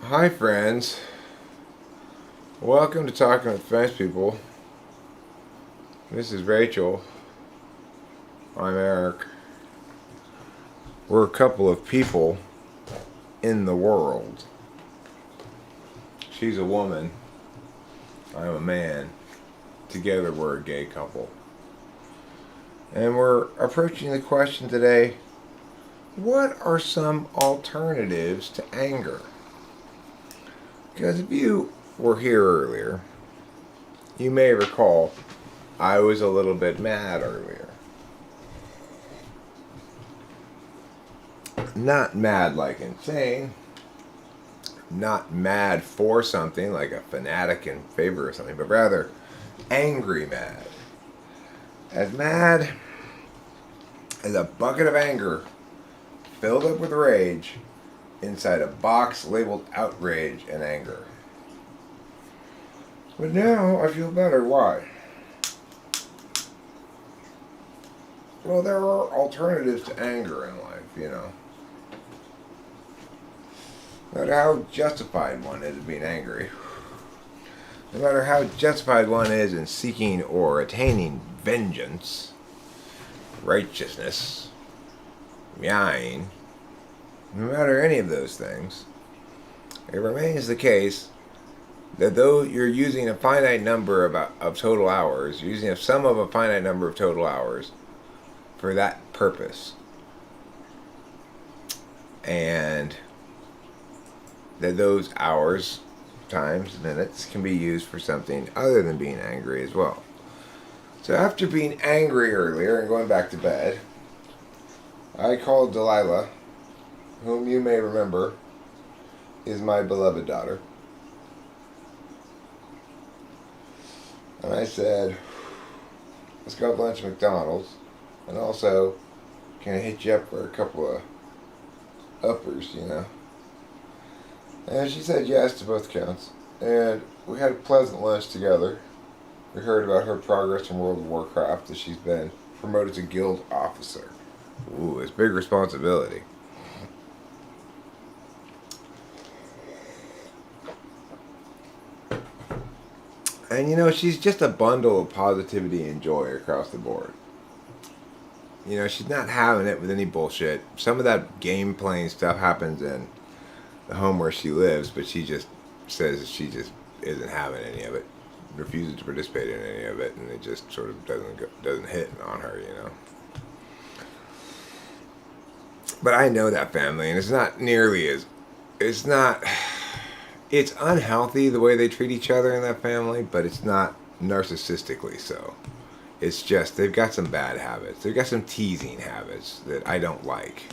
Hi friends, welcome to Talking with French People. This is Rachel. I'm Eric. We're a couple of people in the world. She's a woman, I'm a man. Together we're a gay couple. And we're approaching the question today, what are some alternatives to anger? Because if you were here earlier, you may recall I was a little bit mad earlier. Not mad like insane, not mad for something like a fanatic in favor of something, but rather angry mad as a bucket of anger filled up with rage inside a box labeled outrage and anger. But now I feel better. Why? Well, there are alternatives to anger in life, you know. No matter how justified one is in being angry, no matter how justified one is in seeking or attaining vengeance, righteousness, meowing, no matter any of those things, it remains the case that though you're using a finite number of total hours, you're using a sum of a finite number of total hours for that purpose, and that those hours, times, minutes can be used for something other than being angry as well. So after being angry earlier and going back to bed, I called Delilah, whom you may remember is my beloved daughter. And I said, let's go have lunch at McDonald's. And also, can I hit you up for a couple of uppers, you know? And she said yes to both counts. And we had a pleasant lunch together. We heard about her progress in World of Warcraft as she's been promoted to guild officer. Ooh, it's big responsibility. And you know, she's just a bundle of positivity and joy across the board. You know, she's not having it with any bullshit. Some of that game playing stuff happens in the home where she lives, but she just says she just isn't having any of it, refuses to participate in any of it, and it just sort of doesn't hit on her, you know. But I know that family, and it's not nearly as it's not it's unhealthy the way they treat each other in that family, but it's not narcissistically so. It's just they've got some bad habits. They've got some teasing habits that I don't like,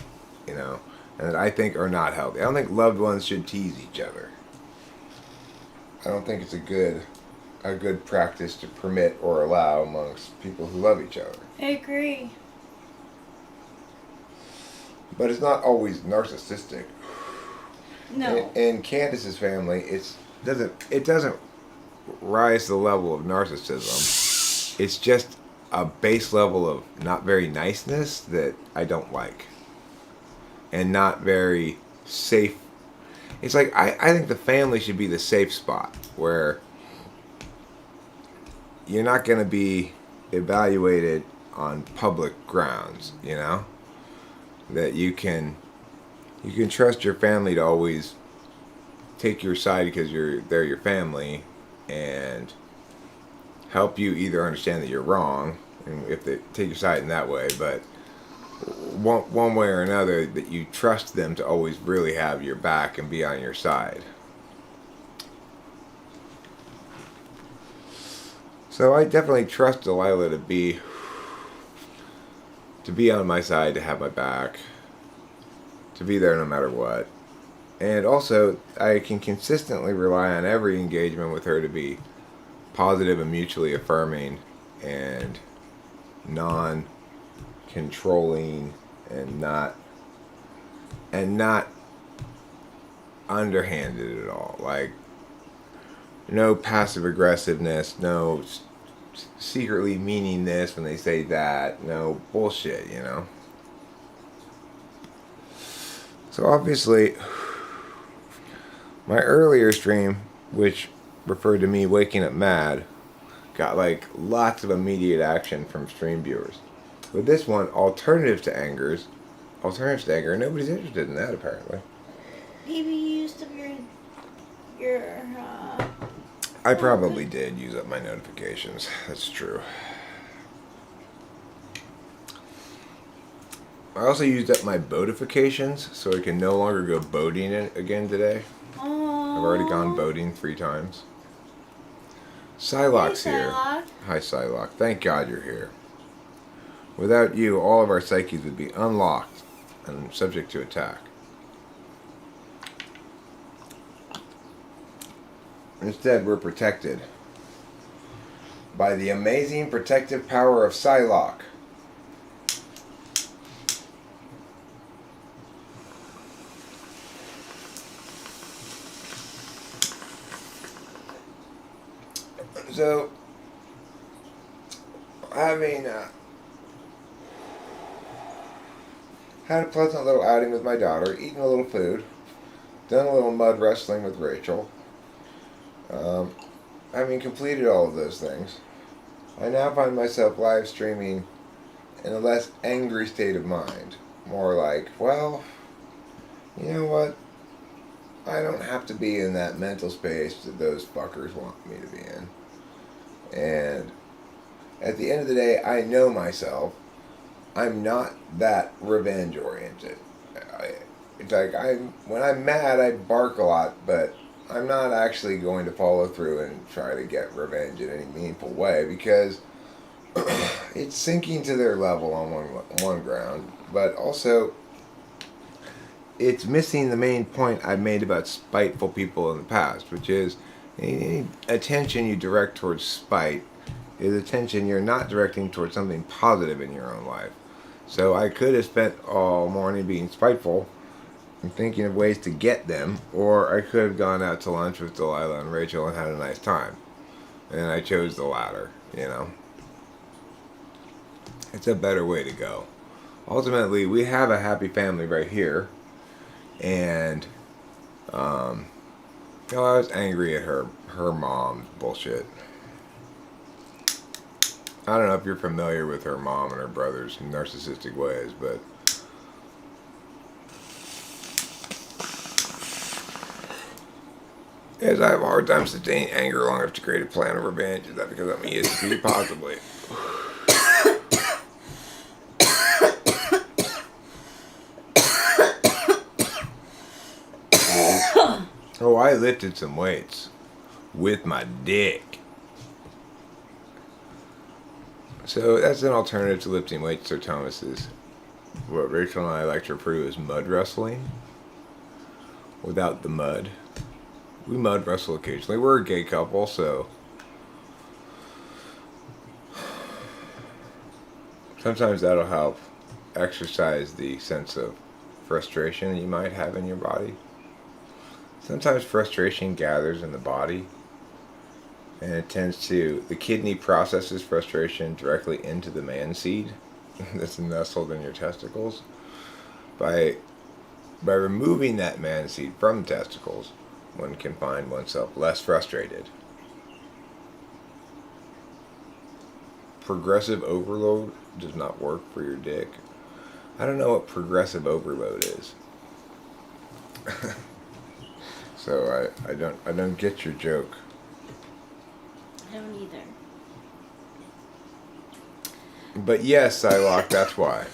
you know, and that I think are not healthy. I don't think loved ones should tease each other. I don't think it's a good practice to permit or allow amongst people who love each other. I agree. But it's not always narcissistic. No. In Candace's family, it doesn't rise to the level of narcissism. It's just a base level of not very niceness that I don't like, and not very safe. It's like I think the family should be the safe spot where you're not going to be evaluated on public grounds, you know, that you can trust your family to always take your side because they're your family and help you either understand that you're wrong, and if they take your side in that way, but one way or another, that you trust them to always really have your back and be on your side. So I definitely trust Delilah to be on my side, to have my back, to be there no matter what. And also, I can consistently rely on every engagement with her to be positive and mutually affirming and non-controlling and not underhanded at all. Like, no passive aggressiveness, no secretly meaning this when they say that, no bullshit, you know. So obviously, My earlier stream, which referred to me waking up mad, got like lots of immediate action from stream viewers. With this one, alternatives to anger, nobody's interested in that apparently. Maybe you used up your I probably did use up my notifications. That's true. I also used up my boatifications, so I can no longer go boating again today. I've already gone boating 3 times. Psylocke's here. Hi, Psylocke. Thank God you're here. Without you, all of our psyches would be unlocked and subject to attack. Instead, we're protected by the amazing protective power of Psylocke. So, having had a pleasant little outing with my daughter, eaten a little food, done a little mud wrestling with Rachel, having completed all of those things, I now find myself live streaming in a less angry state of mind. More like, well, you know what? I don't have to be in that mental space that those fuckers want me to be in. And at the end of the day, I know myself. I'm not that revenge oriented. It's like when I'm mad, I bark a lot, but I'm not actually going to follow through and try to get revenge in any meaningful way because it's sinking to their level on one ground, but also it's missing the main point I've made about spiteful people in the past, which is any attention you direct towards spite is attention you're not directing towards something positive in your own life. So I could have spent all morning being spiteful and thinking of ways to get them, or I could have gone out to lunch with Delilah and Rachel and had a nice time. And I chose the latter, you know. It's a better way to go. Ultimately, we have a happy family right here. And, I was angry at her mom's bullshit. I don't know if you're familiar with her mom and her brother's narcissistic ways, but as I have a hard time sustaining anger long enough to create a plan of revenge. Is that because I'm ESP? Possibly. Oh, I lifted some weights with my dick. So that's an alternative to lifting weights. Sir Thomas is what Rachel and I like to refer to as mud wrestling. Without the mud. We mud wrestle occasionally. We're a gay couple, so sometimes that'll help exercise the sense of frustration that you might have in your body. Sometimes frustration gathers in the body, and it tends to, the kidney processes frustration directly into the man seed that's nestled in your testicles. By removing that man seed from the testicles, one can find oneself less frustrated. Progressive overload does not work for your dick. I don't know what progressive overload is. So I don't get your joke. I don't either. But yes, Psylocke, that's why.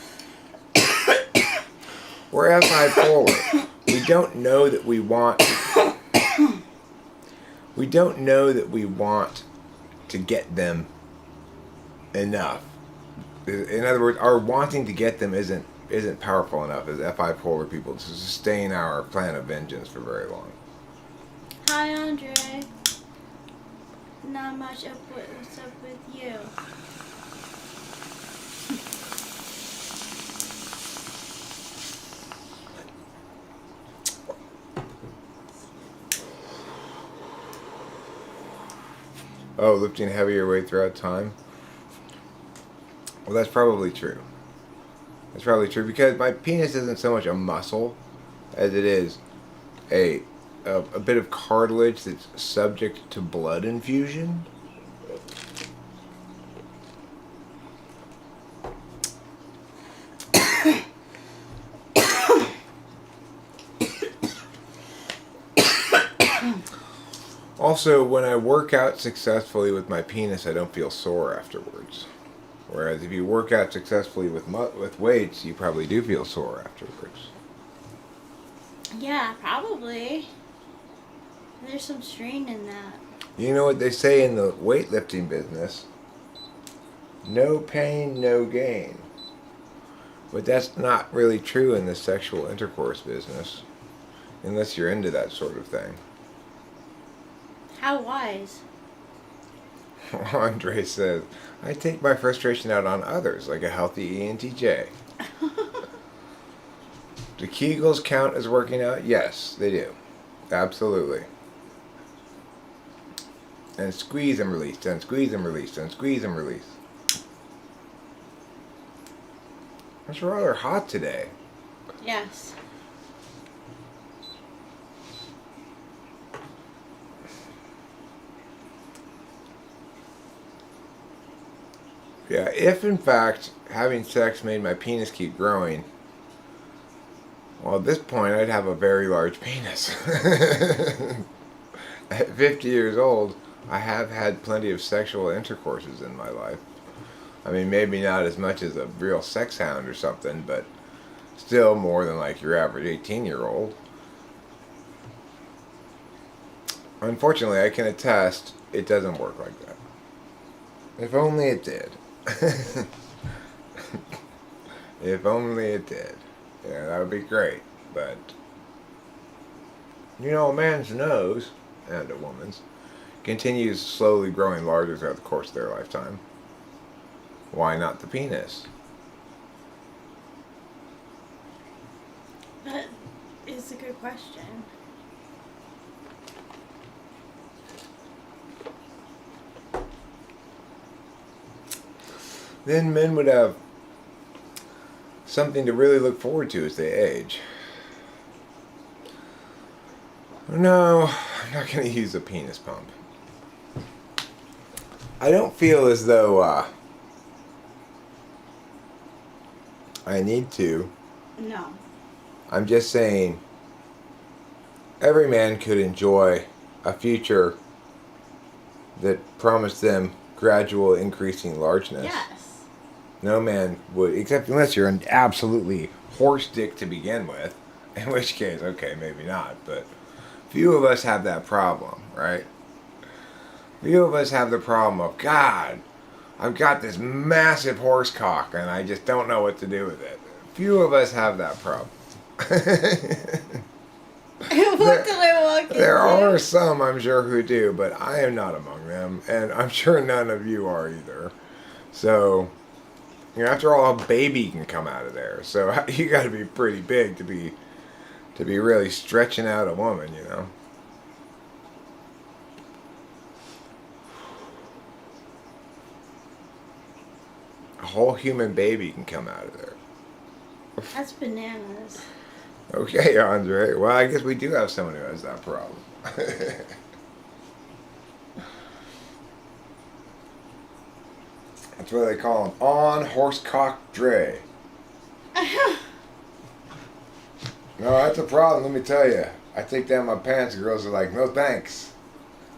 We're bipolar. We don't know that we want. We don't know that we want to get them enough. In other words, our wanting to get them isn't powerful enough as bipolar people to sustain our plan of vengeance for very long. Hi, Andre. Not much. What's up with you? Oh, lifting heavier weight throughout time? Well, that's probably true. That's probably true because my penis isn't so much a muscle as it is a a bit of cartilage that's subject to blood infusion. Also, when I work out successfully with my penis, I don't feel sore afterwards. Whereas if you work out successfully with weights, you probably do feel sore afterwards. Yeah, probably. There's some strain in that. You know what they say in the weightlifting business? No pain, no gain. But that's not really true in the sexual intercourse business. Unless you're into that sort of thing. How wise. Andre says, I take my frustration out on others like a healthy ENTJ. Do Kegels count as working out? Yes, they do. Absolutely. And squeeze and release, and squeeze and release, and squeeze and release. It's rather hot today. Yes. Yeah, if in fact having sex made my penis keep growing, well, at this point I'd have a very large penis. At 50 years old, I have had plenty of sexual intercourses in my life. I mean, maybe not as much as a real sex hound or something, but still more than like your average 18-year-old. Unfortunately, I can attest it doesn't work like that. If only it did. If only it did. Yeah, that would be great. But, you know, a man's nose, and a woman's, continues slowly growing larger throughout the course of their lifetime. Why not the penis? That is a good question. Then men would have something to really look forward to as they age. No, I'm not going to use a penis pump. I don't feel as though I need to. No. I'm just saying every man could enjoy a future that promised them gradual increasing largeness. Yes. No man would, except unless you're an absolutely horse dick to begin with, in which case, okay, maybe not, but few of us have that problem, right? Few of us have the problem of, God, I've got this massive horse cock and I just don't know what to do with it. Few of us have that problem. What did I walk into? There are some, I'm sure, who do, but I am not among them, and I'm sure none of you are either. So, you know, after all, a baby can come out of there. So you got to be pretty big to be really stretching out a woman, you know. A whole human baby can come out of there. That's bananas. Okay, Andre. Well, I guess we do have someone who has that problem. That's what they call him. On horsecock Dre. No, that's a problem, let me tell you. I take down my pants and girls are like, no thanks.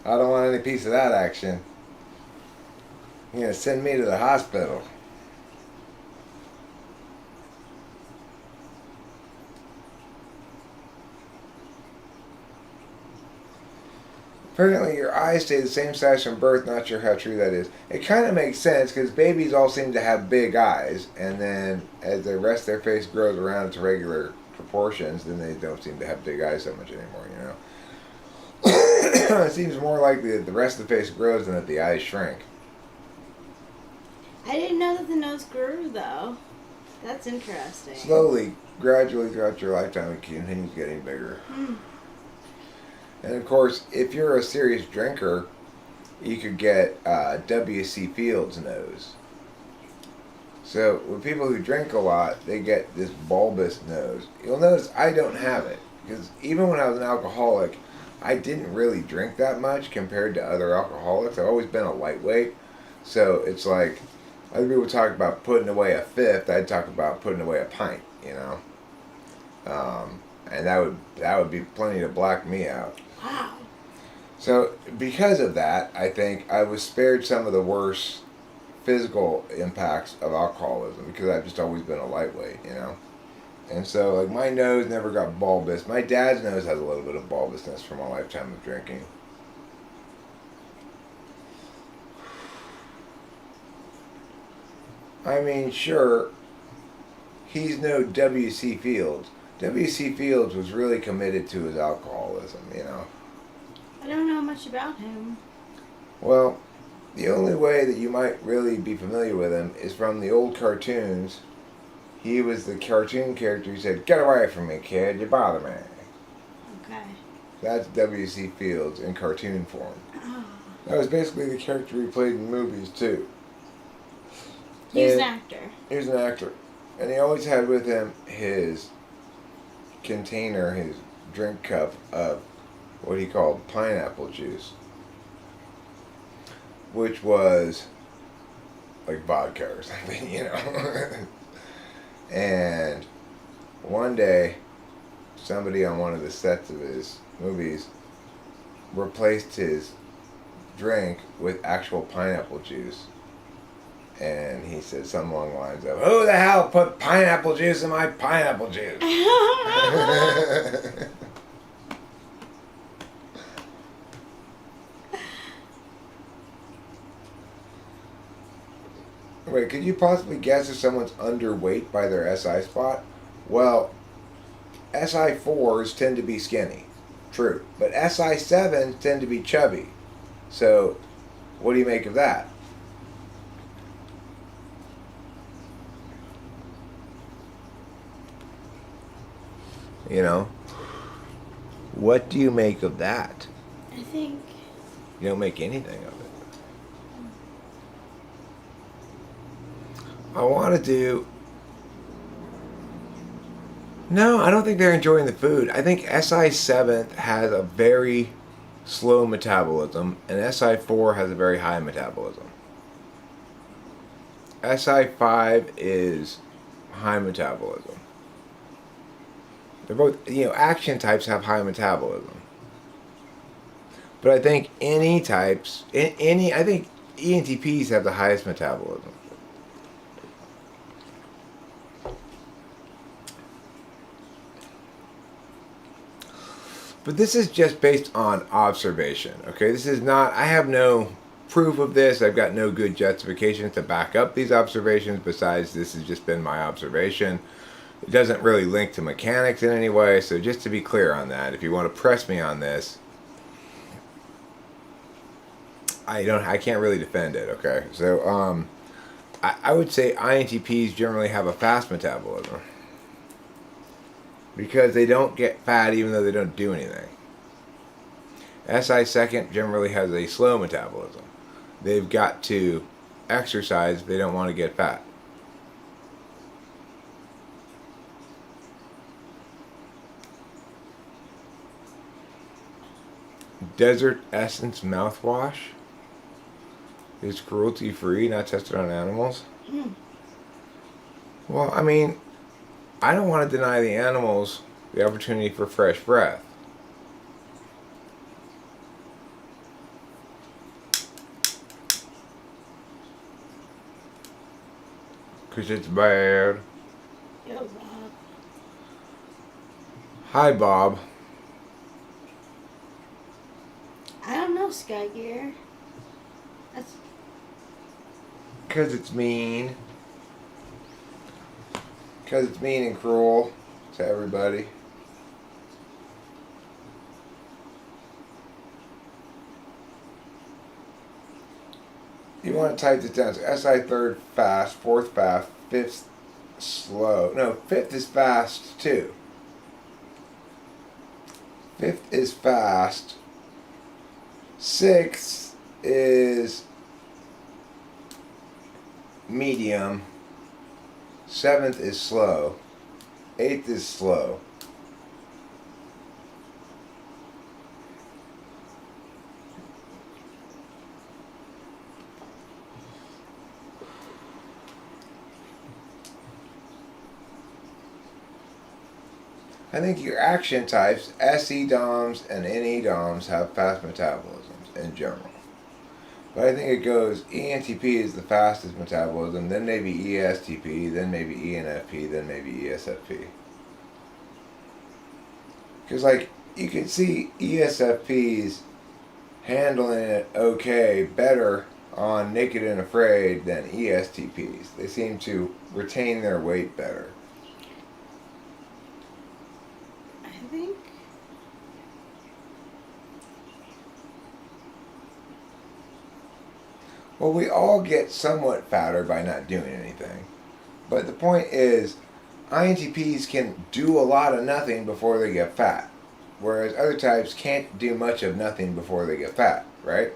I don't want any piece of that action. You're going to send me to the hospital. Apparently your eyes stay the same size from birth, not sure how true that is. It kind of makes sense because babies all seem to have big eyes, and then as the rest of their face grows around to regular proportions, then they don't seem to have big eyes so much anymore, you know. It seems more likely that the rest of the face grows than that the eyes shrink. I didn't know that the nose grew, though. That's interesting. Slowly, gradually throughout your lifetime, it continues getting bigger. And of course, if you're a serious drinker, you could get W.C. Fields' nose. So with people who drink a lot, they get this bulbous nose. You'll notice I don't have it, because even when I was an alcoholic, I didn't really drink that much compared to other alcoholics. I've always been a lightweight. So it's like, other people talk about putting away a fifth. I'd talk about putting away a pint, you know? And that would be plenty to black me out. Wow. So because of that, I think I was spared some of the worst physical impacts of alcoholism because I've just always been a lightweight, you know? And so, like, my nose never got bulbous. My dad's nose has a little bit of bulbousness from a lifetime of drinking. I mean, sure, he's no W.C. Fields. W.C. Fields was really committed to his alcoholism, you know? I don't know much about him. Well, the only way that you might really be familiar with him is from the old cartoons. He was the cartoon character who said, "Get away from me, kid, you bother me." Okay. That's W.C. Fields in cartoon form. Oh. That was basically the character he played in movies, too. He was an And actor. he was an actor. And he always had with him his container, his drink cup of what he called pineapple juice, which was like vodka or something, you know. And one day, somebody on one of the sets of his movies replaced his drink with actual pineapple juice. And he said something along the lines of, "Who the hell put pineapple juice in my pineapple juice?" Wait, could you possibly guess if someone's underweight by their SI spot? Well, SI4s tend to be skinny. True. But SI7s tend to be chubby. So, what do you make of that? You know? What do you make of that? I think. You don't make anything of it. I want to do... No, I don't think they're enjoying the food. I think SI7 has a very slow metabolism, and SI4 has a very high metabolism. SI5 is high metabolism. They're both, you know, action types have high metabolism. But I think I think ENTPs have the highest metabolism. But this is just based on observation, okay? This is not, I have no proof of this. I've got no good justification to back up these observations besides this has just been my observation. It doesn't really link to mechanics in any way, so just to be clear on that, if you want to press me on this, I can't really defend it, okay? So, I would say INTPs generally have a fast metabolism because they don't get fat even though they don't do anything. SI second generally has a slow metabolism. They've got to exercise if they don't want to get fat. Desert Essence mouthwash is cruelty-free, not tested on animals. Mm. Well, I mean, I don't want to deny the animals the opportunity for fresh breath. Because it's bad. Yo, Bob. Hi, Bob. I don't know, Sky Gear. That's. Because it's mean. Because it's mean and cruel to everybody. You want to type this down. So SI third fast, fourth fast, fifth slow. No, fifth is fast too. Fifth is fast. Sixth is medium. Seventh is slow. Eighth is slow. I think your action types, SE DOMs and NE DOMs, have fast metabolisms in general. But I think it goes ENTP is the fastest metabolism, then maybe ESTP, then maybe ENFP, then maybe ESFP. Because, like, you can see ESFPs handling it okay, better on Naked and Afraid than ESTPs. They seem to retain their weight better. I think. Well, we all get somewhat fatter by not doing anything. But the point is, INTPs can do a lot of nothing before they get fat. Whereas other types can't do much of nothing before they get fat, right?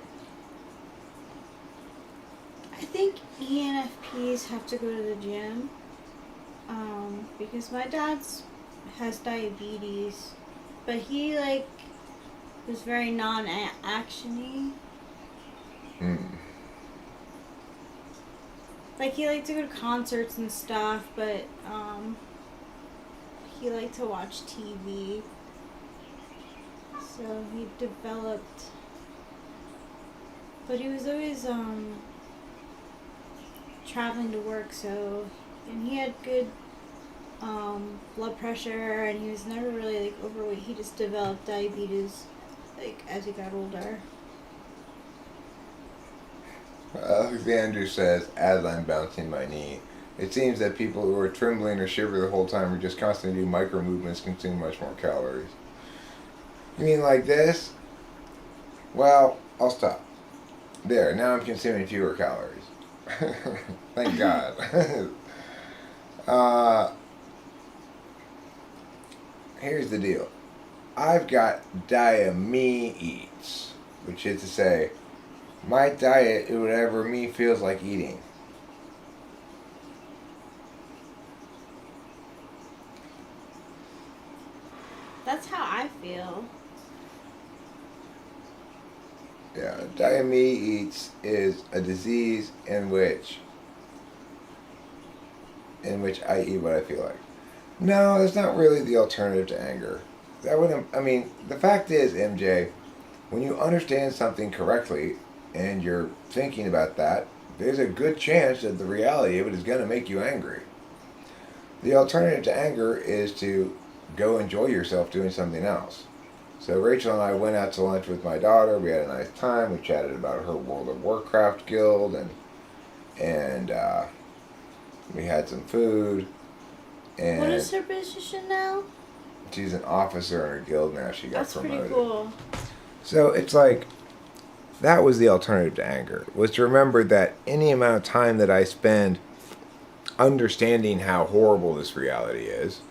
I think ENFPs have to go to the gym. Because my dad's has diabetes, but he was very non-actiony. Like he liked to go to concerts and stuff, but he liked to watch TV. So he developed, but he was always traveling to work. And he had good blood pressure, and he was never really overweight. He just developed diabetes as he got older. Alexander says, as I'm bouncing my knee, it seems that people who are trembling or shiver the whole time or just constantly do micro movements consume much more calories. You mean like this? Well, I'll stop. There, now I'm consuming fewer calories. Thank God. Here's the deal. I've got me eats, which is to say, my diet is whatever me feels like eating. That's how I feel. Yeah, me eats is a disease in which I eat what I feel like. No, that's not really the alternative to anger. The fact is, MJ, when you understand something correctly and you're thinking about that, there's a good chance that the reality of it is going to make you angry. The alternative to anger is to go enjoy yourself doing something else. So Rachel and I went out to lunch with my daughter. We had a nice time. We chatted about her World of Warcraft guild, and we had some food. And what is her position now? She's an officer in her guild now. She got promoted. That's pretty cool. So it's like, that was the alternative to anger, was to remember that any amount of time that I spend understanding how horrible this reality is,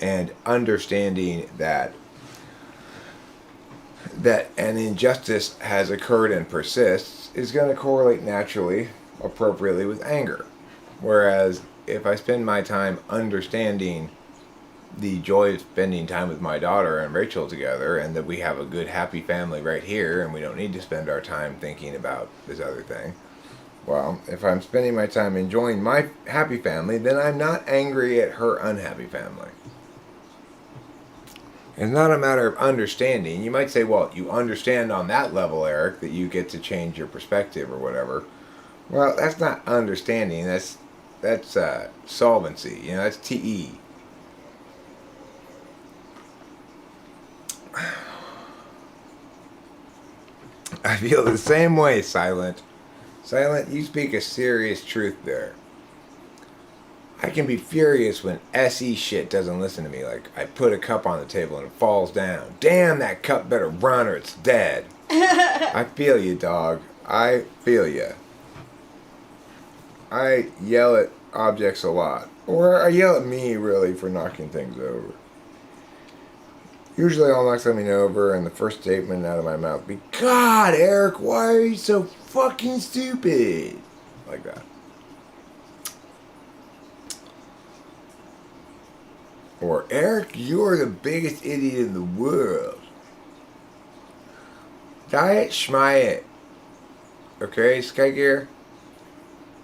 and understanding that an injustice has occurred and persists, is going to correlate naturally, appropriately, with anger. Whereas if I spend my time understanding the joy of spending time with my daughter and Rachel together, and that we have a good, happy family right here, and we don't need to spend our time thinking about this other thing. Well, if I'm spending my time enjoying my happy family, then I'm not angry at her unhappy family. It's not a matter of understanding. You might say, well, you understand on that level, Eric, that you get to change your perspective or whatever. Well, that's not understanding. That's solvency. That's TE. I feel the same way, Silent. Silent, you speak a serious truth there. I can be furious when SE shit doesn't listen to me. Like, I put a cup on the table and it falls down. Damn, that cup better run or it's dead. I feel you, dog. I feel you. I yell at objects a lot. Or I yell at me, really, for knocking things over. Usually I'll knock something over and the first statement out of my mouth be, God, Eric, why are you so fucking stupid? Like that. Or, Eric, you're the biggest idiot in the world. Diet, schmiet. Okay, Sky Gear?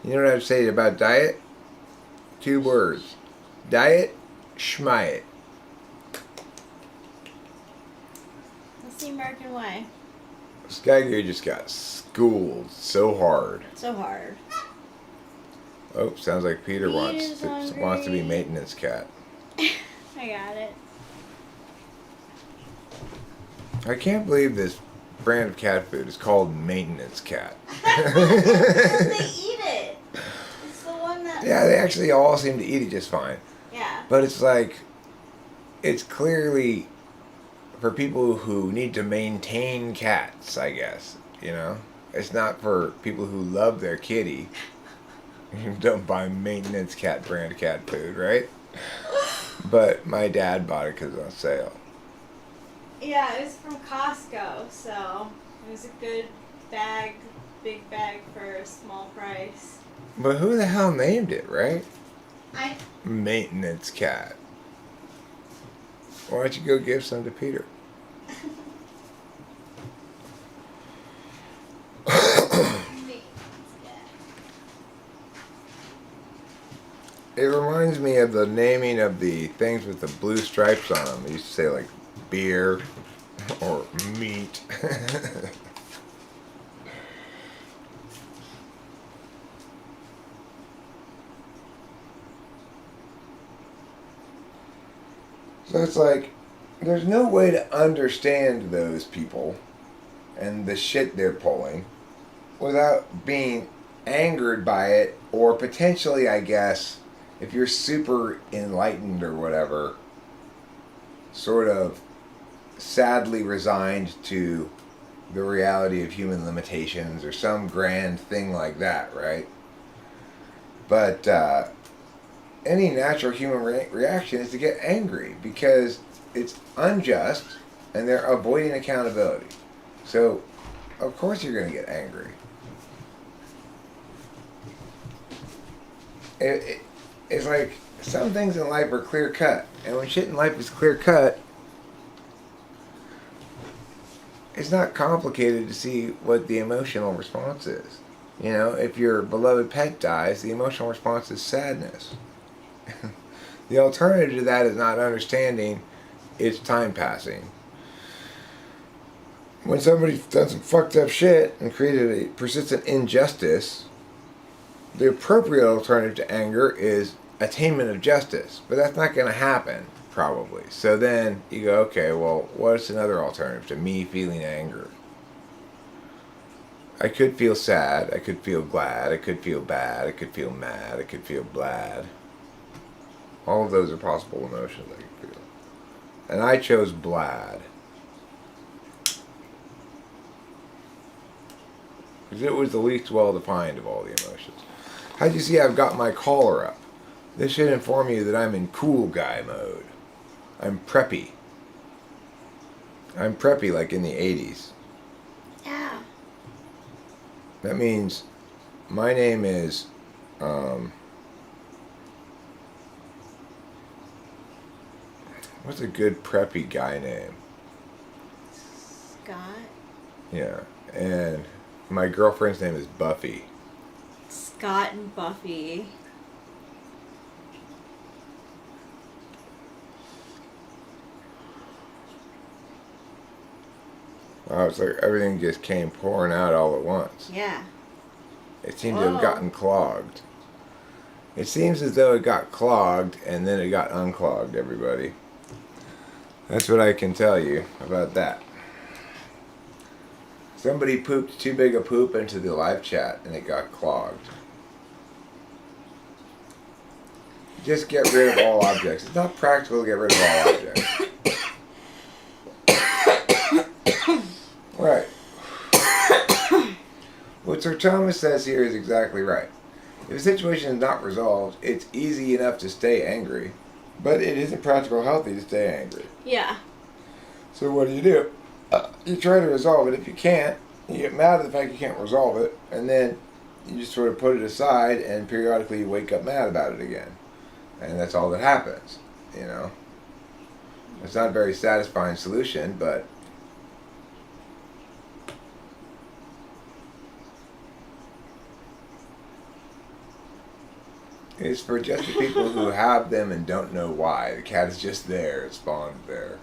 You know what I have to say about diet? 2 words. Diet, schmiet. It's the American way. Skaggy just got schooled so hard. So hard. Oh, sounds like Peter Peter's wants to be hungry. maintenance cat. I got it. I can't believe this brand of cat food is called maintenance cat. Because they eat it. It's the one that... Yeah, they actually all seem to eat it just fine. Yeah. But it's like, it's clearly for people who need to maintain cats, I guess. You know? It's not for people who love their kitty. Don't buy maintenance cat brand cat food, right? But my dad bought it because it was on sale. Yeah, it was from Costco, so it was a good bag, big bag for a small price. But who the hell named it, right? I... Maintenance cat. Why don't you go give some to Peter? It reminds me of the naming of the things with the blue stripes on them. They used to say like beer or meat. So it's like, there's no way to understand those people and the shit they're pulling without being angered by it, or potentially, I guess, if you're super enlightened or whatever, sort of sadly resigned to the reality of human limitations or some grand thing like that, right? But any natural human reaction is to get angry because it's unjust and they're avoiding accountability. So, of course you're going to get angry. It's like some things in life are clear cut, and when shit in life is clear cut, it's not complicated to see what the emotional response is. You know, if your beloved pet dies, the emotional response is sadness. The alternative to that is not understanding it's time passing. When somebody's done some fucked up shit and created a persistent injustice, the appropriate alternative to anger is attainment of justice. But that's not going to happen, probably. So then you go, okay, well, what's another alternative to me feeling anger? I could feel sad, I could feel glad, I could feel bad, I could feel mad, I could feel glad. All of those are possible emotions I could feel. And I chose glad. Because it was the least well-defined of all the emotions. How'd you see I've got my collar up? This should inform you that I'm in cool guy mode. I'm preppy. I'm preppy like in the 80s. Yeah. That means my name is what's a good preppy guy name? Scott. Yeah. And my girlfriend's name is Buffy. Scott and Buffy. Wow, it's like everything just came pouring out all at once. Yeah. It seemed to have gotten clogged. It seems as though it got clogged and then it got unclogged, everybody. That's what I can tell you about that. Somebody pooped too big a poop into the live chat and it got clogged. Just get rid of all objects. It's not practical to get rid of all objects. Right. What Sir Thomas says here is exactly right. If a situation is not resolved, it's easy enough to stay angry, but it isn't practical healthy to stay angry. Yeah. So what do? You try to resolve it. If you can't, you get mad at the fact you can't resolve it, and then you just sort of put it aside, and periodically you wake up mad about it again. And that's all that happens, you know. It's not a very satisfying solution, but it's for just the people who have them and don't know why. The cat is just there. It spawned there.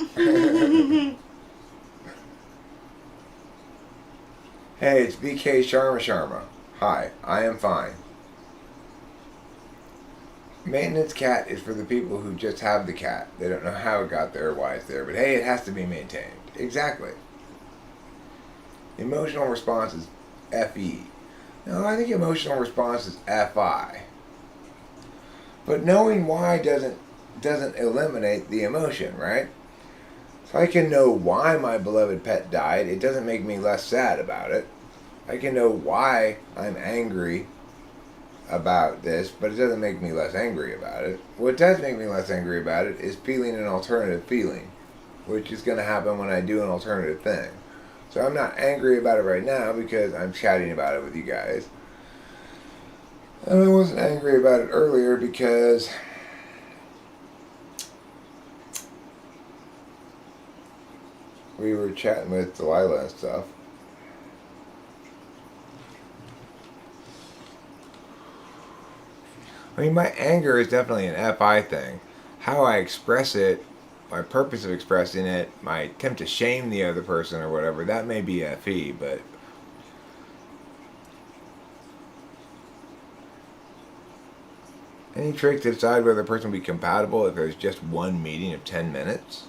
Hey, it's BK Sharma. Hi, I am fine. Maintenance cat is for the people who just have the cat. They don't know how it got there or why it's there, but hey, it has to be maintained. Exactly. Emotional response is FE. No, I think emotional response is FI. But knowing why doesn't eliminate the emotion, right? So I can know why my beloved pet died. It doesn't make me less sad about it. I can know why I'm angry about this, but it doesn't make me less angry about it. What does make me less angry about it is feeling an alternative feeling, which is going to happen when I do an alternative thing. So I'm not angry about it right now because I'm chatting about it with you guys. And I wasn't angry about it earlier because we were chatting with Delilah and stuff. I mean, my anger is definitely an FI thing. How I express it, my purpose of expressing it, my attempt to shame the other person or whatever, that may be FE, but any trick to decide whether a person will be compatible if there's just one meeting of 10 minutes?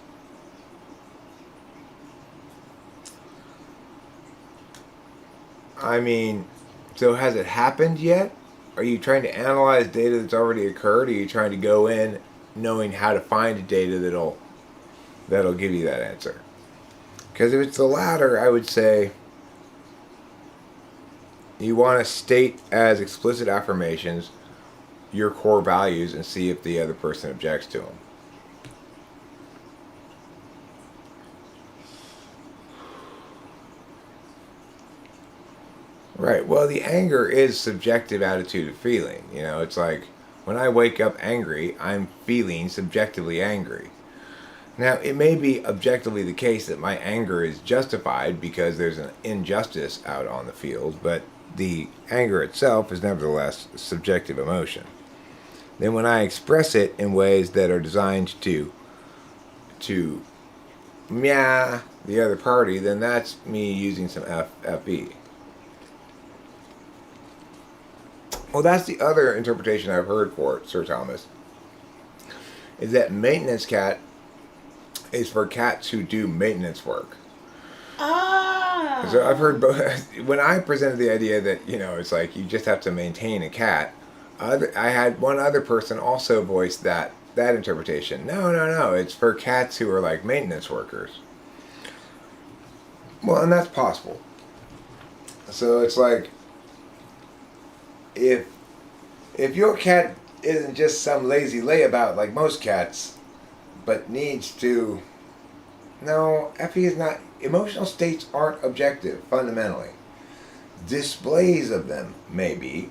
I mean, so has it happened yet? Are you trying to analyze data that's already occurred? Or are you trying to go in knowing how to find data that'll give you that answer? Because if it's the latter, I would say you want to state as explicit affirmations your core values and see if the other person objects to them. Right. Well, the anger is subjective attitude of feeling. You know, it's like when I wake up angry, I'm feeling subjectively angry. Now, it may be objectively the case that my anger is justified because there's an injustice out on the field, but the anger itself is nevertheless a subjective emotion. Then when I express it in ways that are designed to meow the other party, then that's me using some FE. Well, that's the other interpretation I've heard for it, Sir Thomas, is that maintenance cat is for cats who do maintenance work. Ah. So I've heard both. When I presented the idea that, you know, it's like you just have to maintain a cat, I had one other person also voice that interpretation. No, it's for cats who are like maintenance workers. Well, and that's possible. So it's like, if your cat isn't just some lazy layabout like most cats, but needs to... No, FE is not... Emotional states aren't objective, fundamentally. Displays of them, maybe,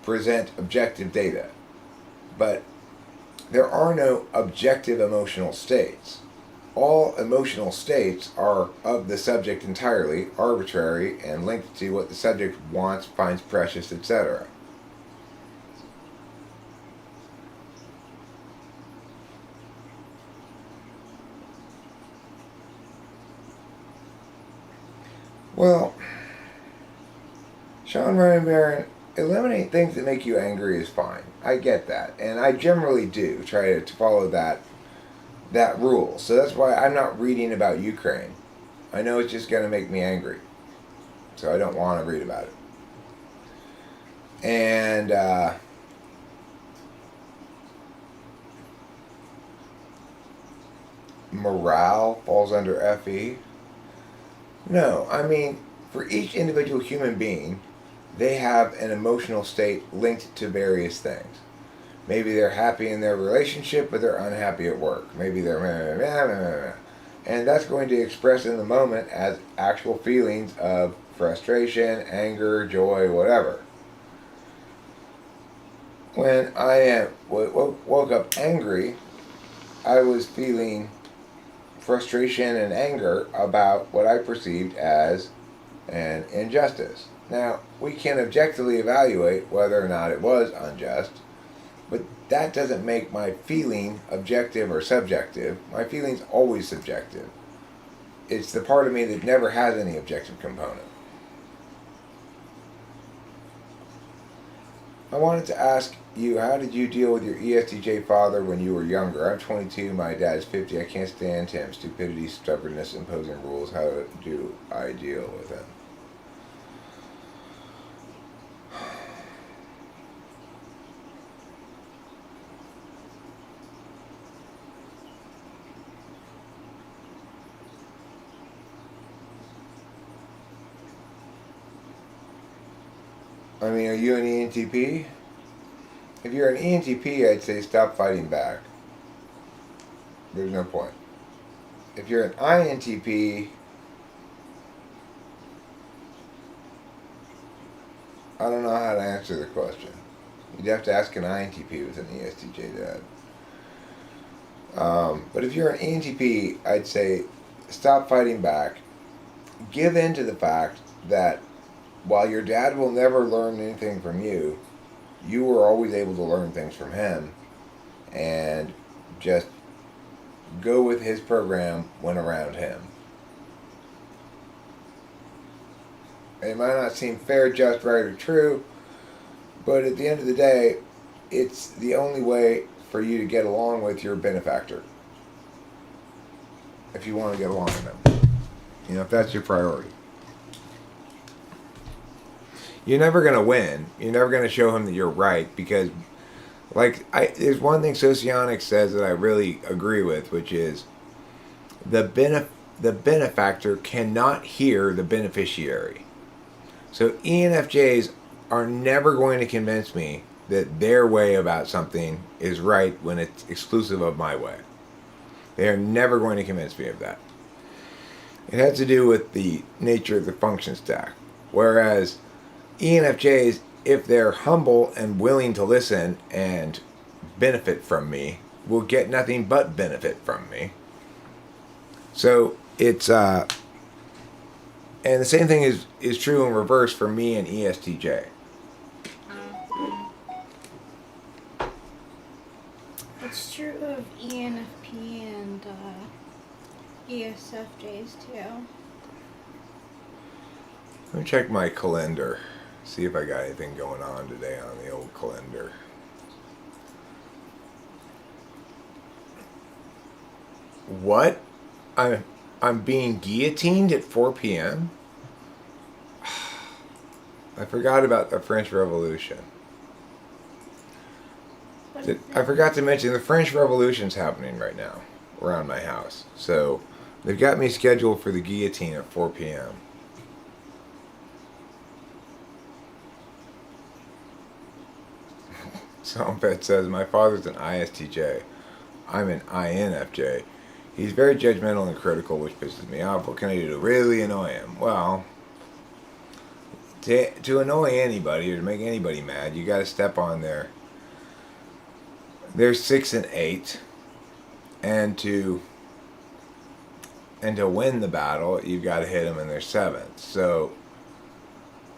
present objective data. But there are no objective emotional states. All emotional states are of the subject entirely, arbitrary, and linked to what the subject wants, finds precious, etc. Well, Sean Ryan Barron, eliminate things that make you angry is fine. I get that. And I generally do try to follow that rule. So that's why I'm not reading about Ukraine. I know it's just going to make me angry. So I don't want to read about it. And morale falls under FE. No, I mean, for each individual human being, they have an emotional state linked to various things. Maybe they're happy in their relationship, but they're unhappy at work. Maybe they're... And that's going to express in the moment as actual feelings of frustration, anger, joy, whatever. When I woke up angry, I was feeling frustration and anger about what I perceived as an injustice. Now, we can objectively evaluate whether or not it was unjust, but that doesn't make my feeling objective or subjective. My feeling's always subjective. It's the part of me that never has any objective component. I wanted to ask you, how did you deal with your ESTJ father when you were younger? I'm 22, my dad's 50. I can't stand him. Stupidity, stubbornness, imposing rules. How do I deal with him? I mean, are you an ENTP? If you're an ENTP, I'd say stop fighting back. There's no point. If you're an INTP, I don't know how to answer the question. You'd have to ask an INTP with an ESTJ dad. But if you're an ENTP, I'd say stop fighting back. Give in to the fact that while your dad will never learn anything from you, you were always able to learn things from him, and just go with his program when around him. It might not seem fair, just, right, or true, but at the end of the day, it's the only way for you to get along with your benefactor. If you want to get along with him. You know, if that's your priority. You're never going to win. You're never going to show him that you're right, because there's one thing Socionics says that I really agree with, which is the benefactor cannot hear the beneficiary. So ENFJs are never going to convince me that their way about something is right when it's exclusive of my way. They are never going to convince me of that. It has to do with the nature of the function stack. Whereas ENFJs, if they're humble and willing to listen and benefit from me, will get nothing but benefit from me. So it's and the same thing is true in reverse for me and ESTJ. It's true of ENFP and ESFJs too. Let me check my calendar. See if I got anything going on today on the old calendar. What? I'm being guillotined at 4 p.m.? I forgot about the French Revolution. I forgot to mention the French Revolution's happening right now around my house. So they've got me scheduled for the guillotine at 4 p.m. Sompet says, my father's an ISTJ. I'm an INFJ. He's very judgmental and critical, which pisses me off. What can I do to really annoy him? Well, to annoy anybody or to make anybody mad, you got to step on their 6 and 8, and to win the battle, you've got to hit them in their 7th. So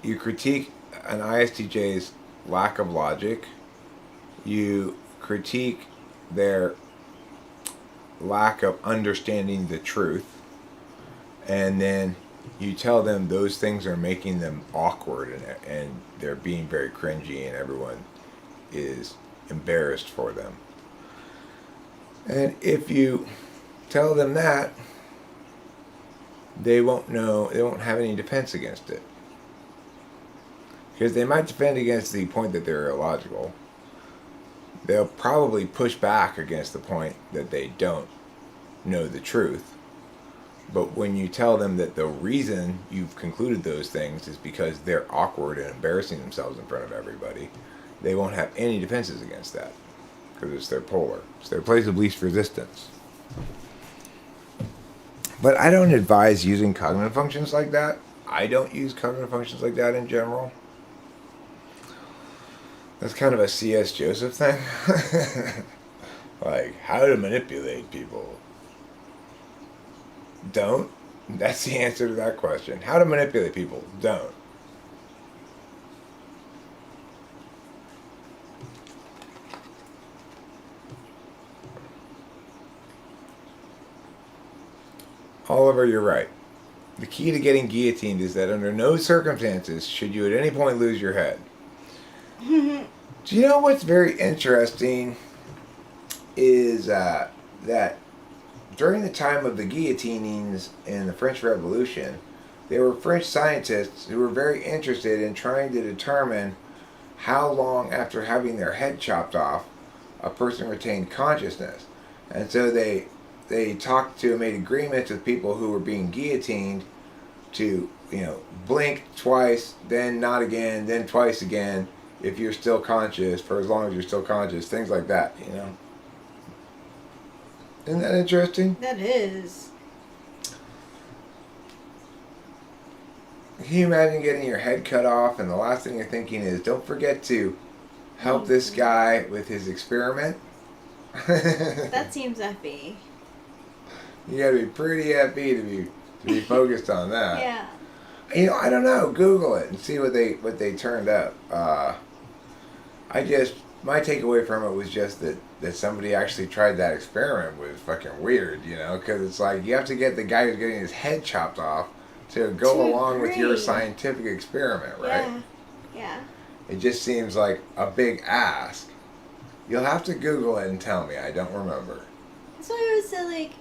you critique an ISTJ's lack of logic. You critique their lack of understanding the truth, and then you tell them those things are making them awkward, and they're being very cringy, and everyone is embarrassed for them. And if you tell them that, they won't have any defense against it, because they might defend against the point that they're illogical. They'll probably push back against the point that they don't know the truth. But when you tell them that the reason you've concluded those things is because they're awkward and embarrassing themselves in front of everybody, they won't have any defenses against that, because it's their polar. It's their place of least resistance. But I don't advise using cognitive functions like that. I don't use cognitive functions like that in general. That's kind of a C.S. Joseph thing. Like, how to manipulate people. Don't. That's the answer to that question. How to manipulate people. Don't. Oliver, you're right. The key to getting guillotined is that under no circumstances should you at any point lose your head. Do you know what's very interesting is that during the time of the guillotinings in the French Revolution, there were French scientists who were very interested in trying to determine how long after having their head chopped off a person retained consciousness. And so they talked to and made agreements with people who were being guillotined to, blink twice, then not again, then twice again if you're still conscious, for as long as you're still conscious, things like that. Isn't that interesting? That is. Can you imagine getting your head cut off and the last thing you're thinking is, don't forget to help this guy with his experiment? That seems effy. You gotta be pretty happy to be focused on that. Yeah. I don't know. Google it and see what they turned up. My takeaway from it was just that somebody actually tried that experiment was fucking weird, because it's like you have to get the guy who's getting his head chopped off to go along with your scientific experiment, right? Yeah. It just seems like a big ask. You'll have to Google it and tell me. I don't remember. That's why I would say, like,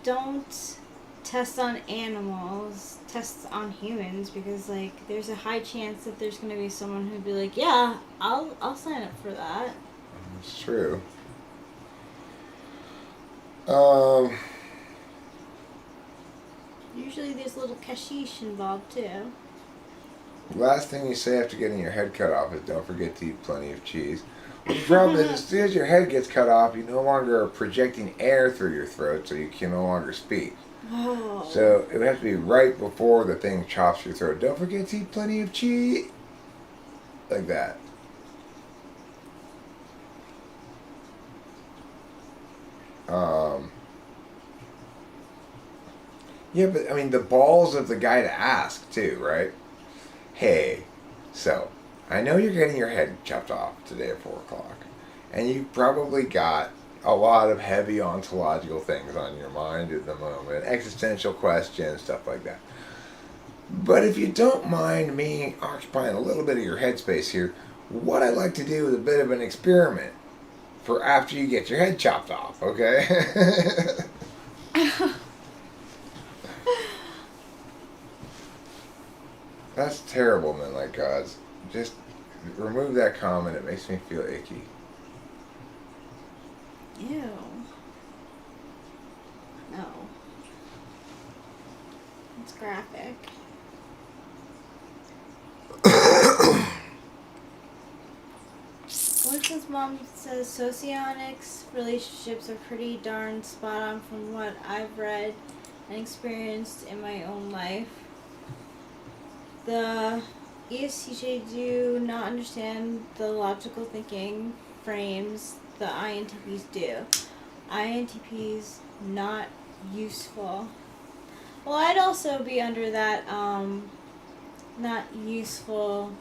don't test on animals, test on humans, because, like, there's a high chance that there's going to be someone who'd be like, yeah, I'll sign up for that. It's true. Usually there's a little cashish involved, too. Last thing you say after getting your head cut off is don't forget to eat plenty of cheese. The problem is, as soon as your head gets cut off, you no longer are projecting air through your throat, so you can no longer speak. Oh. So it would have to be right before the thing chops your throat. Don't forget to eat plenty of cheese. Like that. Yeah, but I mean, the balls of the guy to ask, too, right? Hey, so I know you're getting your head chopped off today at 4 o'clock, and you've probably got a lot of heavy ontological things on your mind at the moment, existential questions, stuff like that. But if you don't mind me occupying a little bit of your headspace here, what I'd like to do is a bit of an experiment for after you get your head chopped off, okay? That's terrible, man, like God's. Just remove that comment. It makes me feel icky. Ew. No. It's graphic. Melissa's mom says socionics relationships are pretty darn spot on from what I've read and experienced in my own life. The ESTJ do not understand the logical thinking frames the INTPs do. INTPs not useful. Well, I'd also be under that not useful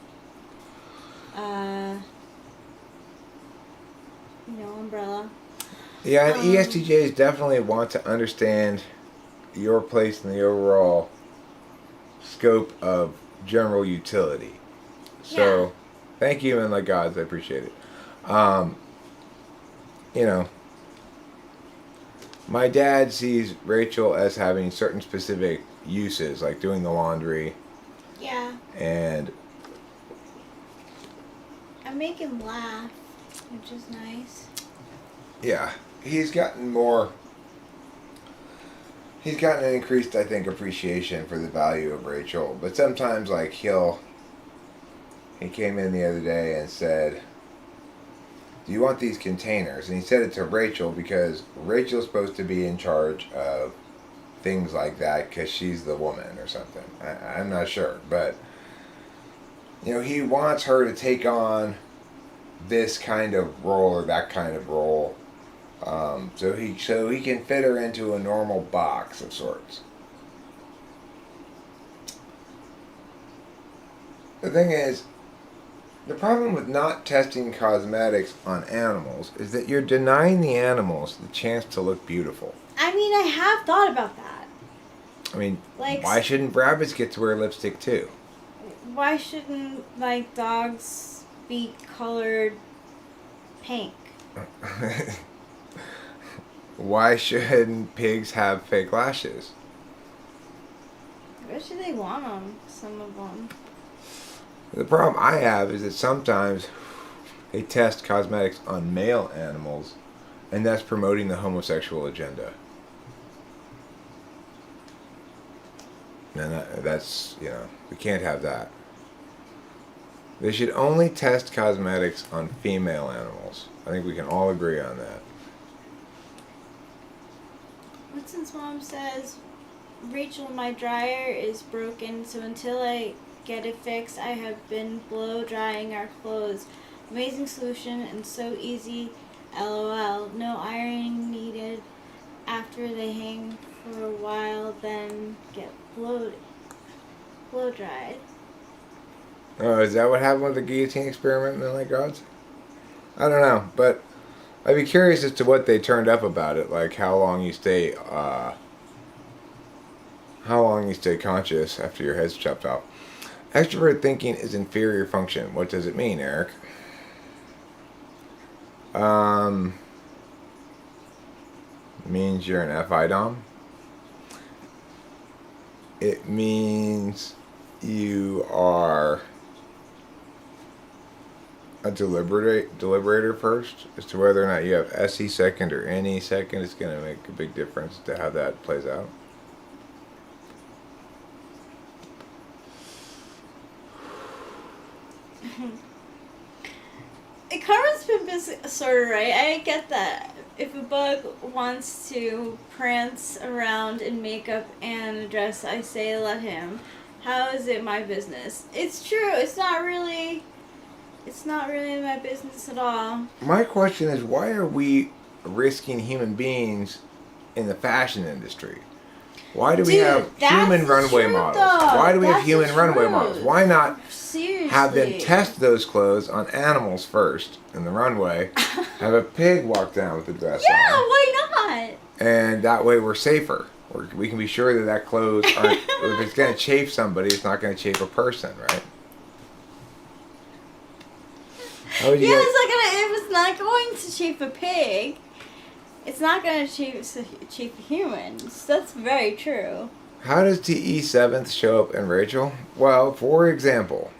umbrella. Yeah, and ESTJs definitely want to understand your place in the overall scope of general utility. So, thank you, and like gods, I appreciate it. My dad sees Rachel as having certain specific uses, like doing the laundry. Yeah. And I make him laugh, which is nice. Yeah, he's gotten an increased, I think, appreciation for the value of Rachel. But sometimes, like, he came in the other day and said, do you want these containers? And he said it to Rachel because Rachel's supposed to be in charge of things like that because she's the woman or something. I'm not sure. But, he wants her to take on this kind of role or that kind of role. So he can fit her into a normal box of sorts. The thing is, the problem with not testing cosmetics on animals is that you're denying the animals the chance to look beautiful. I mean, I have thought about that. I mean, why shouldn't rabbits get to wear lipstick too? Why shouldn't, dogs be colored pink. Why shouldn't pigs have fake lashes? I bet you they want them, some of them. The problem I have is that sometimes they test cosmetics on male animals, and that's promoting the homosexual agenda. And that's, we can't have that. They should only test cosmetics on female animals. I think we can all agree on that. Watson's mom says, Rachel, my dryer is broken, so until I get it fixed, I have been blow drying our clothes. Amazing solution and so easy. LOL. No ironing needed after they hang for a while, then get blow dried. Oh, is that what happened with the guillotine experiment in the Light Gods? I don't know, but I'd be curious as to what they turned up about it, like how long you stay conscious after your head's chopped off. Extrovert thinking is inferior function. What does it mean, Eric? Means you're an FIDOM. It means you are a deliberator first as to whether or not you have SE second or NE second. It's going to make a big difference to how that plays out. Carmen's been sort of right. I get that. If a bug wants to prance around in makeup and a dress, I say let him. How is it my business? It's true. It's not really my business at all. My question is, why are we risking human beings in the fashion industry? Why do we have human runway models? Why do we have human runway models? Why not have them test those clothes on animals first in the runway? Have a pig walk down with the dress on. Yeah, why not? And that way we're safer. We can be sure that clothes aren't. If it's going to chafe somebody, it's not going to chafe a person, right? If it's not going to chafe a pig, it's not going to chafe humans. That's very true. How does TE7th show up in Rachel? Well, for example,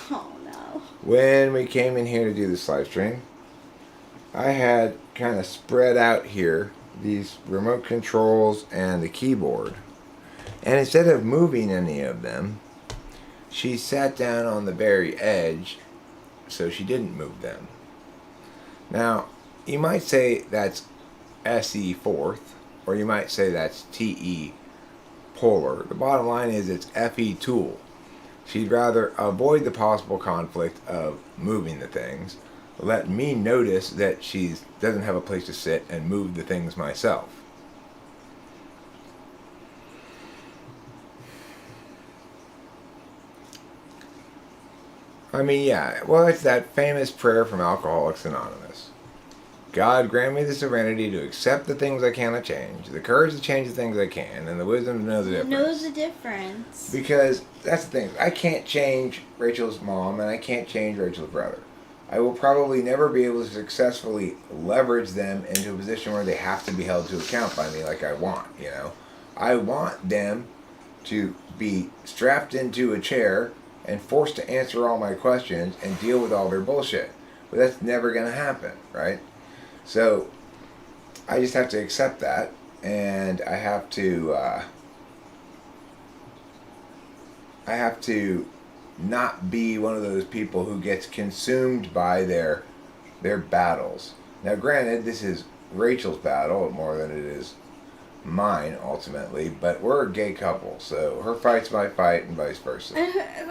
oh no. When we came in here to do this live stream, I had kind of spread out here these remote controls and the keyboard. And instead of moving any of them, she sat down on the very edge so she didn't move them. Now, you might say that's SE fourth, or you might say that's TE polar. The bottom line is it's FE tool. She'd rather avoid the possible conflict of moving the things, let me notice that she doesn't have a place to sit, and move the things myself. I mean, yeah, well, it's that famous prayer from Alcoholics Anonymous. God, grant me the serenity to accept the things I cannot change, the courage to change the things I can, and the wisdom to know the difference. Know the difference. Because that's the thing. I can't change Rachel's mom, and I can't change Rachel's brother. I will probably never be able to successfully leverage them into a position where they have to be held to account by me like I want, you know. I want them to be strapped into a chair and forced to answer all my questions and deal with all their bullshit. But that's never going to happen, right? So I just have to accept that, and I have to not be one of those people who gets consumed by their battles. Now, granted, this is Rachel's battle more than it is mine ultimately, but we're a gay couple, so her fight's my fight and vice versa.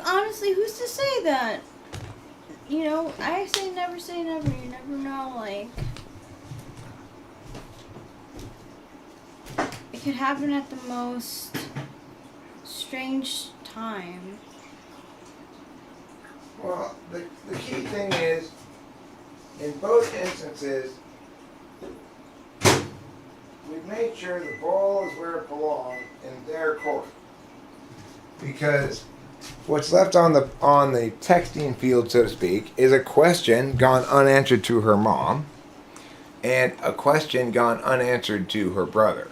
Honestly, who's to say that? You know, I say never say never. You never know, like, it could happen at the most strange time. Well, the key thing is, in both instances, we've made sure the ball is where it belongs in their court. Because what's left on the texting field, so to speak, is a question gone unanswered to her mom, and a question gone unanswered to her brother.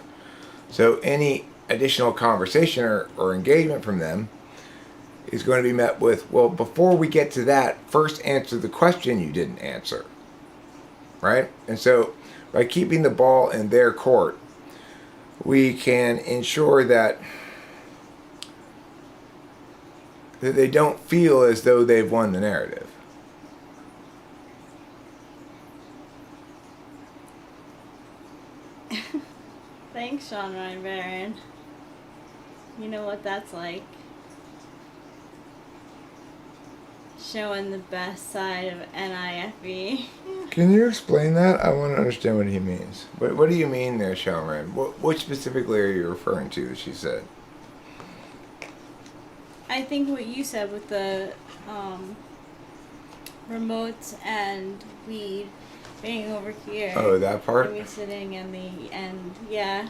So any additional conversation or engagement from them is going to be met with, well, before we get to that, first answer the question you didn't answer. Right? And so by keeping the ball in their court, we can ensure that they don't feel as though they've won the narrative. Thanks, Sean Ryan Barron. You know what that's like. Showing the best side of NIFE. Can you explain that? I want to understand what he means. What do you mean there, Sharon? What specifically are you referring to that she said? I think what you said with the remote and weed being over here. Oh, that part? And me sitting in the end, yeah.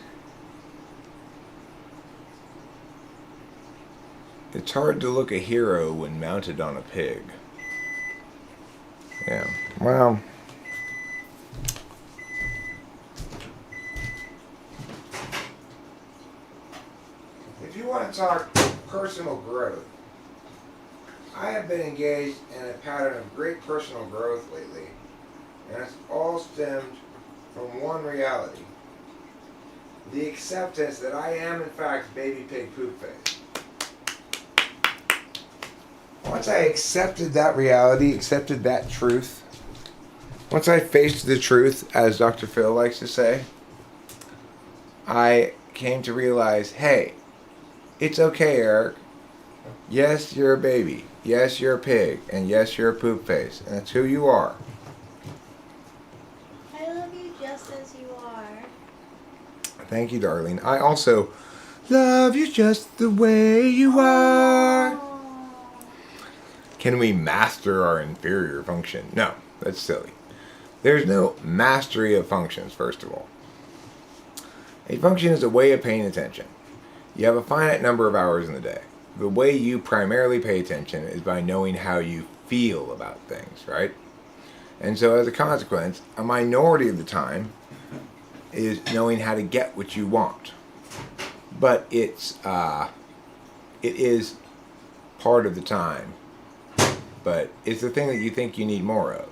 It's hard to look a hero when mounted on a pig. Yeah. Well. If you want to talk personal growth, I have been engaged in a pattern of great personal growth lately, and it's all stemmed from one reality: the acceptance that I am in fact baby pig poop face. Once I accepted that reality, accepted that truth, once I faced the truth, as Dr. Phil likes to say, I came to realize, hey, it's okay, Eric. Yes, you're a baby. Yes, you're a pig. And yes, you're a poop face. And that's who you are. I love you just as you are. Thank you, darling. I also love you just the way you are. Can we master our inferior function? No, that's silly. There's no mastery of functions, first of all. A function is a way of paying attention. You have a finite number of hours in the day. The way you primarily pay attention is by knowing how you feel about things, right? And so as a consequence, a minority of the time is knowing how to get what you want. But it is part of the time. But it's the thing that you think you need more of.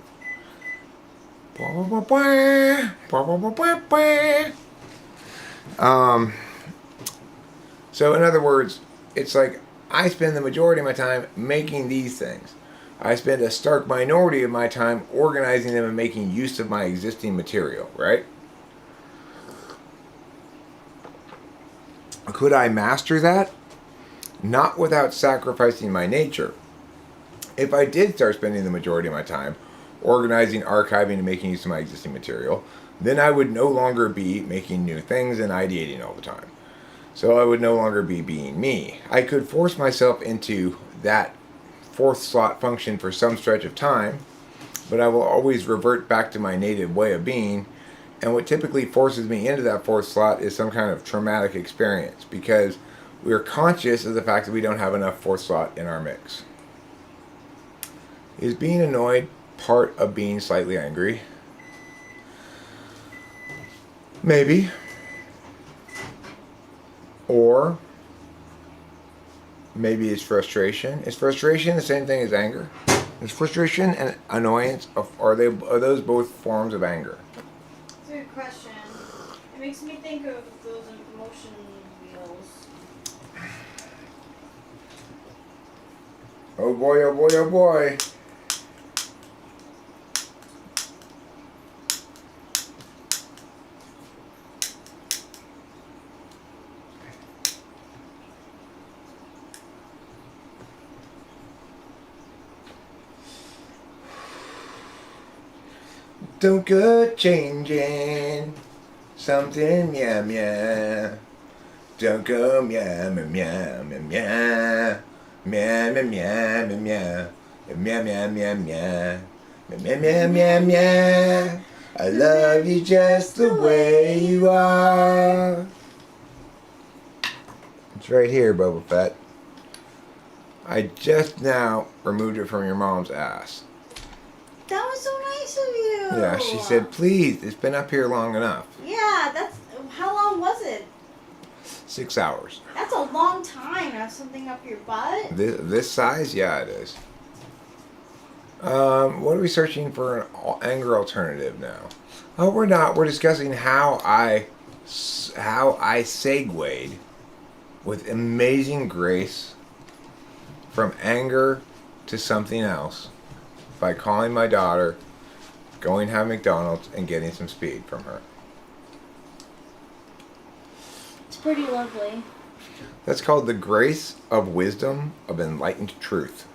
So in other words, it's like I spend the majority of my time making these things. I spend a stark minority of my time organizing them and making use of my existing material, right? Could I master that? Not without sacrificing my nature. If I did start spending the majority of my time organizing, archiving, and making use of my existing material, then I would no longer be making new things and ideating all the time. So I would no longer be being me. I could force myself into that fourth slot function for some stretch of time, but I will always revert back to my native way of being. And what typically forces me into that fourth slot is some kind of traumatic experience, because we're conscious of the fact that we don't have enough fourth slot in our mix. Is being annoyed part of being slightly angry? Maybe. Or maybe it's frustration. Is frustration the same thing as anger? Is frustration and annoyance, are those both forms of anger? That's a good question. It makes me think of those emotion wheels. Oh boy, oh boy, oh boy. Don't go changing something, meow meow. Don't go meow meow meow meow meow meow meow meow meow meow meow meow meow meow meow meow meow. I love you just the way you are. It's right here, Boba Fett. I just now removed it from your mom's ass. That was so nice of you. Yeah, she said, please, it's been up here long enough. Yeah, that's... How long was it? 6 hours. That's a long time to have something up your butt. This size? Yeah, it is. What are we searching for an anger alternative now? Oh, we're not. We're discussing how I segued with amazing grace from anger to something else by calling my daughter, going to have McDonald's, and getting some speed from her. It's pretty lovely. That's called the grace of wisdom of enlightened truth.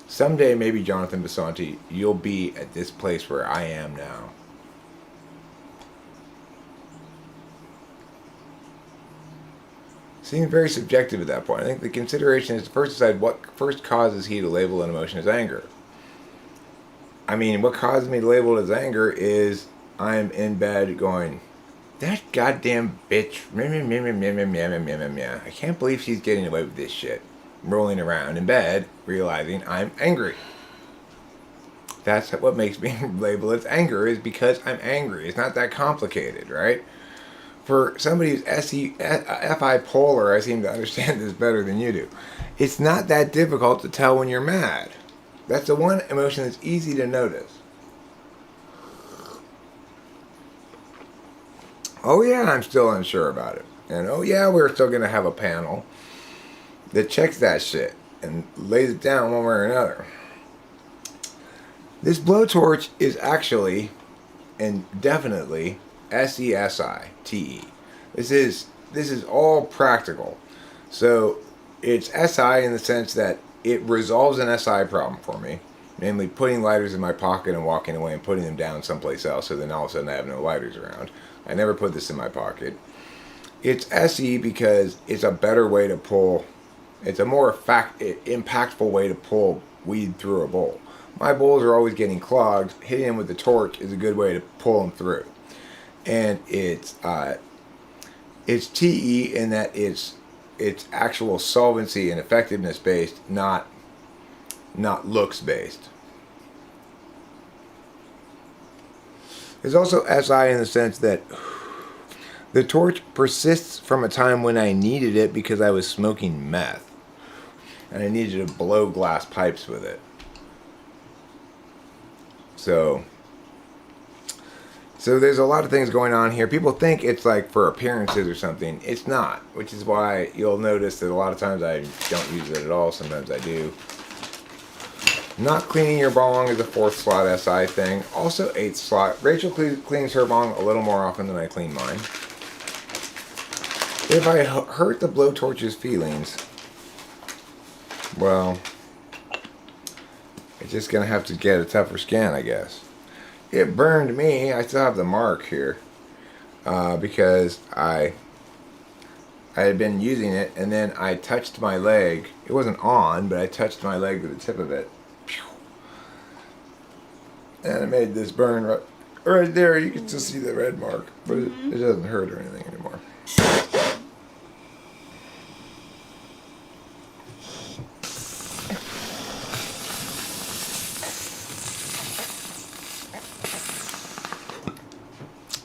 Someday, maybe, Jonathan Basanti, you'll be at this place where I am now. Seems very subjective at that point. I think the consideration is to first decide what first causes he to label an emotion as anger. I mean, what causes me to label it as anger is I'm in bed going, that goddamn bitch, I can't believe she's getting away with this shit. Rolling around in bed, realizing I'm angry. That's what makes me label it as anger, is because I'm angry. It's not that complicated, right? For somebody who's FI polar, I seem to understand this better than you do. It's not that difficult to tell when you're mad. That's the one emotion that's easy to notice. Oh yeah, I'm still unsure about it. And oh yeah, we're still going to have a panel that checks that shit and lays it down one way or another. This blowtorch is actually and definitely SESI. This is all practical. So it's SI in the sense that it resolves an SI problem for me, namely putting lighters in my pocket and walking away and putting them down someplace else, so then all of a sudden I have no lighters around. I never put this in my pocket. It's SE because it's a better way to pull. It's a more impactful way to pull weed through a bowl. My bowls are always getting clogged. Hitting them with the torch is a good way to pull them through. And it's TE in that it's actual solvency and effectiveness based, not looks based. There's also SI in the sense that the torch persists from a time when I needed it because I was smoking meth. And I needed to blow glass pipes with it. So there's a lot of things going on here. People think it's like for appearances or something. It's not, which is why you'll notice that a lot of times I don't use it at all. Sometimes I do. Not cleaning your bong is a 4th slot SI thing. Also 8th slot. Rachel cleans her bong a little more often than I clean mine. If I hurt the blowtorch's feelings, well, it's just going to have to get a tougher scan, I guess. It burned me. I still have the mark here because I had been using it, and then I touched my leg. It wasn't on, but I touched my leg with the tip of it. And it made this burn right there. You can still see the red mark, but it doesn't hurt or anything anymore.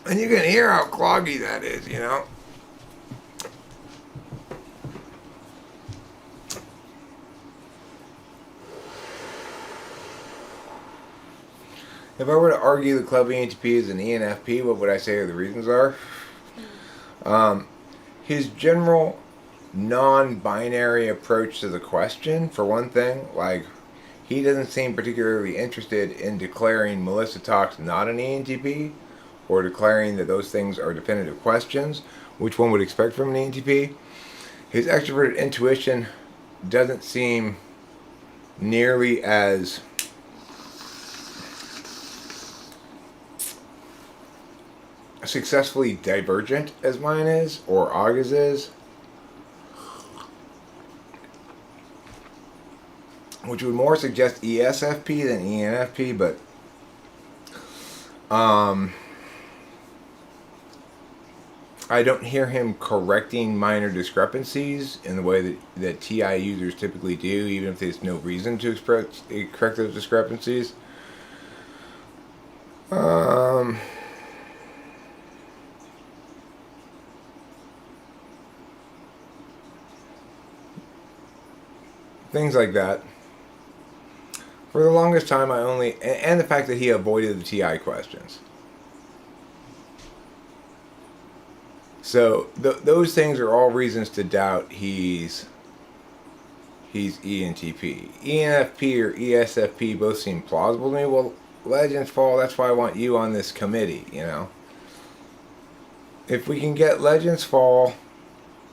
And you can hear how cloggy that is, you know. If I were to argue the club ENTP is an ENFP, what would I say the reasons are? His general non-binary approach to the question, for one thing. Like, he doesn't seem particularly interested in declaring Melissa Talks not an ENTP, or declaring that those things are definitive questions, which one would expect from an ENTP. His extroverted intuition doesn't seem nearly as successfully divergent as mine is, or Aga's is, which would more suggest ESFP than ENFP, but I don't hear him correcting minor discrepancies in the way that TI users typically do, even if there's no reason to correct those discrepancies. Things like that. For the longest time, and the fact that he avoided the TI questions. So those things are all reasons to doubt he's ENTP. ENFP or ESFP both seem plausible to me. Well, legends fall, that's why I want you on this committee, you know. If we can get legends fall,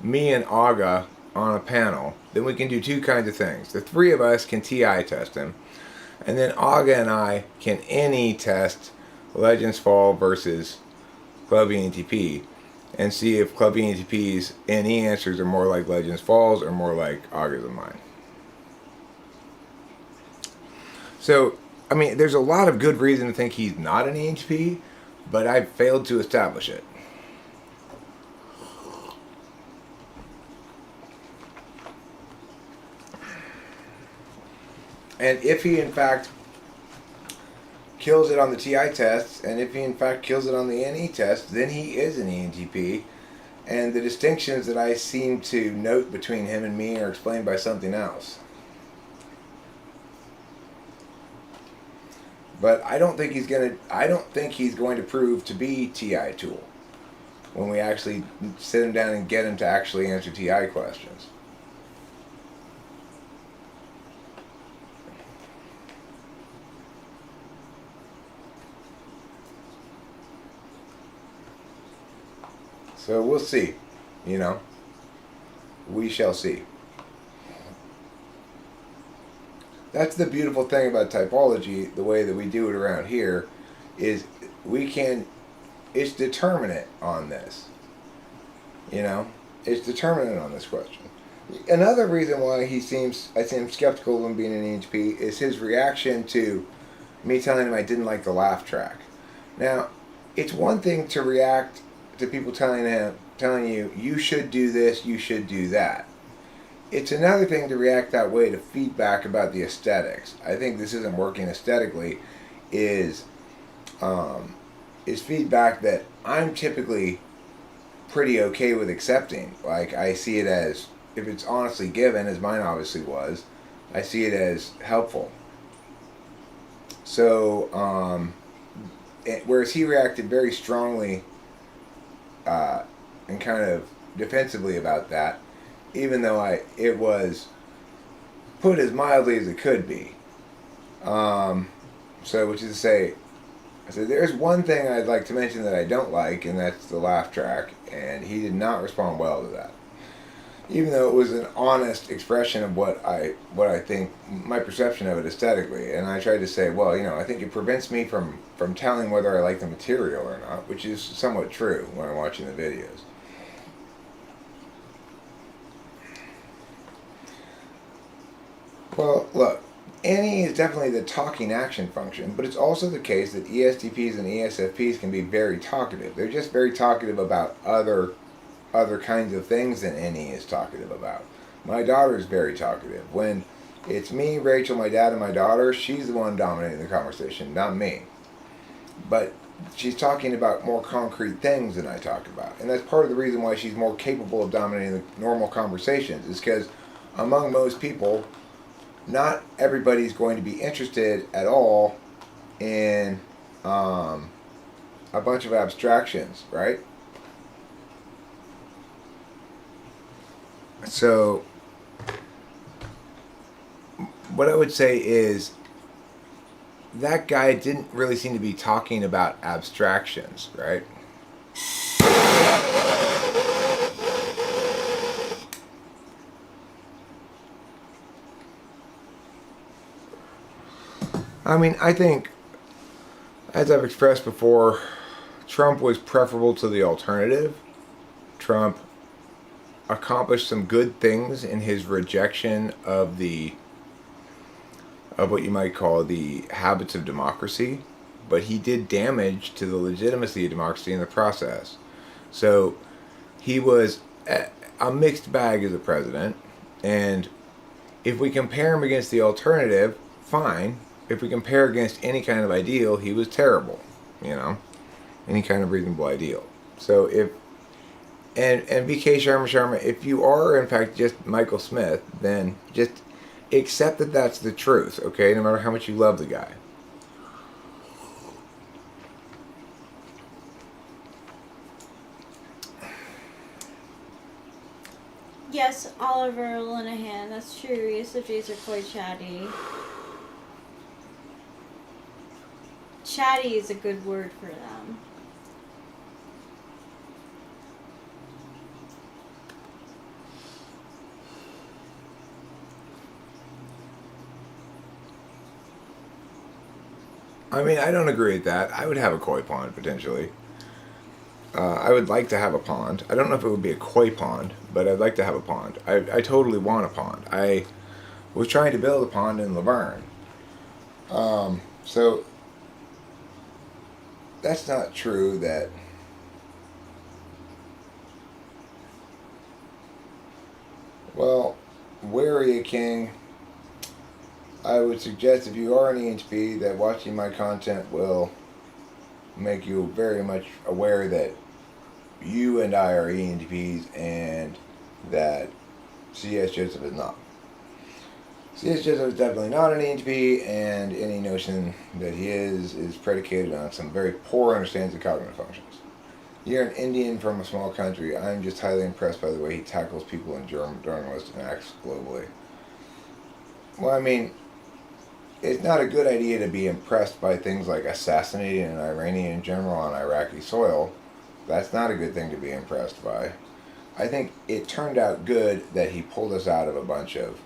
me and Aga on a panel, then we can do two kinds of things. The three of us can TI test him, and then Aga and I can NE test legends fall versus Club ENTP, and see if Club ENTP's NE answers are more like legends falls or more like Aga's and mine. So, I mean, there's a lot of good reason to think he's not an ENTP, but I've failed to establish it. And if he in fact kills it on the TI tests, and if he in fact kills it on the NE test, then he is an ENTP. And the distinctions that I seem to note between him and me are explained by something else. But I don't think he's going to prove to be TI tool when we actually sit him down and get him to actually answer TI questions. So we'll see, you know. We shall see. That's the beautiful thing about typology, the way that we do it around here, is it's determinate on this. You know, it's determinate on this question. Another reason why I seem skeptical of him being an ENTP is his reaction to me telling him I didn't like the laugh track. Now, it's one thing to react to people telling you, you should do this, you should do that. It's another thing to react that way to feedback about the aesthetics. I think this isn't working aesthetically, is feedback that I'm typically pretty okay with accepting. Like, I see it as, if it's honestly given, as mine obviously was, I see it as helpful. So, whereas he reacted very strongly and kind of defensively about that, even though it was put as mildly as it could be. So, which is to say, I said, there's one thing I'd like to mention that I don't like, and that's the laugh track, and he did not respond well to that. Even though it was an honest expression of what I think, my perception of it aesthetically, and I tried to say, well, you know, I think it prevents me from telling whether I like the material or not, which is somewhat true when I'm watching the videos. Well, look, NE is definitely the talking action function, but it's also the case that ESTPs and ESFPs can be very talkative. They're just very talkative about other kinds of things than NE is talkative about. My daughter is very talkative. When it's me, Rachel, my dad, and my daughter, she's the one dominating the conversation, not me. But she's talking about more concrete things than I talk about. And that's part of the reason why she's more capable of dominating the normal conversations, is because among most people, not everybody's going to be interested at all in a bunch of abstractions, right? So, what I would say is that guy didn't really seem to be talking about abstractions, right? I mean, I think, as I've expressed before, Trump was preferable to the alternative. Trump accomplished some good things in his rejection of what you might call the habits of democracy, but he did damage to the legitimacy of democracy in the process. So he was a mixed bag as a president, and if we compare him against the alternative, fine. If we compare against any kind of ideal, he was terrible, you know, any kind of reasonable ideal. So if and VK Sharma, if you are in fact just Michael Smith, then just accept that that's the truth, okay? No matter how much you love the guy. Yes, Oliver Linehan, that's true. ESFJs are quite chatty. Chatty is a good word for them. I mean, I don't agree with that. I would have a koi pond, potentially. I would like to have a pond. I don't know if it would be a koi pond, but I'd like to have a pond. I totally want a pond. I was trying to build a pond in Laverne. So that's not true that well, Wary King, I would suggest if you are an ENTP that watching my content will make you very much aware that you and I are ENTPs and that C.S. Joseph is not. C.S. Joseph is definitely not an ENTP, and any notion that he is predicated on some very poor understanding of cognitive functions. You're an Indian from a small country. I'm just highly impressed by the way he tackles people in journalism and acts globally. Well, I mean, it's not a good idea to be impressed by things like assassinating an Iranian general on Iraqi soil. That's not a good thing to be impressed by. I think it turned out good that he pulled us out of a bunch of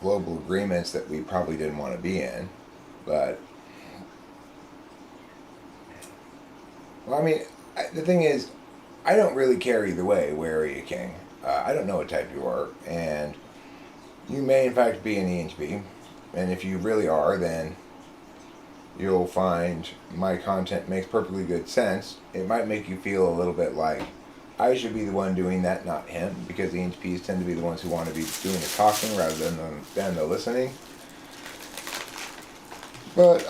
global agreements that we probably didn't want to be in. But, well, I mean, the thing is, I don't really care either way, where are you, King? I don't know what type you are, and you may in fact be an ENTP, and if you really are, then you'll find my content makes perfectly good sense. It might make you feel a little bit like I should be the one doing that, not him, because the ENTPs tend to be the ones who want to be doing the talking rather than the listening. But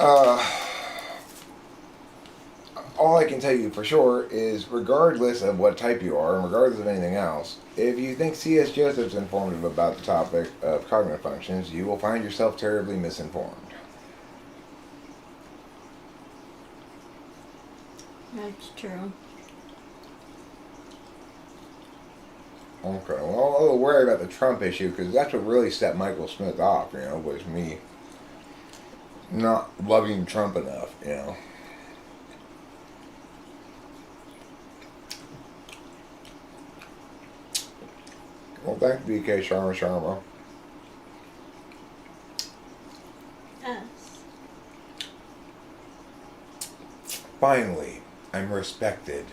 all I can tell you for sure is, regardless of what type you are, and regardless of anything else, if you think C.S. Joseph's informative about the topic of cognitive functions, you will find yourself terribly misinformed. That's true. Okay, well, I'm a little worried about the Trump issue, because that's what really set Michael Smith off, you know, was me not loving Trump enough, you know. Well, thank you, BK Sharma. Yes. Finally, I'm respected.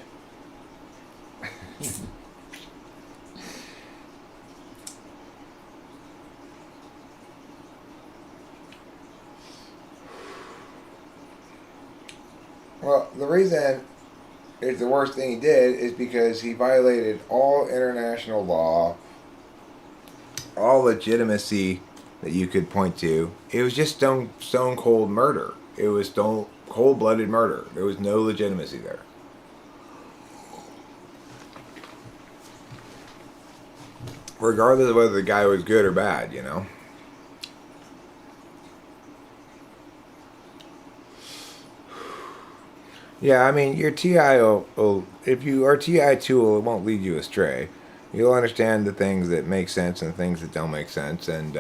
Well, the reason it's the worst thing he did is because he violated all international law, all legitimacy that you could point to. It was just stone cold murder. It was cold blooded murder. There was no legitimacy there. Regardless of whether the guy was good or bad, you know. Yeah, I mean, your TI will, if you are TI tool, it won't lead you astray. You'll understand the things that make sense and things that don't make sense, and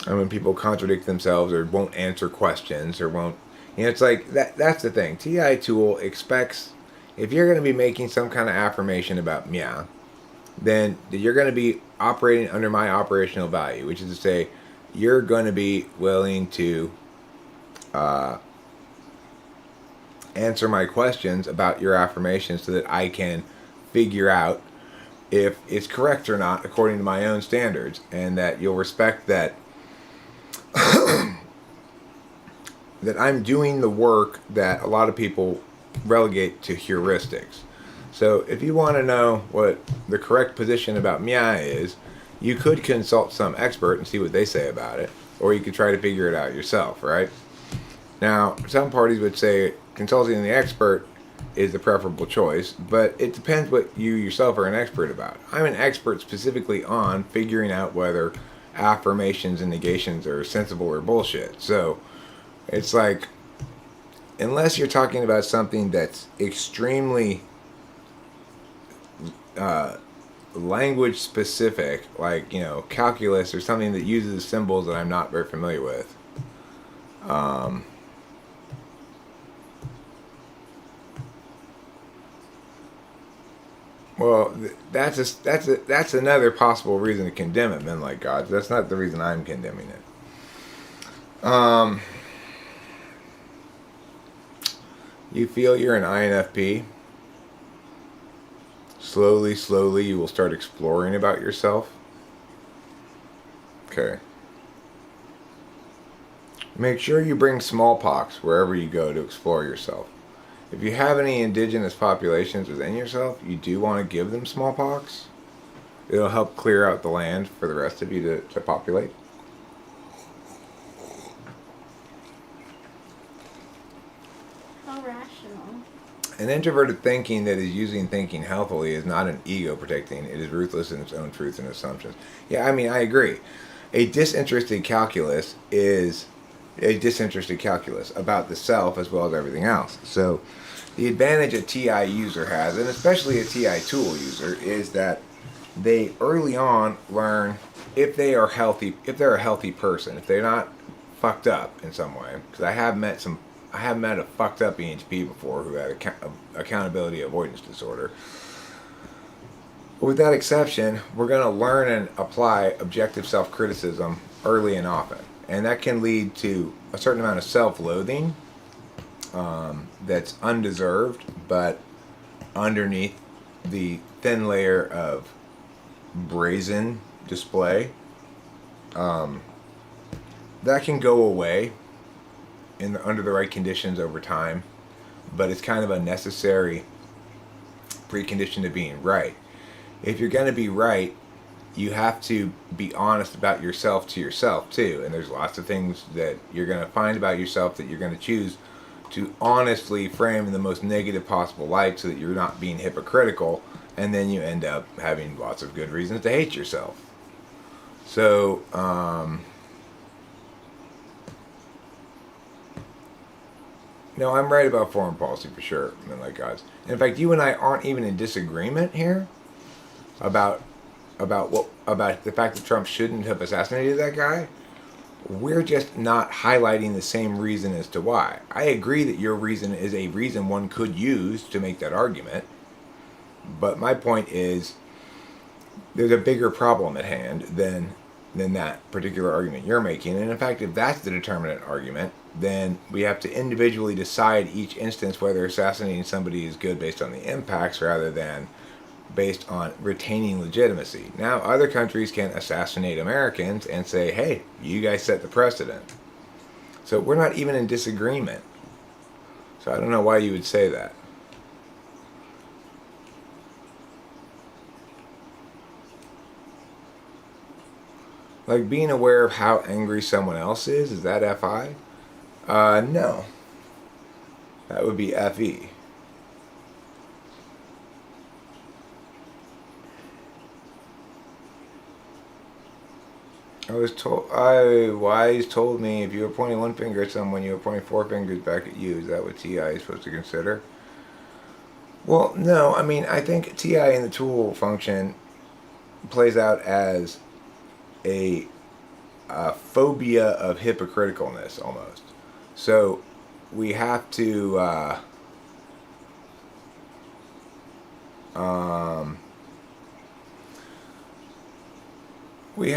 when people contradict themselves or won't answer questions or won't, you know, it's like that's the thing. TI tool expects, if you're going to be making some kind of affirmation about meow, then you're going to be operating under my operational value, which is to say, you're going to be willing to answer my questions about your affirmations so that I can figure out if it's correct or not according to my own standards, and that you'll respect that that I'm doing the work that a lot of people relegate to heuristics. So if you want to know what the correct position about Mia is, you could consult some expert and see what they say about it, or you could try to figure it out yourself, right? Now, some parties would say consulting the expert is the preferable choice, but it depends what you yourself are an expert about. I'm an expert specifically on figuring out whether affirmations and negations are sensible or bullshit. So it's like, unless you're talking about something that's extremely language specific, like, calculus or something that uses symbols that I'm not very familiar with. Well, that's another possible reason to condemn it, men like God. That's not the reason I'm condemning it. You feel you're an INFP. Slowly, you will start exploring about yourself. Okay. Make sure you bring smallpox wherever you go to explore yourself. If you have any indigenous populations within yourself, you do want to give them smallpox. It'll help clear out the land for the rest of you to populate. How rational. An introverted thinking that is using thinking healthily is not an ego protecting. It is ruthless in its own truth and assumptions. Yeah, I mean, I agree. A disinterested calculus is a disinterested calculus about the self as well as everything else. So the advantage a TI user has, and especially a TI tool user, is that they early on learn if they are healthy, if they're a healthy person, if they're not fucked up in some way. Because I have met a fucked up EHP before who had accountability avoidance disorder. But with that exception, we're going to learn and apply objective self-criticism early and often. And that can lead to a certain amount of self-loathing that's undeserved, but underneath the thin layer of brazen display, that can go away under the right conditions over time, but it's kind of a necessary precondition to being right. If you're going to be right, you have to be honest about yourself to yourself too, and there's lots of things that you're going to find about yourself that you're going to choose to honestly frame in the most negative possible light so that you're not being hypocritical, and then you end up having lots of good reasons to hate yourself. So no, I'm right about foreign policy for sure, men like gods. In fact, you and I aren't even in disagreement here about the fact that Trump shouldn't have assassinated that guy. We're just not highlighting the same reason as to why. I agree that your reason is a reason one could use to make that argument, but my point is there's a bigger problem at hand than that particular argument you're making. And in fact, if that's the determinant argument, then we have to individually decide each instance whether assassinating somebody is good based on the impacts rather than based on retaining legitimacy. Now, other countries can assassinate Americans and say, hey, you guys set the precedent. So we're not even in disagreement. So I don't know why you would say that. Like being aware of how angry someone else is that FI? No. That would be FE. Wise told me if you're pointing one finger at someone, you're pointing four fingers back at you. Is that what TI is supposed to consider? Well, no. I mean, I think TI in the tool function plays out as a phobia of hypocriticalness almost. So we have to we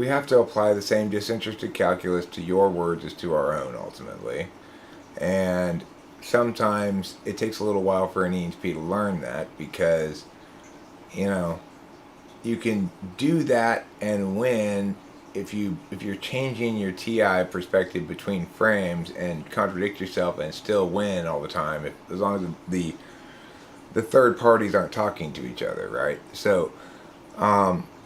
have to apply the same disinterested calculus to your words as to our own ultimately. And sometimes it takes a little while for an EHP to learn that because, you can do that and win if you're changing your TI perspective between frames and contradict yourself and still win all the time, as long as the third parties aren't talking to each other, right? So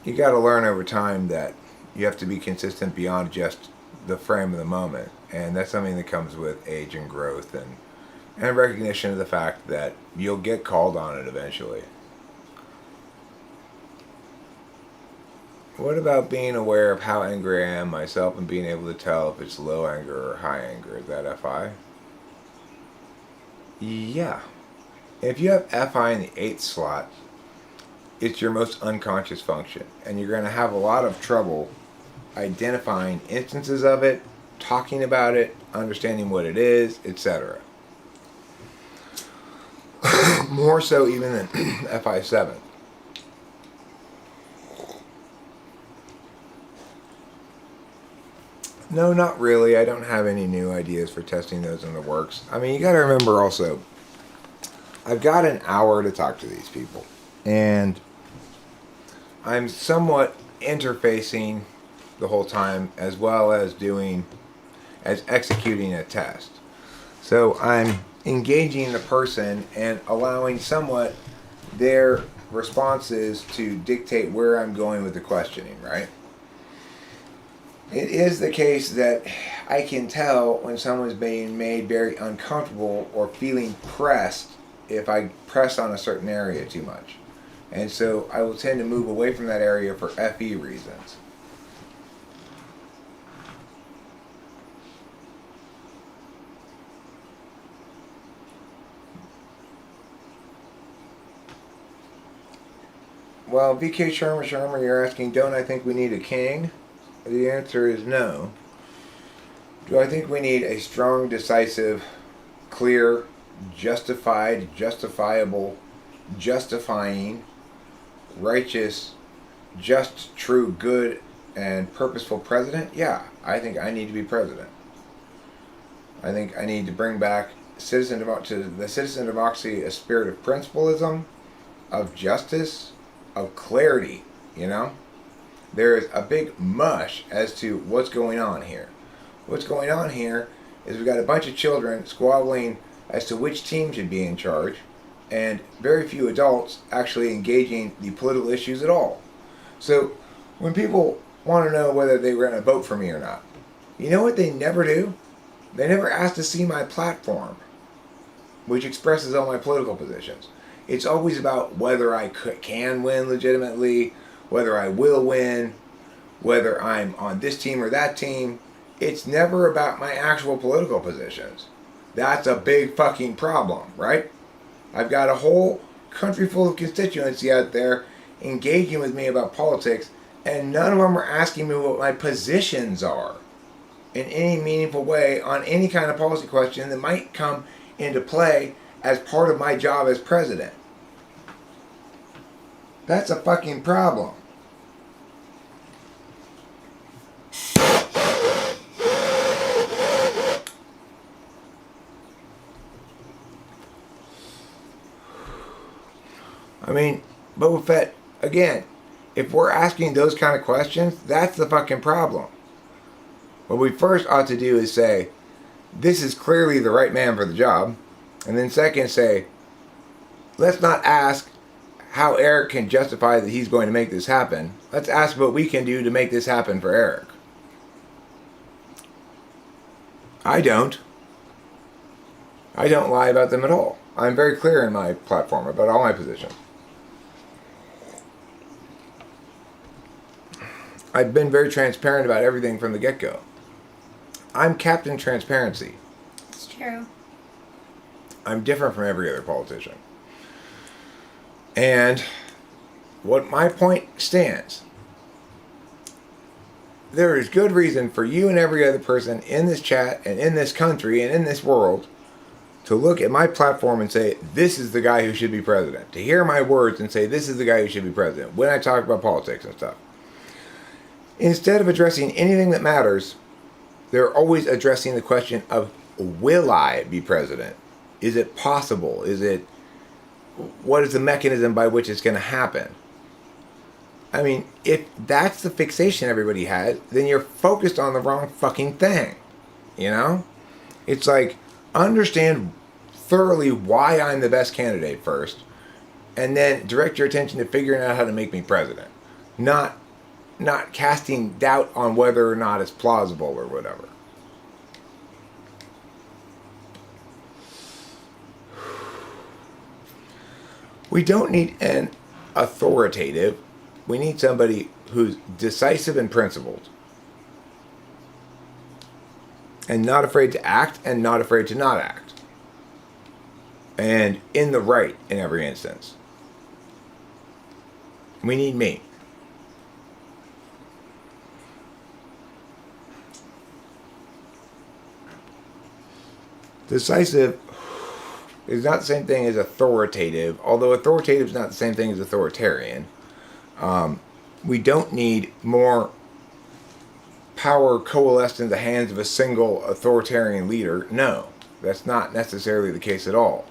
you got to learn over time that you have to be consistent beyond just the frame of the moment, and that's something that comes with age and growth and recognition of the fact that you'll get called on it eventually. What about being aware of how angry I am myself and being able to tell if it's low anger or high anger? Is that FI? Yeah. If you have FI in the 8th slot, it's your most unconscious function, and you're going to have a lot of trouble identifying instances of it, talking about it, understanding what it is, etc. More so even than FI7. No, not really. I don't have any new ideas for testing those in the works. I mean, you got to remember also, I've got an hour to talk to these people, and I'm somewhat interfacing the whole time as well as executing a test. So I'm engaging the person and allowing somewhat their responses to dictate where I'm going with the questioning, right? It is the case that I can tell when someone's being made very uncomfortable or feeling pressed if I press on a certain area too much. And so I will tend to move away from that area for FE reasons. Well, VK Sharma, you're asking, don't I think we need a king? The answer is no. Do I think we need a strong, decisive, clear, justified, justifiable, justifying, righteous, just, true, good, and purposeful president? Yeah, I think I need to be president. I think I need to bring back the citizen democracy a spirit of principlism, of justice, of clarity, you know? There is a big mush as to what's going on here. What's going on here is we've got a bunch of children squabbling as to which team should be in charge, and very few adults actually engaging the political issues at all. So when people want to know whether they were going to vote for me or not, you know what they never do? They never ask to see my platform, which expresses all my political positions. It's always about whether I can win legitimately, whether I will win, whether I'm on this team or that team. It's never about my actual political positions. That's a big fucking problem, right? I've got a whole country full of constituency out there engaging with me about politics, and none of them are asking me what my positions are in any meaningful way on any kind of policy question that might come into play as part of my job as president. That's a fucking problem. I mean, Boba Fett, again, if we're asking those kind of questions, that's the fucking problem. What we first ought to do is say, this is clearly the right man for the job. And then second, say, let's not ask how Eric can justify that he's going to make this happen. Let's ask what we can do to make this happen for Eric. I don't lie about them at all. I'm very clear in my platform about all my positions. I've been very transparent about everything from the get-go. I'm Captain Transparency. It's true. I'm different from every other politician. And what my point stands, there is good reason for you and every other person in this chat and in this country and in this world to look at my platform and say, this is the guy who should be president. To hear my words and say, this is the guy who should be president when I talk about politics and stuff. Instead of addressing anything that matters, they're always addressing the question of, will I be president? Is it possible? What is the mechanism by which it's going to happen? I mean, if that's the fixation everybody has, then you're focused on the wrong fucking thing. You know? It's like, understand thoroughly why I'm the best candidate first, and then direct your attention to figuring out how to make me president. Not casting doubt on whether or not it's plausible or whatever. We don't need an authoritative. We need somebody who's decisive and principled. And not afraid to act and not afraid to not act. And in the right in every instance. We need me. Decisive is not the same thing as authoritative, although authoritative is not the same thing as authoritarian. We don't need more power coalesced in the hands of a single authoritarian leader. No, that's not necessarily the case at all.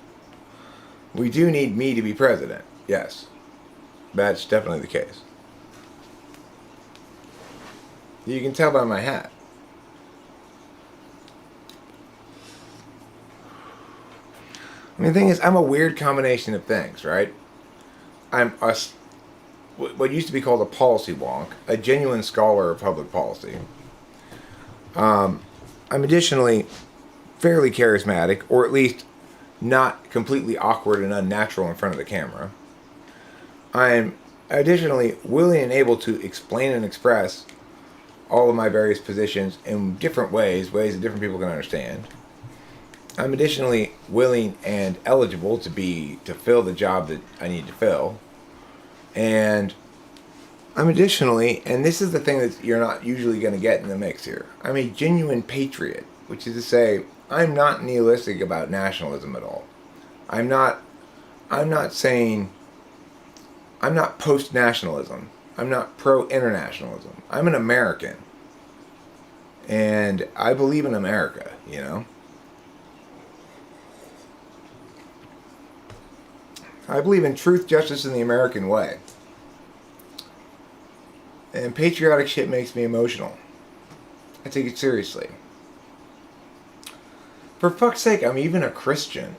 We do need me to be president. Yes, that's definitely the case. You can tell by my hat. I mean, the thing is, I'm a weird combination of things, right? I'm what used to be called a policy wonk, a genuine scholar of public policy. I'm additionally fairly charismatic, or at least not completely awkward and unnatural in front of the camera. I'm additionally willing and able to explain and express all of my various positions in different ways that different people can understand. I'm additionally willing and eligible to fill the job that I need to fill. And I'm additionally, and this is the thing that you're not usually going to get in the mix here, I'm a genuine patriot, which is to say, I'm not nihilistic about nationalism at all. I'm not post-nationalism. I'm not pro-internationalism. I'm an American. And I believe in America, you know? I believe in truth, justice, and the American way. And patriotic shit makes me emotional. I take it seriously. For fuck's sake, I'm even a Christian.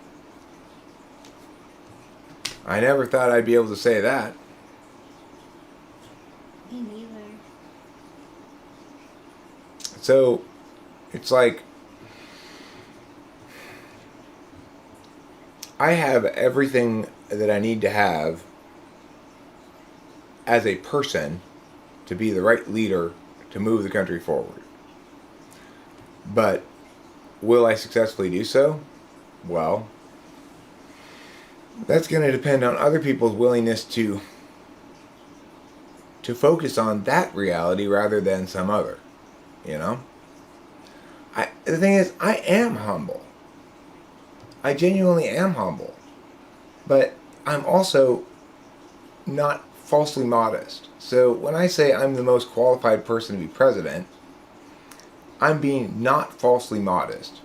I never thought I'd be able to say that. Me neither. So, it's like, I have everything that I need to have as a person to be the right leader to move the country forward. But will I successfully do so? Well, that's going to depend on other people's willingness to focus on that reality rather than some other, you know? The thing is, I am humble. I genuinely am humble. But I'm also not falsely modest. So when I say I'm the most qualified person to be president, I'm being not falsely modest.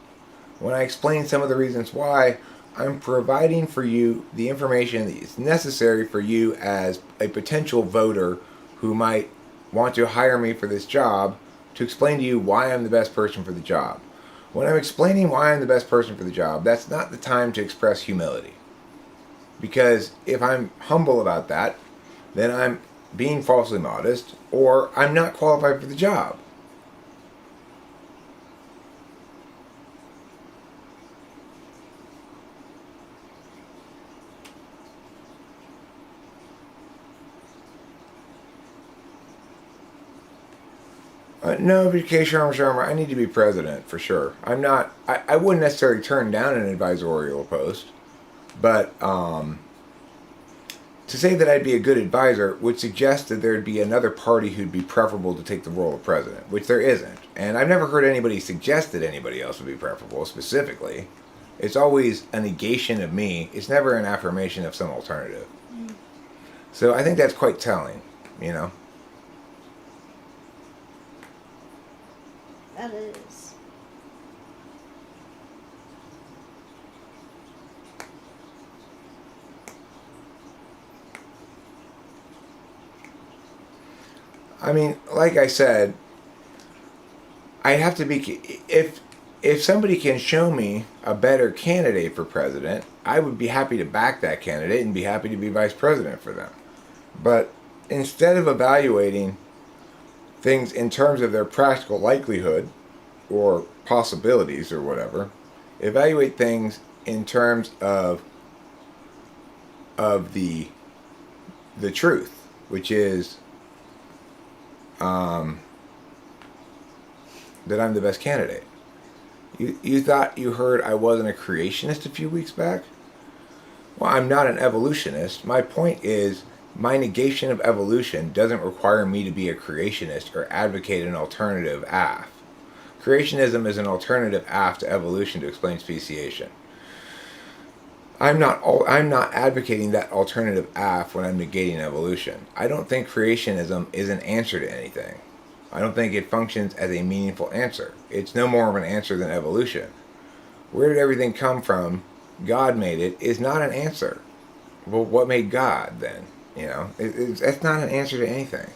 When I explain some of the reasons why, I'm providing for you the information that is necessary for you as a potential voter who might want to hire me for this job to explain to you why I'm the best person for the job. When I'm explaining why I'm the best person for the job, that's not the time to express humility. Because if I'm humble about that, then I'm being falsely modest, or I'm not qualified for the job. No, BK Sharma, I need to be president for sure. I wouldn't necessarily turn down an advisorial post, but to say that I'd be a good advisor would suggest that there'd be another party who'd be preferable to take the role of president, which there isn't. And I've never heard anybody suggest that anybody else would be preferable specifically. It's always a negation of me. It's never an affirmation of some alternative. So I think that's quite telling, you know? That is. I mean, like I said, I have to be, if somebody can show me a better candidate for president, I would be happy to back that candidate and be happy to be vice president for them. But instead of evaluating things in terms of their practical likelihood or possibilities or whatever, evaluate things in terms of the truth, which is that I'm the best candidate. You thought you heard I wasn't a creationist a few weeks back? Well, I'm not an evolutionist. My point is, my negation of evolution doesn't require me to be a creationist or advocate an alternative AF. Creationism is an alternative AF to evolution to explain speciation. I'm not advocating that alternative AF when I'm negating evolution. I don't think creationism is an answer to anything. I don't think it functions as a meaningful answer. It's no more of an answer than evolution. Where did everything come from? God made it is not an answer. Well, what made God then? You know, that's not an answer to anything.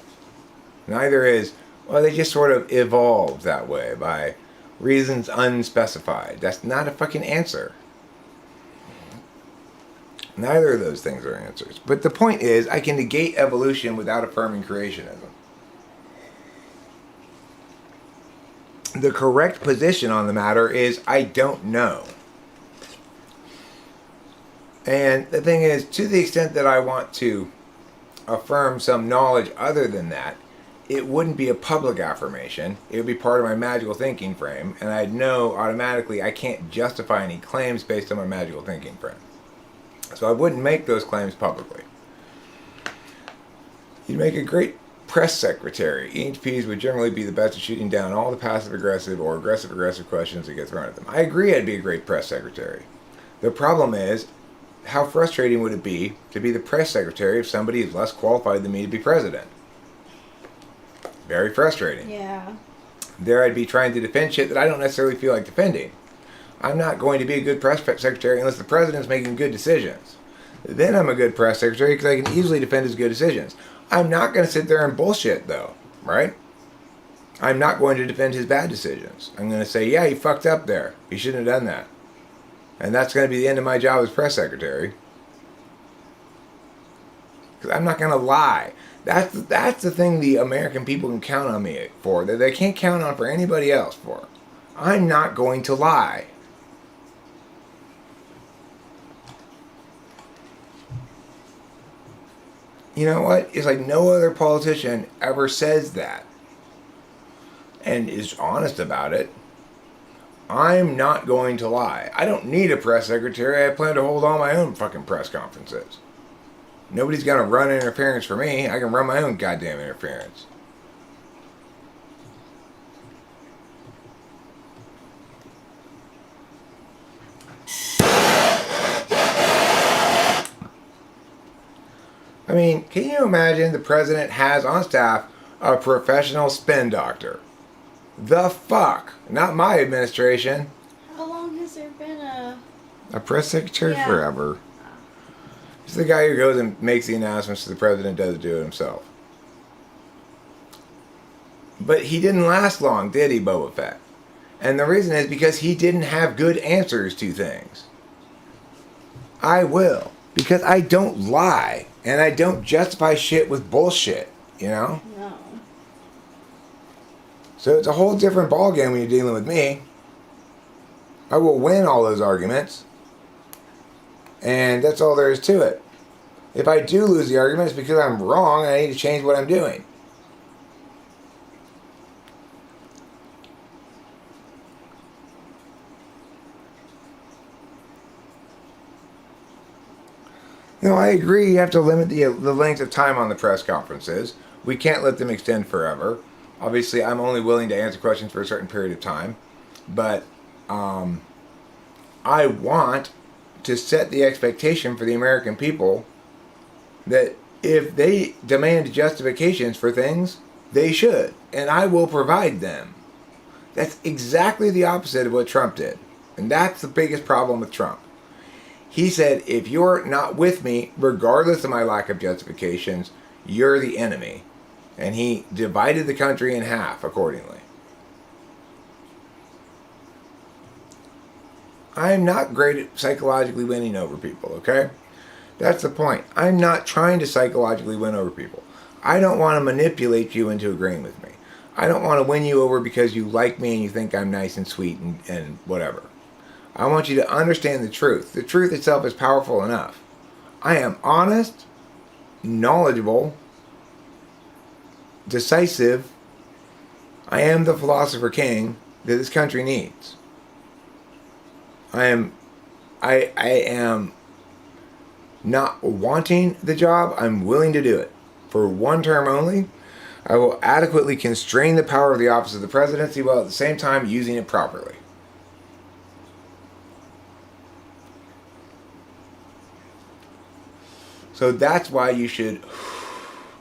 Neither is, well, they just sort of evolved that way by reasons unspecified. That's not a fucking answer. Neither of those things are answers. But the point is, I can negate evolution without affirming creationism. The correct position on the matter is, I don't know. And the thing is, to the extent that I want to affirm some knowledge other than that, it wouldn't be a public affirmation. It would be part of my magical thinking frame, and I'd know automatically I can't justify any claims based on my magical thinking frame. So I wouldn't make those claims publicly. You'd make a great press secretary. EHPs would generally be the best at shooting down all the passive-aggressive or aggressive-aggressive questions that get thrown at them. I agree I'd be a great press secretary. The problem is, how frustrating would it be to be the press secretary if somebody is less qualified than me to be president? Very frustrating. Yeah. There I'd be trying to defend shit that I don't necessarily feel like defending. I'm not going to be a good press secretary unless the president's making good decisions. Then I'm a good press secretary because I can easily defend his good decisions. I'm not going to sit there and bullshit, though, right? I'm not going to defend his bad decisions. I'm going to say, yeah, he fucked up there. He shouldn't have done that. And that's going to be the end of my job as press secretary. Because I'm not going to lie. That's the thing the American people can count on me for, that they can't count on for anybody else for. I'm not going to lie. You know what? It's like no other politician ever says that and is honest about it. I'm not going to lie. I don't need a press secretary. I plan to hold all my own fucking press conferences. Nobody's going to run interference for me. I can run my own goddamn interference. I mean, can you imagine the president has on staff a professional spin doctor? The fuck? Not my administration. How long has there been a press secretary? Yeah. Forever. He's the guy who goes and makes the announcements so the president doesn't do it himself. But he didn't last long, did he, Boba Fett? And the reason is because he didn't have good answers to things. I will. Because I don't lie. And I don't justify shit with bullshit, you know? No. So it's a whole different ballgame when you're dealing with me. I will win all those arguments. And that's all there is to it. If I do lose the argument, it's because I'm wrong and I need to change what I'm doing. You know, I agree you have to limit the length of time on the press conferences. We can't let them extend forever. Obviously, I'm only willing to answer questions for a certain period of time. But I want to set the expectation for the American people that if they demand justifications for things, they should. And I will provide them. That's exactly the opposite of what Trump did. And that's the biggest problem with Trump. He said, if you're not with me, regardless of my lack of justifications, you're the enemy. And he divided the country in half accordingly. I am not great at psychologically winning over people, okay? That's the point. I'm not trying to psychologically win over people. I don't want to manipulate you into agreeing with me. I don't want to win you over because you like me and you think I'm nice and sweet and whatever. I want you to understand the truth. The truth itself is powerful enough. I am honest, knowledgeable, decisive. I am the philosopher king that this country needs. I am not wanting the job. I'm willing to do it. For one term only, I will adequately constrain the power of the office of the presidency while at the same time using it properly. So that's why you should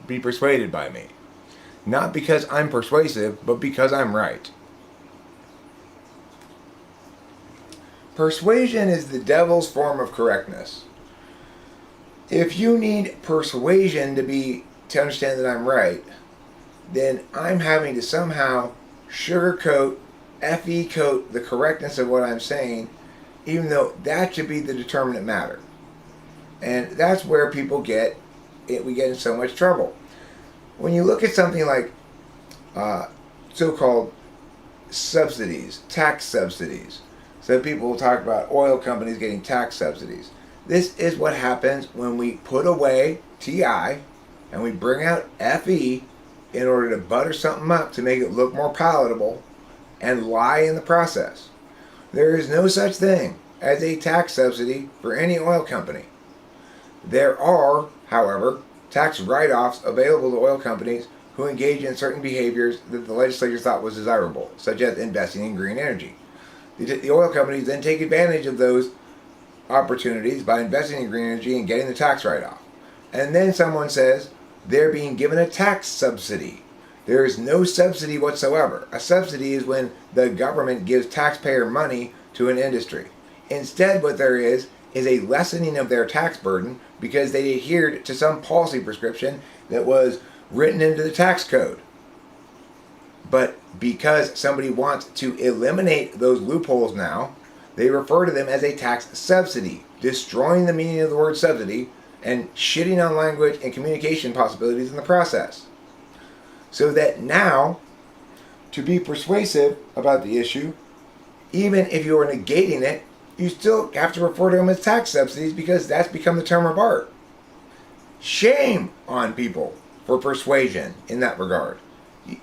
be persuaded by me. Not because I'm persuasive, but because I'm right. Persuasion is the devil's form of correctness. If you need persuasion to understand that I'm right, then I'm having to somehow sugarcoat, FE-coat the correctness of what I'm saying, even though that should be the determinant matter. And that's where we get in so much trouble. When you look at something like so-called subsidies, tax subsidies, so people will talk about oil companies getting tax subsidies. This is what happens when we put away TI and we bring out FE in order to butter something up to make it look more palatable and lie in the process. There is no such thing as a tax subsidy for any oil company. There are, however, tax write-offs available to oil companies who engage in certain behaviors that the legislature thought was desirable, such as investing in green energy. The oil companies then take advantage of those opportunities by investing in green energy and getting the tax write-off. And then someone says they're being given a tax subsidy. There is no subsidy whatsoever. A subsidy is when the government gives taxpayer money to an industry. Instead, what there is a lessening of their tax burden because they adhered to some policy prescription that was written into the tax code. But because somebody wants to eliminate those loopholes now, they refer to them as a tax subsidy, destroying the meaning of the word subsidy and shitting on language and communication possibilities in the process. So that now, to be persuasive about the issue, even if you are negating it, you still have to refer to them as tax subsidies because that's become the term of art. Shame on people for persuasion in that regard.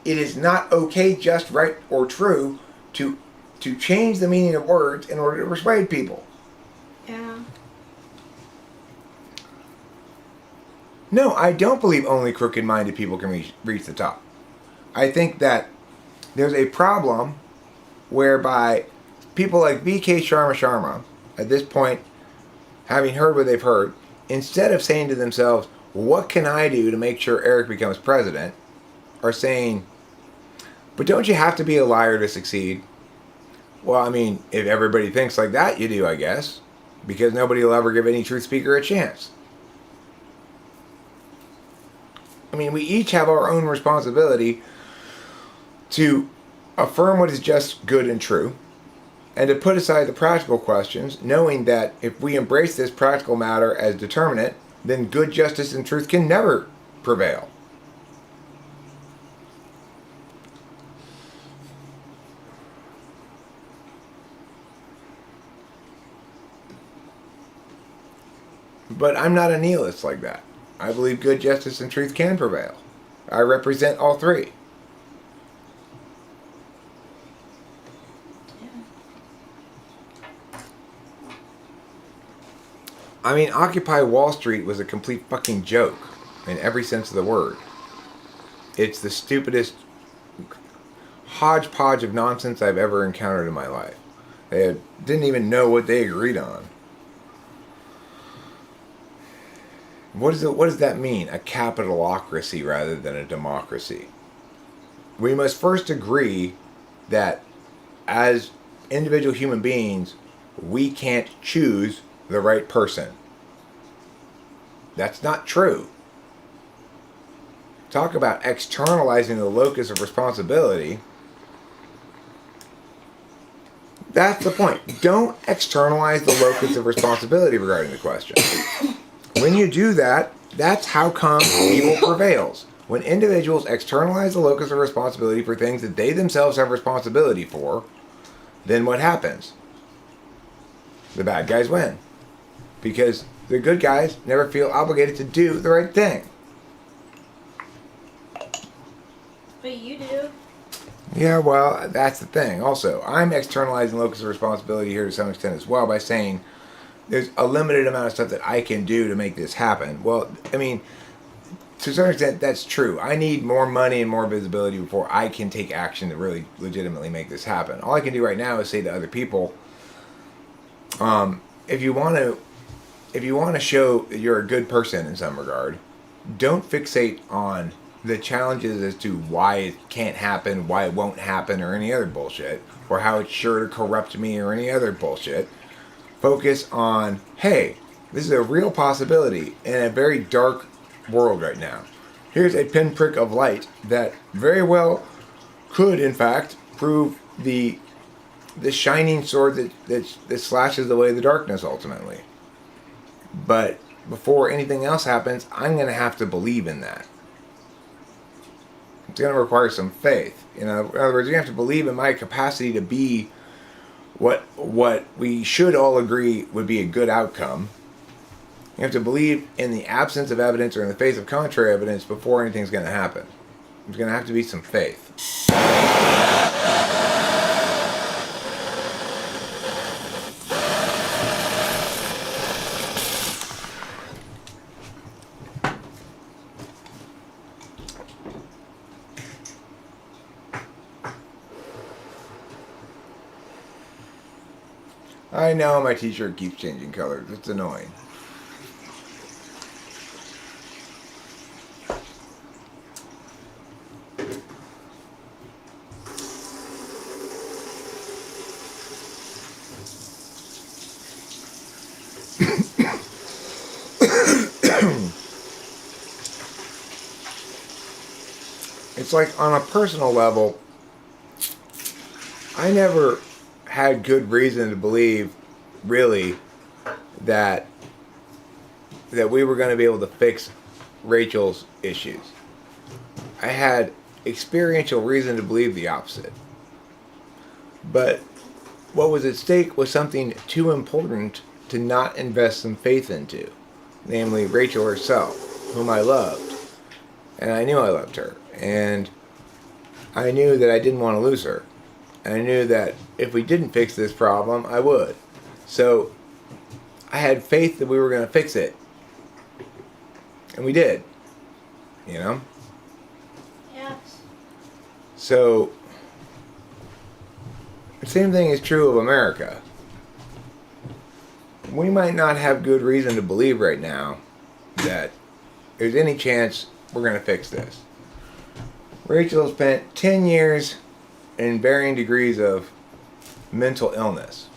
It is not okay, just right or true to change the meaning of words in order to persuade people. Yeah. No, I don't believe only crooked-minded people can reach the top. I think that there's a problem whereby people like V.K. Sharma, at this point, having heard what they've heard, instead of saying to themselves, what can I do to make sure Eric becomes president, are saying, but don't you have to be a liar to succeed? Well, I mean, if everybody thinks like that, you do, I guess, because nobody will ever give any truth speaker a chance. I mean, we each have our own responsibility to affirm what is just good and true, and to put aside the practical questions, knowing that if we embrace this practical matter as determinate, then good, justice, and truth can never prevail. But I'm not a nihilist like that. I believe good, justice, and truth can prevail. I represent all three. I mean, Occupy Wall Street was a complete fucking joke in every sense of the word. It's the stupidest hodgepodge of nonsense I've ever encountered in my life. They didn't even know what they agreed on. What does that mean? A capitalocracy rather than a democracy. We must first agree that as individual human beings, we can't choose the right person. That's not true. talk about externalizing the locus of responsibility. That's the point. Don't externalize the locus of responsibility regarding the question. When you do that, that's how come evil prevails. When individuals externalize the locus of responsibility for things that they themselves have responsibility for, then what happens? The bad guys win. Because the good guys never feel obligated to do the right thing. But you do. Yeah, well, that's the thing. Also, I'm externalizing locus of responsibility here to some extent as well by saying there's a limited amount of stuff that I can do to make this happen. Well, I mean, to some extent, that's true. I need more money and more visibility before I can take action to really legitimately make this happen. All I can do right now is say to other people, if you want to show that you're a good person in some regard, don't fixate on the challenges as to why it can't happen, why it won't happen, or any other bullshit, or how it's sure to corrupt me or any other bullshit. Focus on, hey, this is a real possibility in a very dark world right now. Here's a pinprick of light that very well could, in fact, prove the shining sword that slashes away the darkness ultimately. But before anything else happens, I'm going to have to believe in that. It's going to require some faith. In other words, you have to believe in my capacity to be what we should all agree would be a good outcome. You have to believe in the absence of evidence or in the face of contrary evidence before anything's going to happen. There's going to have to be some faith. I know my t-shirt keeps changing colors. It's annoying. It's like on a personal level, I never had good reason to believe, really, that we were going to be able to fix Rachel's issues. I had experiential reason to believe the opposite. But what was at stake was something too important to not invest some faith into, namely Rachel herself, whom I loved. And I knew I loved her. And I knew that I didn't want to lose her. And I knew that if we didn't fix this problem, I would. So I had faith that we were going to fix it. And we did. You know? Yeah. So the same thing is true of America. We might not have good reason to believe right now that there's any chance we're going to fix this. Rachel spent 10 years in varying degrees of mental illness.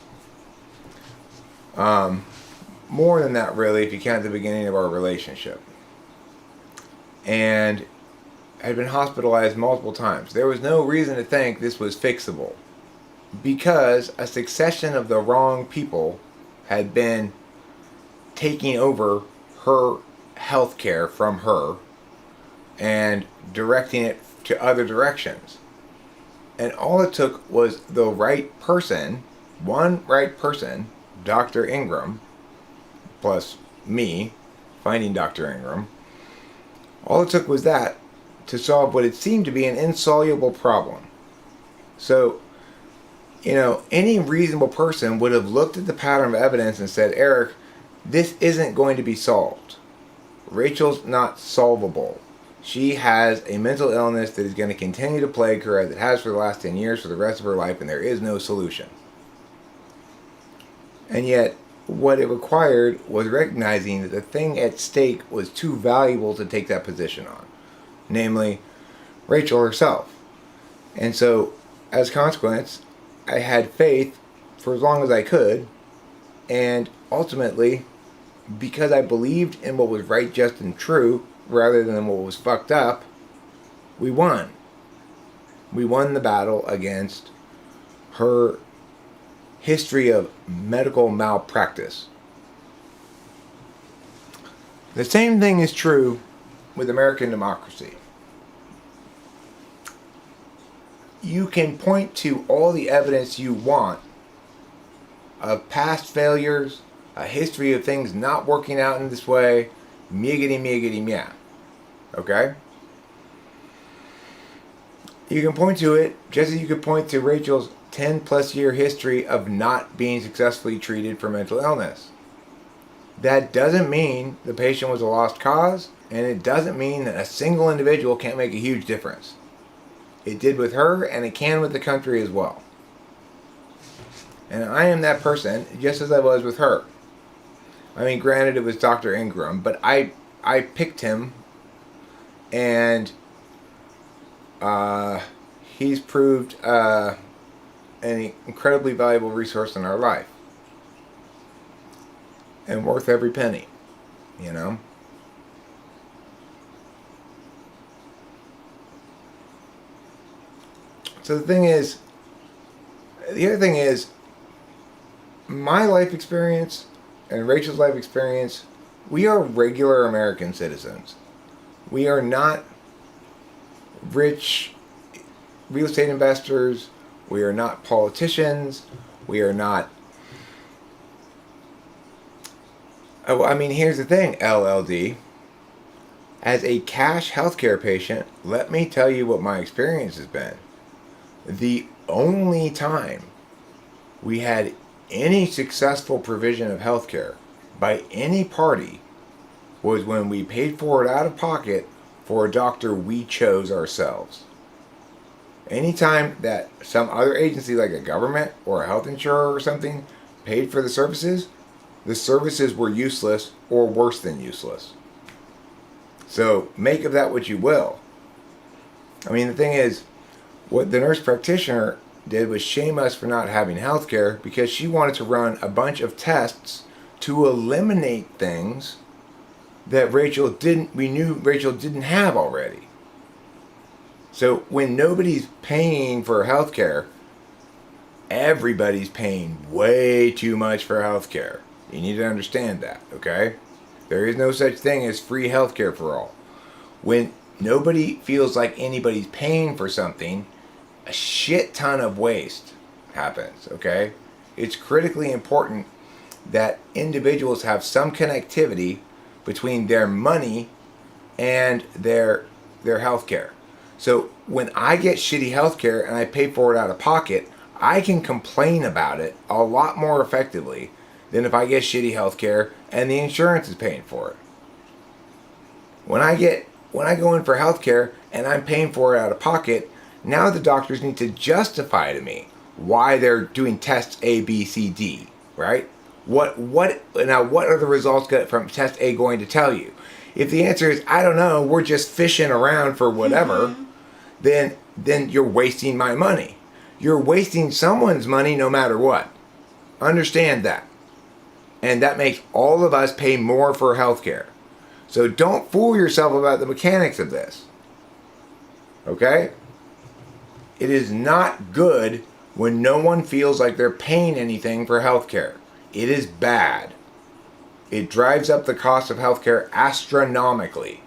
More than that, really, if you count the beginning of our relationship. And had been hospitalized multiple times. There was no reason to think this was fixable, because a succession of the wrong people had been taking over her health care from her and directing it to other directions. And all it took was the right person, one right person, Dr. Ingram, plus me finding Dr. Ingram. All it took was that to solve what had seemed to be an insoluble problem. So, any reasonable person would have looked at the pattern of evidence and said, Eric, this isn't going to be solved. Rachel's not solvable. She has a mental illness that is going to continue to plague her as it has for the last 10 years for the rest of her life, and there is no solution. And yet, what it required was recognizing that the thing at stake was too valuable to take that position on. Namely, Rachel herself. And so, as a consequence, I had faith for as long as I could, and ultimately, because I believed in what was right, just, and true, rather than what was fucked up, We won. We won the battle against her history of medical malpractice. The same thing is true with American democracy. You can point to all the evidence you want of past failures, a history of things not working out in this way, miggity miggity meow. Okay? You can point to it just as you could point to Rachel's 10 plus year history of not being successfully treated for mental illness. That doesn't mean the patient was a lost cause, and it doesn't mean that a single individual can't make a huge difference. It did with her, and it can with the country as well. And I am that person, just as I was with her. I mean, granted, it was Dr. Ingram, but I picked him, and he's proved an incredibly valuable resource in our life. And worth every penny, you know? So the other thing is, my life experience and Rachel's life experience, we are regular American citizens. We are not rich real estate investors. We are not politicians. We are not... I mean, here's the thing, LLD. As a cash healthcare patient, let me tell you what my experience has been. The only time we had any successful provision of healthcare by any party was when we paid for it out of pocket for a doctor we chose ourselves. Anytime that some other agency like a government or a health insurer or something paid for the services were useless or worse than useless. So make of that what you will. I mean, the thing is, what the nurse practitioner did was shame us for not having health care because she wanted to run a bunch of tests to eliminate things that we knew Rachel didn't have already. So when nobody's paying for health care, everybody's paying way too much for health care. You need to understand that, okay? There is no such thing as free health care for all. When nobody feels like anybody's paying for something, a shit ton of waste happens, okay? It's critically important that individuals have some connectivity between their money and their health care. So when I get shitty health care and I pay for it out of pocket, I can complain about it a lot more effectively than if I get shitty health care and the insurance is paying for it. When I go in for health care and I'm paying for it out of pocket, now the doctors need to justify to me why they're doing tests A, B, C, D, right? What are the results from test A going to tell you? If the answer is, I don't know, we're just fishing around for whatever, then you're wasting my money. You're wasting someone's money no matter what. Understand that. And that makes all of us pay more for healthcare. So don't fool yourself about the mechanics of this. Okay? It is not good when no one feels like they're paying anything for healthcare. It is bad. It drives up the cost of healthcare astronomically.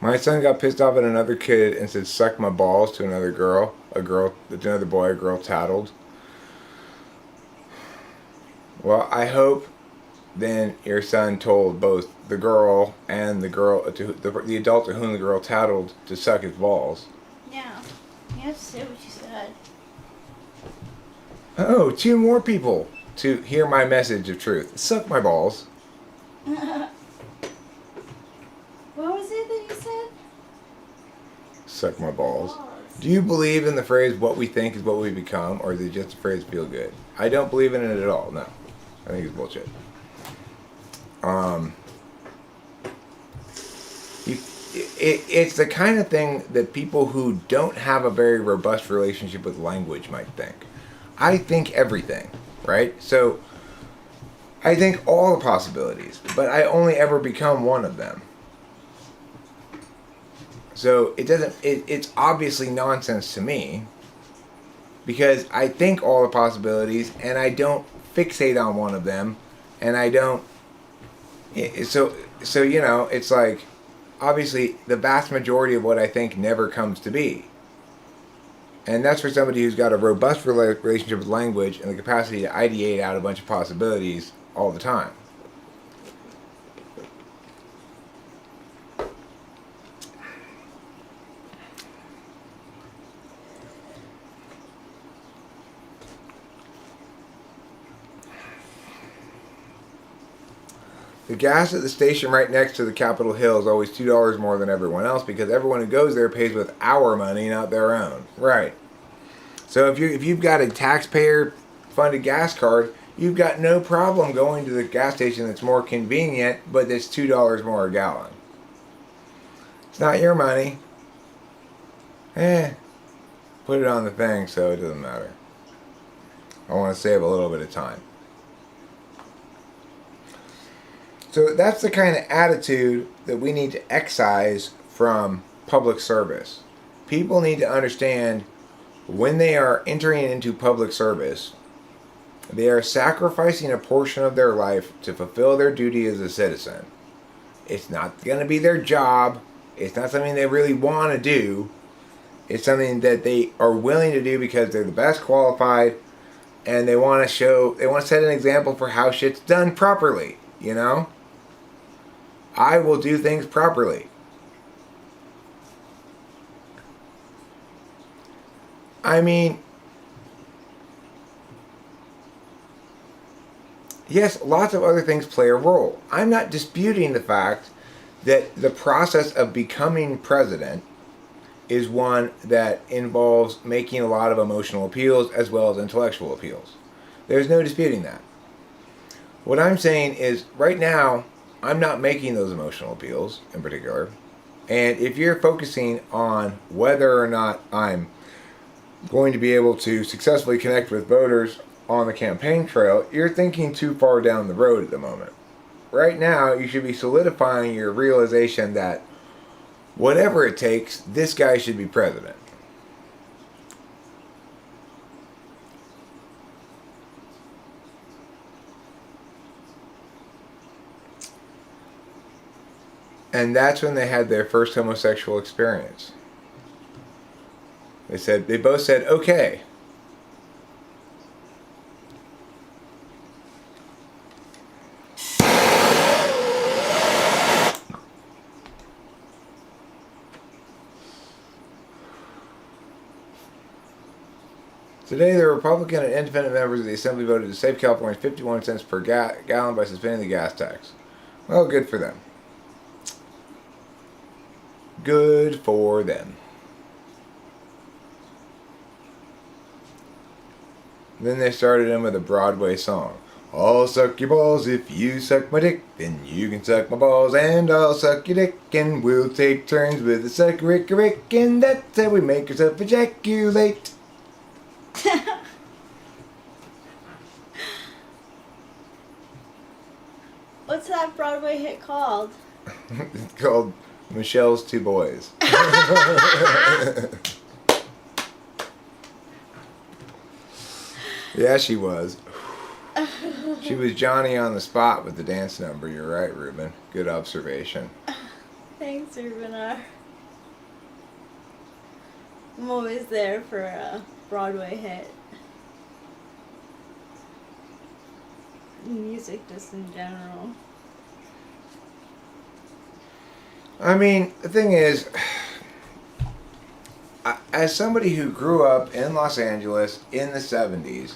My son got pissed off at another kid and said, "Suck my balls" to another girl. Another boy, a girl tattled. Well, I hope then your son told both the girl and the adult to whom the girl tattled to suck his balls. Yeah. You have to say what you said. Oh, 2 more people to hear my message of truth. Suck my balls. What was it that you said? Suck my balls. Do you believe in the phrase, what we think is what we become, or is it just a phrase feel good? I don't believe in it at all, no. I think it's bullshit. It's the kind of thing that people who don't have a very robust relationship with language might think. I think everything, right? So I think all the possibilities, but I only ever become one of them. So it's obviously nonsense to me because I think all the possibilities and I don't fixate on one of them and I don't. So it's like obviously the vast majority of what I think never comes to be. And that's for somebody who's got a robust relationship with language and the capacity to ideate out a bunch of possibilities all the time. The gas at the station right next to the Capitol Hill is always $2 more than everyone else because everyone who goes there pays with our money, not their own. Right. So if you've got a taxpayer-funded gas card, you've got no problem going to the gas station that's more convenient, but it's $2 more a gallon. It's not your money. Put it on the thing so it doesn't matter. I want to save a little bit of time. So that's the kind of attitude that we need to excise from public service. People need to understand when they are entering into public service, they are sacrificing a portion of their life to fulfill their duty as a citizen. It's not going to be their job. It's not something they really want to do. It's something that they are willing to do because they're the best qualified and they want to set an example for how shit's done properly, you know? I will do things properly. I mean, yes, lots of other things play a role. I'm not disputing the fact that the process of becoming president is one that involves making a lot of emotional appeals as well as intellectual appeals. There's no disputing that. What I'm saying is, right now, I'm not making those emotional appeals in particular. And if you're focusing on whether or not I'm going to be able to successfully connect with voters on the campaign trail, you're thinking too far down the road at the moment. Right now, you should be solidifying your realization that whatever it takes, this guy should be president. And that's when they had their first homosexual experience. They both said, okay. Today, the Republican and independent members of the Assembly voted to save California 51 cents per gallon by suspending the gas tax. Well, good for them. Good for them. Then they started in with a Broadway song. I'll suck your balls if you suck my dick, then you can suck my balls and I'll suck your dick and we'll take turns with the suck-a-rick-a-rick and that's how we make ourselves ejaculate. What's that Broadway hit called? It's called Michelle's Two Boys. Yeah, she was. She was Johnny on the spot with the dance number. You're right, Ruben. Good observation. Thanks, Ruben. I'm always there for a Broadway hit. Music just in general. I mean, the thing is, as somebody who grew up in Los Angeles in the 70s,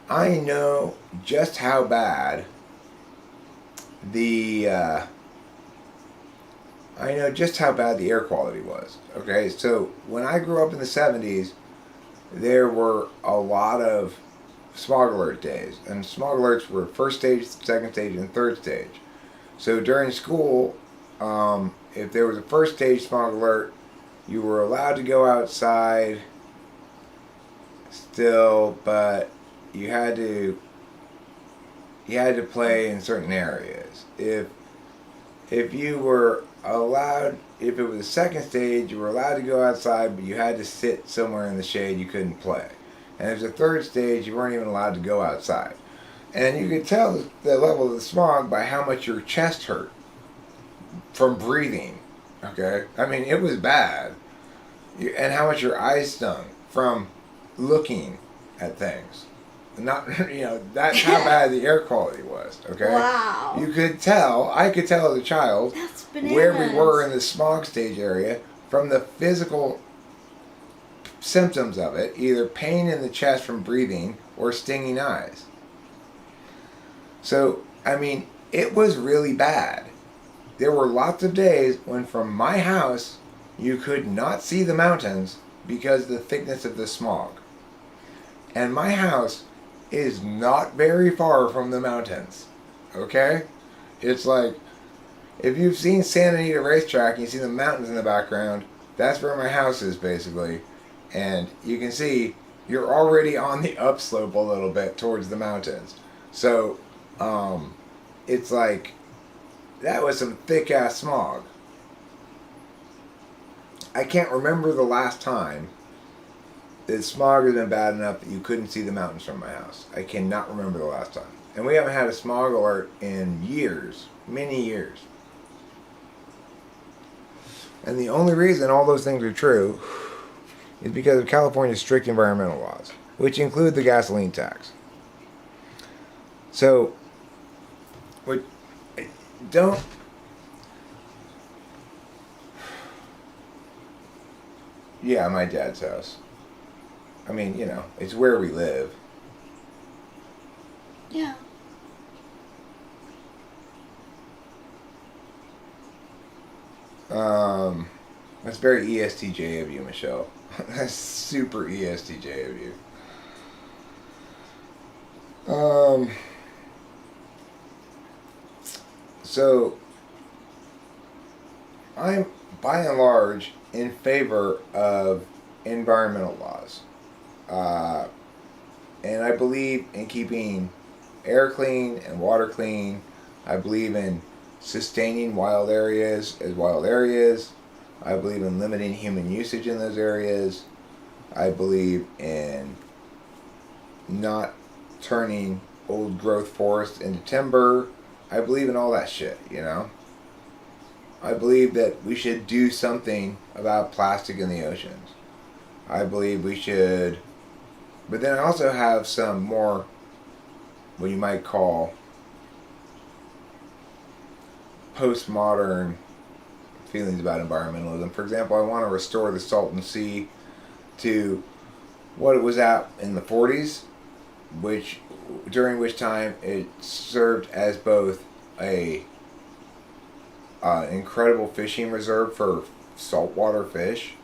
I know just how bad the air quality was. Okay, so when I grew up in the 70s, there were a lot of smog alert days, and smog alerts were first stage, second stage, and third stage. So during school, if there was a first stage smog alert, you were allowed to go outside still, but you had to play in certain areas. If you were allowed, if it was the second stage, you were allowed to go outside, but you had to sit somewhere in the shade. You couldn't play. And if it was the third stage, you weren't even allowed to go outside. And you could tell the level of the smog by how much your chest hurt from breathing. Okay, I mean it was bad, and how much your eyes stung from looking at things. Not that's how bad the air quality was. Okay, Wow. you could tell. I could tell as a child That's bananas. where we were in the smog stage area from the physical symptoms of it, either pain in the chest from breathing or stinging eyes. So, I mean, it was really bad. There were lots of days when from my house you could not see the mountains because of the thickness of the smog. And my house is not very far from the mountains. Okay? It's like, if you've seen Santa Anita Racetrack and you see the mountains in the background, that's where my house is basically. And you can see you're already on the upslope a little bit towards the mountains. So, it's like, that was some thick ass smog. I can't remember the last time that smog has been bad enough that you couldn't see the mountains from my house. I cannot remember the last time. And we haven't had a smog alert in years, many years. And the only reason all those things are true is because of California's strict environmental laws, which include the gasoline tax. So, don't. Yeah, my dad's house. I mean, it's where we live. Yeah. That's very ESTJ of you, Michelle. That's super ESTJ of you. So, I'm, by and large, in favor of environmental laws. And I believe in keeping air clean and water clean. I believe in sustaining wild areas as wild areas. I believe in limiting human usage in those areas. I believe in not turning old growth forests into timber. I believe in all that shit, I believe that we should do something about plastic in the oceans. I believe we should, but then I also have some more, what you might call, postmodern feelings about environmentalism. For example, I want to restore the Salton Sea to what it was at in the 40s, during which time it served as both a incredible fishing reserve for saltwater fish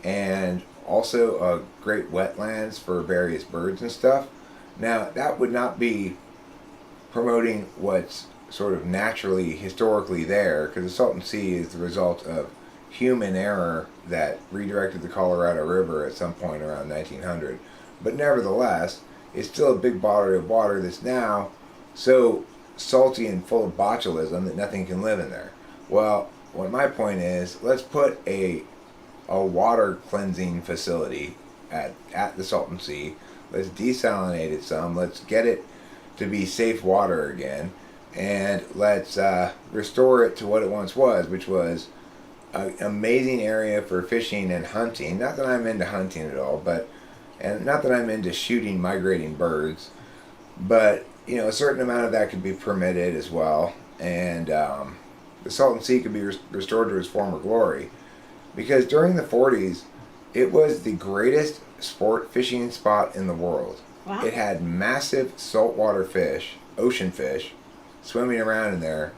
and also a great wetlands for various birds and stuff. Now, that would not be promoting what's sort of naturally, historically there, because the Salton Sea is the result of human error that redirected the Colorado River at some point around 1900. But nevertheless, it's still a big body of water that's now so salty and full of botulism that nothing can live in there. Well, what my point is, let's put a water cleansing facility at the Salton Sea. Let's desalinate it some. Let's get it to be safe water again. And let's restore it to what it once was, which was an amazing area for fishing and hunting. Not that I'm into hunting at all, and not that I'm into shooting migrating birds, but a certain amount of that could be permitted as well. And the Salton Sea could be restored to its former glory. Because during the 40s, it was the greatest sport fishing spot in the world. Wow. It had massive saltwater fish, ocean fish, swimming around in there,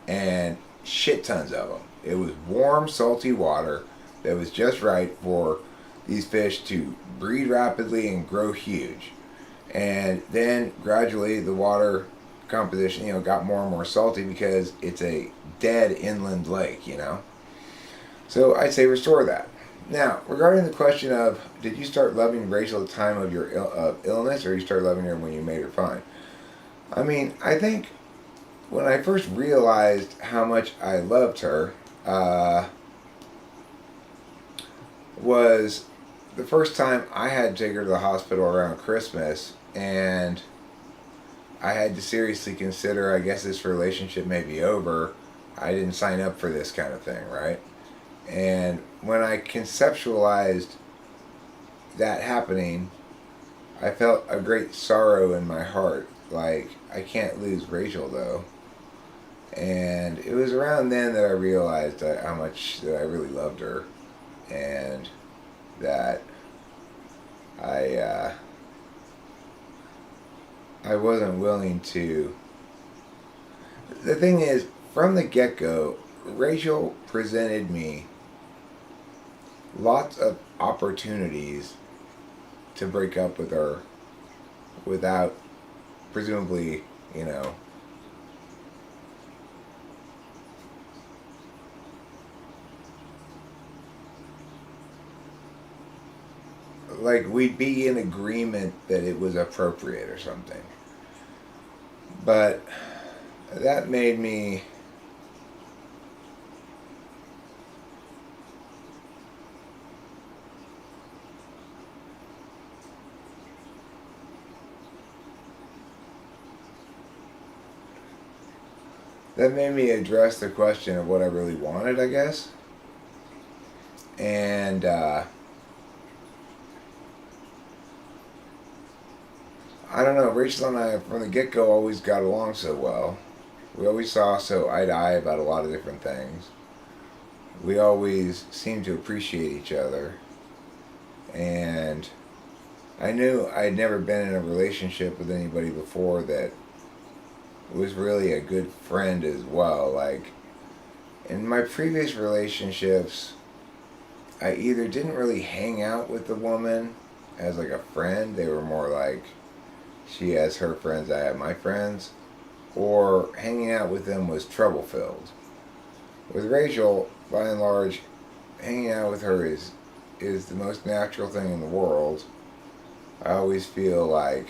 and shit tons of them. It was warm, salty water that was just right for these fish to breed rapidly and grow huge. And then gradually the water composition, got more and more salty because it's a dead inland lake, So I'd say restore that. Now, regarding the question of, did you start loving Rachel at the time of your illness, or you started loving her when you made her fine? I mean, I think when I first realized how much I loved her, was the first time I had to take her to the hospital around Christmas, and I had to seriously consider, I guess this relationship may be over. I didn't sign up for this kind of thing, right? And when I conceptualized that happening, I felt a great sorrow in my heart. Like, I can't lose Rachel, though. And it was around then that I realized how much that I really loved her, and that I wasn't willing to. The thing is, from the get-go, Rachel presented me lots of opportunities to break up with her without, presumably, you know, like we'd be in agreement that it was appropriate or something. But that made me address the question of what I really wanted, I guess. And I don't know, Rachel and I from the get-go always got along so well. We always saw so eye to eye about a lot of different things. We always seemed to appreciate each other. And I knew I'd never been in a relationship with anybody before that was really a good friend as well. Like, in my previous relationships, I either didn't really hang out with the woman as like a friend. They were more like, she has her friends, I have my friends. Or hanging out with them was trouble filled. With Rachel, by and large, hanging out with her is the most natural thing in the world. I always feel like,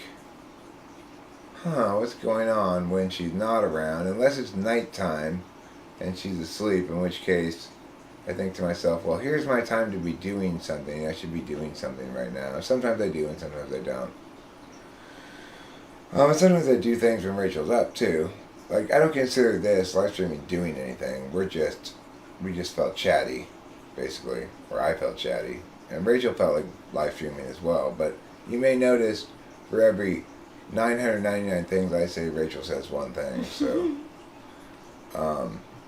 what's going on when she's not around? Unless it's nighttime and she's asleep, in which case I think to myself, well, here's my time to be doing something. I should be doing something right now. Sometimes I do and sometimes I don't. Sometimes I do things when Rachel's up too. Like, I don't consider this live streaming doing anything. We just felt chatty, basically, or I felt chatty, and Rachel felt like live streaming as well. But you may notice for every 999 things I say, Rachel says one thing. So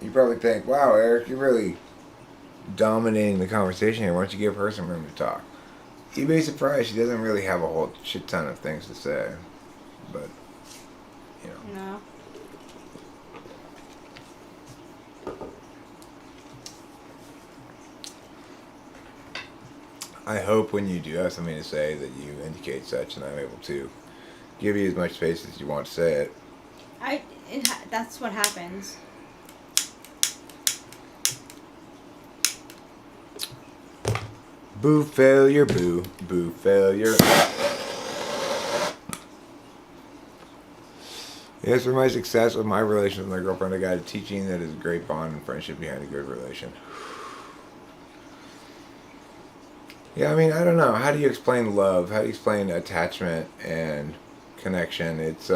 you probably think, wow, Eric, you're really dominating the conversation here. Why don't you give her some room to talk? You'd be surprised. She doesn't really have a whole shit ton of things to say. But, you know. No. I hope when you do have something to say that you indicate such, and I'm able to give you as much space as you want to say it. That's what happens. Boo failure, boo. Boo failure. Yes, for my success with my relationship with my girlfriend, I got a teaching that is a great bond and friendship behind a good relation. Yeah, I mean, I don't know. How do you explain love? How do you explain attachment and connection? It's,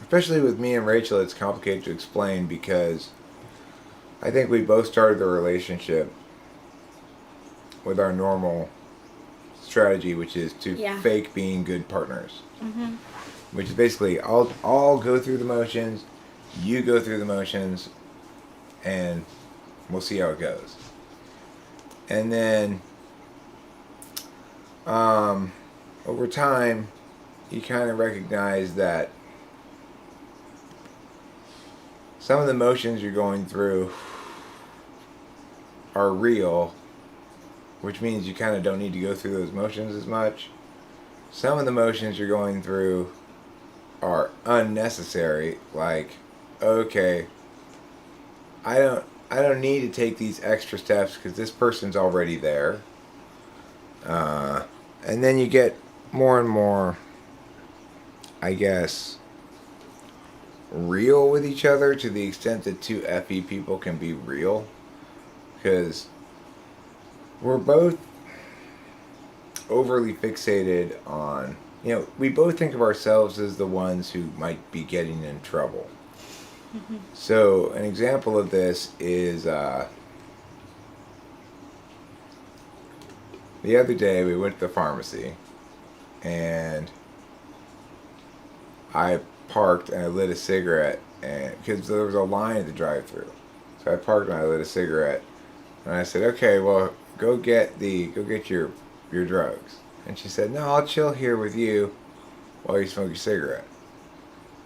especially with me and Rachel, it's complicated to explain because I think we both started the relationship with our normal strategy, which is to fake being good partners. Mm-hmm. Which is basically, I'll go through the motions, you go through the motions, and we'll see how it goes. And then, over time, you kind of recognize that some of the motions you're going through are real, which means you kind of don't need to go through those motions as much. Some of the motions you're going through are unnecessary, like, okay, I don't I don't need to take these extra steps because this person's already there. And then you get more and more, I guess, real with each other to the extent that two FE people can be real. Because we're both overly fixated on, we both think of ourselves as the ones who might be getting in trouble. So an example of this is the other day we went to the pharmacy and I parked and I lit a cigarette, and because there was a line at the drive-thru, so I parked and I lit a cigarette, and I said, "Okay, well, go get your drugs." And she said, "No, I'll chill here with you while you smoke your cigarette."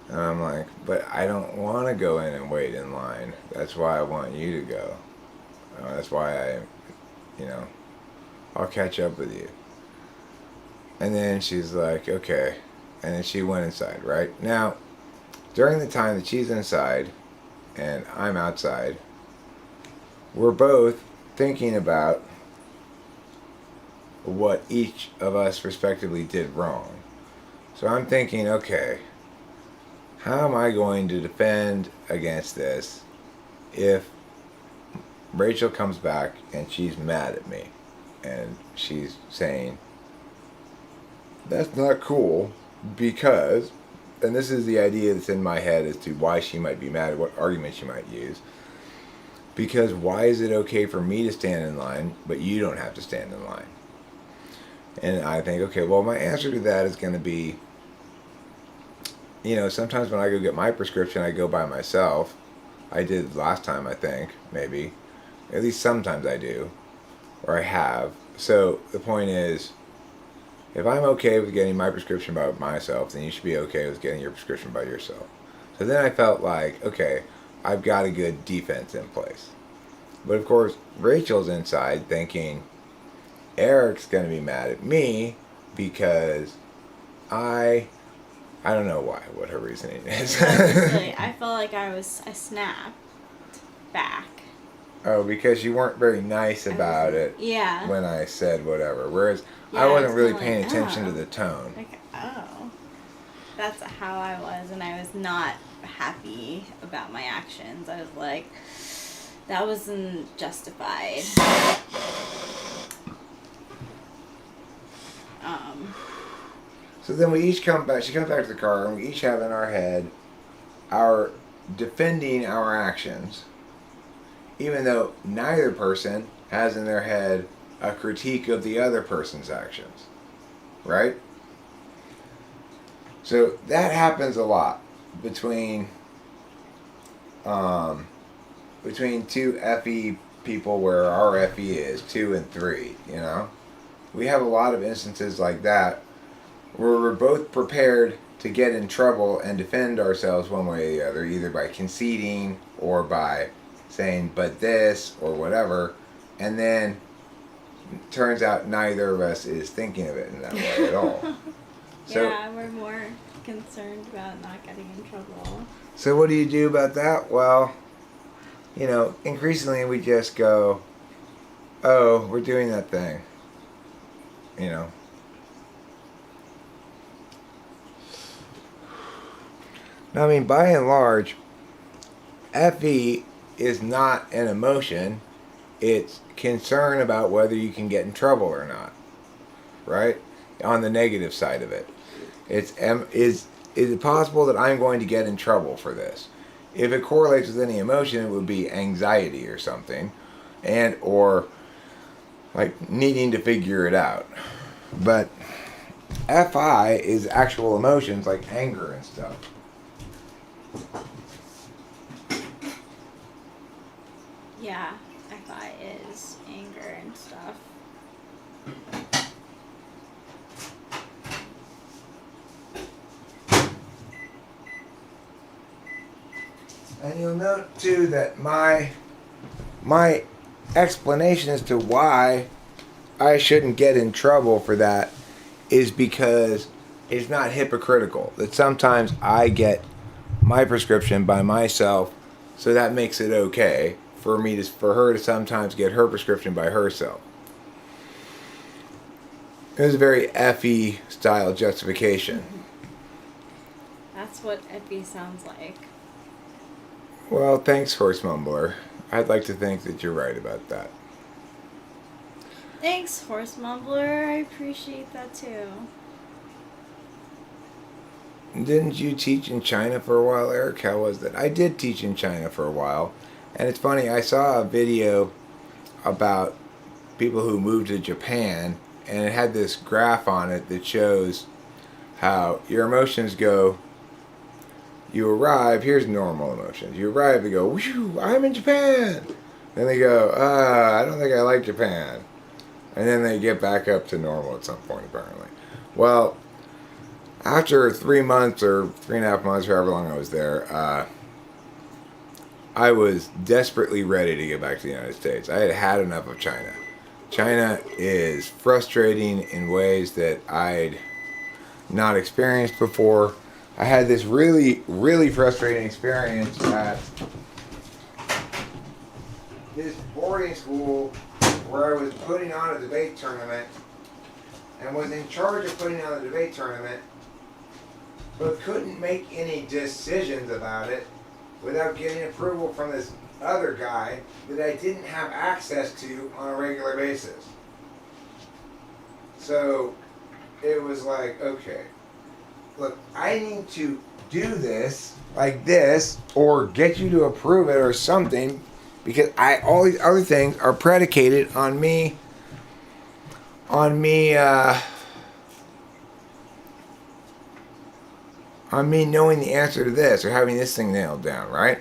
And I'm like, "But I don't want to go in and wait in line. That's why I want you to go. That's why I'll catch up with you." And then she's like, "Okay." And then she went inside, right? Now, during the time that she's inside and I'm outside, we're both thinking about what each of us respectively did wrong. So I'm thinking, okay, how am I going to defend against this if Rachel comes back and she's mad at me and she's saying, "That's not cool because," and this is the idea that's in my head as to why she might be mad, what argument she might use. Because why is it okay for me to stand in line, but you don't have to stand in line? And I think, okay, well, my answer to that is going to be, sometimes when I go get my prescription, I go by myself. I did last time, I think, maybe. At least sometimes I do, or I have. So the point is, if I'm okay with getting my prescription by myself, then you should be okay with getting your prescription by yourself. So then I felt like, okay, I've got a good defense in place. But of course, Rachel's inside thinking, Eric's going to be mad at me because I don't know what her reasoning is. Honestly, I felt like I snapped back. Oh, because you weren't very nice about it. Yeah. When I said whatever. Whereas yeah, I wasn't really like, paying attention to the tone. Like, oh. That's how I was, and I was not happy about my actions. I was like, that wasn't justified. So then we each come back, she comes back to the car, and we each have in our head our defending our actions, even though neither person has in their head a critique of the other person's actions. Right? So that happens a lot between two FE people where our FE is 2 and 3, We have a lot of instances like that where we're both prepared to get in trouble and defend ourselves one way or the other, either by conceding or by saying, "but this," or whatever, and then turns out neither of us is thinking of it in that way at all. So, yeah, we're more concerned about not getting in trouble. So what do you do about that? Well, increasingly we just go, "Oh, we're doing that thing." Now, I mean, by and large, FE is not an emotion. It's concern about whether you can get in trouble or not. Right? On the negative side of it. Is it possible that I'm going to get in trouble for this? If it correlates with any emotion, it would be anxiety or something, or like needing to figure it out. But FI is actual emotions like anger and stuff. Yeah, FI is anger and stuff. And you'll note too that my explanation as to why I shouldn't get in trouble for that is because it's not hypocritical. That sometimes I get my prescription by myself, so that makes it okay for her to sometimes get her prescription by herself. It was a very Effie style justification. That's what Effie sounds like. Well, thanks, Horse Mumbler. I'd like to think that you're right about that. Thanks, Horse Mumbler. I appreciate that too. Didn't you teach in China for a while, Eric? How was that? I did teach in China for a while. And it's funny, I saw a video about people who moved to Japan, and it had this graph on it that shows how your emotions go. You arrive, here's normal emotions. You arrive, they go, whew, I'm in Japan. Then they go, I don't think I like Japan. And then they get back up to normal at some point, apparently. Well, after 3 months or 3.5 months, however long I was there, I was desperately ready to get back to the United States. I had had enough of China. China is frustrating in ways that I'd not experienced before. I had this really, really frustrating experience at this boarding school where I was putting on a debate tournament and was in charge of putting on the debate tournament, but couldn't make any decisions about it without getting approval from this other guy that I didn't have access to on a regular basis. So it was like, okay, look, I need to do this like this or get you to approve it or something, because all these other things are predicated on me knowing the answer to this or having this thing nailed down, right?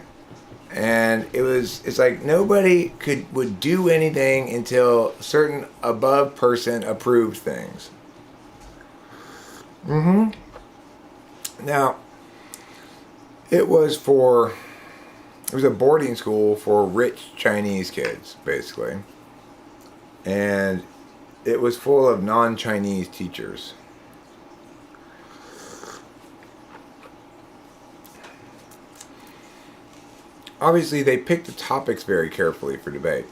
And it's like nobody would do anything until certain above person approved things. Now, it was a boarding school for rich Chinese kids, basically. And it was full of non-Chinese teachers. Obviously, they picked the topics very carefully for debate.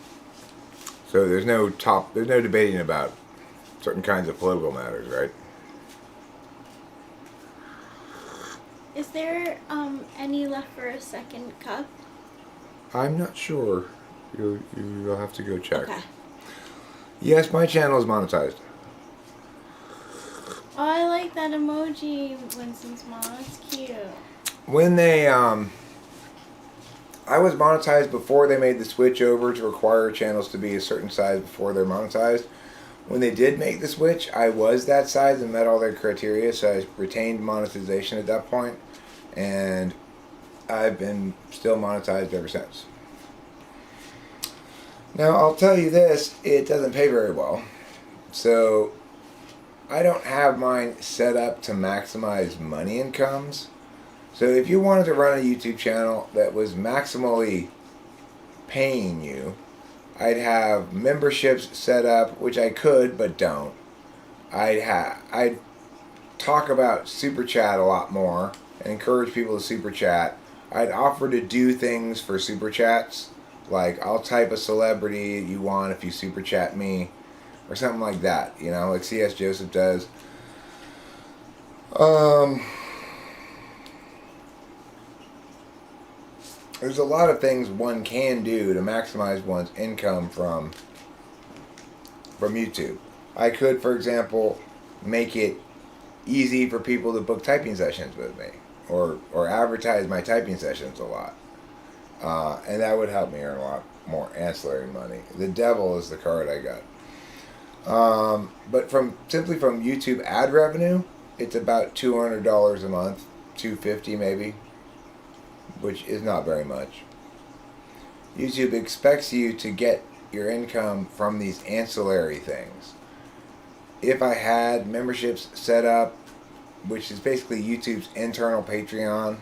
So there's no debating about certain kinds of political matters, right? Is there any left for a second cup? I'm not sure. You'll have to go check. Okay. Yes, my channel is monetized. Oh, I like that emoji, Winston's mom. That's cute. When they I was monetized before they made the switch over to require channels to be a certain size before they're monetized. When they did make the switch, I was that size and met all their criteria, so I retained monetization at that point, and I've been still monetized ever since. Now, I'll tell you this, it doesn't pay very well, so I don't have mine set up to maximize money incomes. So if you wanted to run a YouTube channel that was maximally paying you, I'd have memberships set up, which I could but don't. I'd talk about super chat a lot more and encourage people to super chat. I'd offer to do things for super chats, like I'll type a celebrity you want if you super chat me, or something like that. You know, like C.S. Joseph does. There's a lot of things one can do to maximize one's income from YouTube. I could, for example, make it easy for people to book typing sessions with me, or advertise my typing sessions a lot, and that would help me earn a lot more ancillary money. The devil is the card I got. But simply from YouTube ad revenue, it's about $200 a month, $250 maybe, which is not very much. YouTube expects you to get your income from these ancillary things. If I had memberships set up, which is basically YouTube's internal Patreon,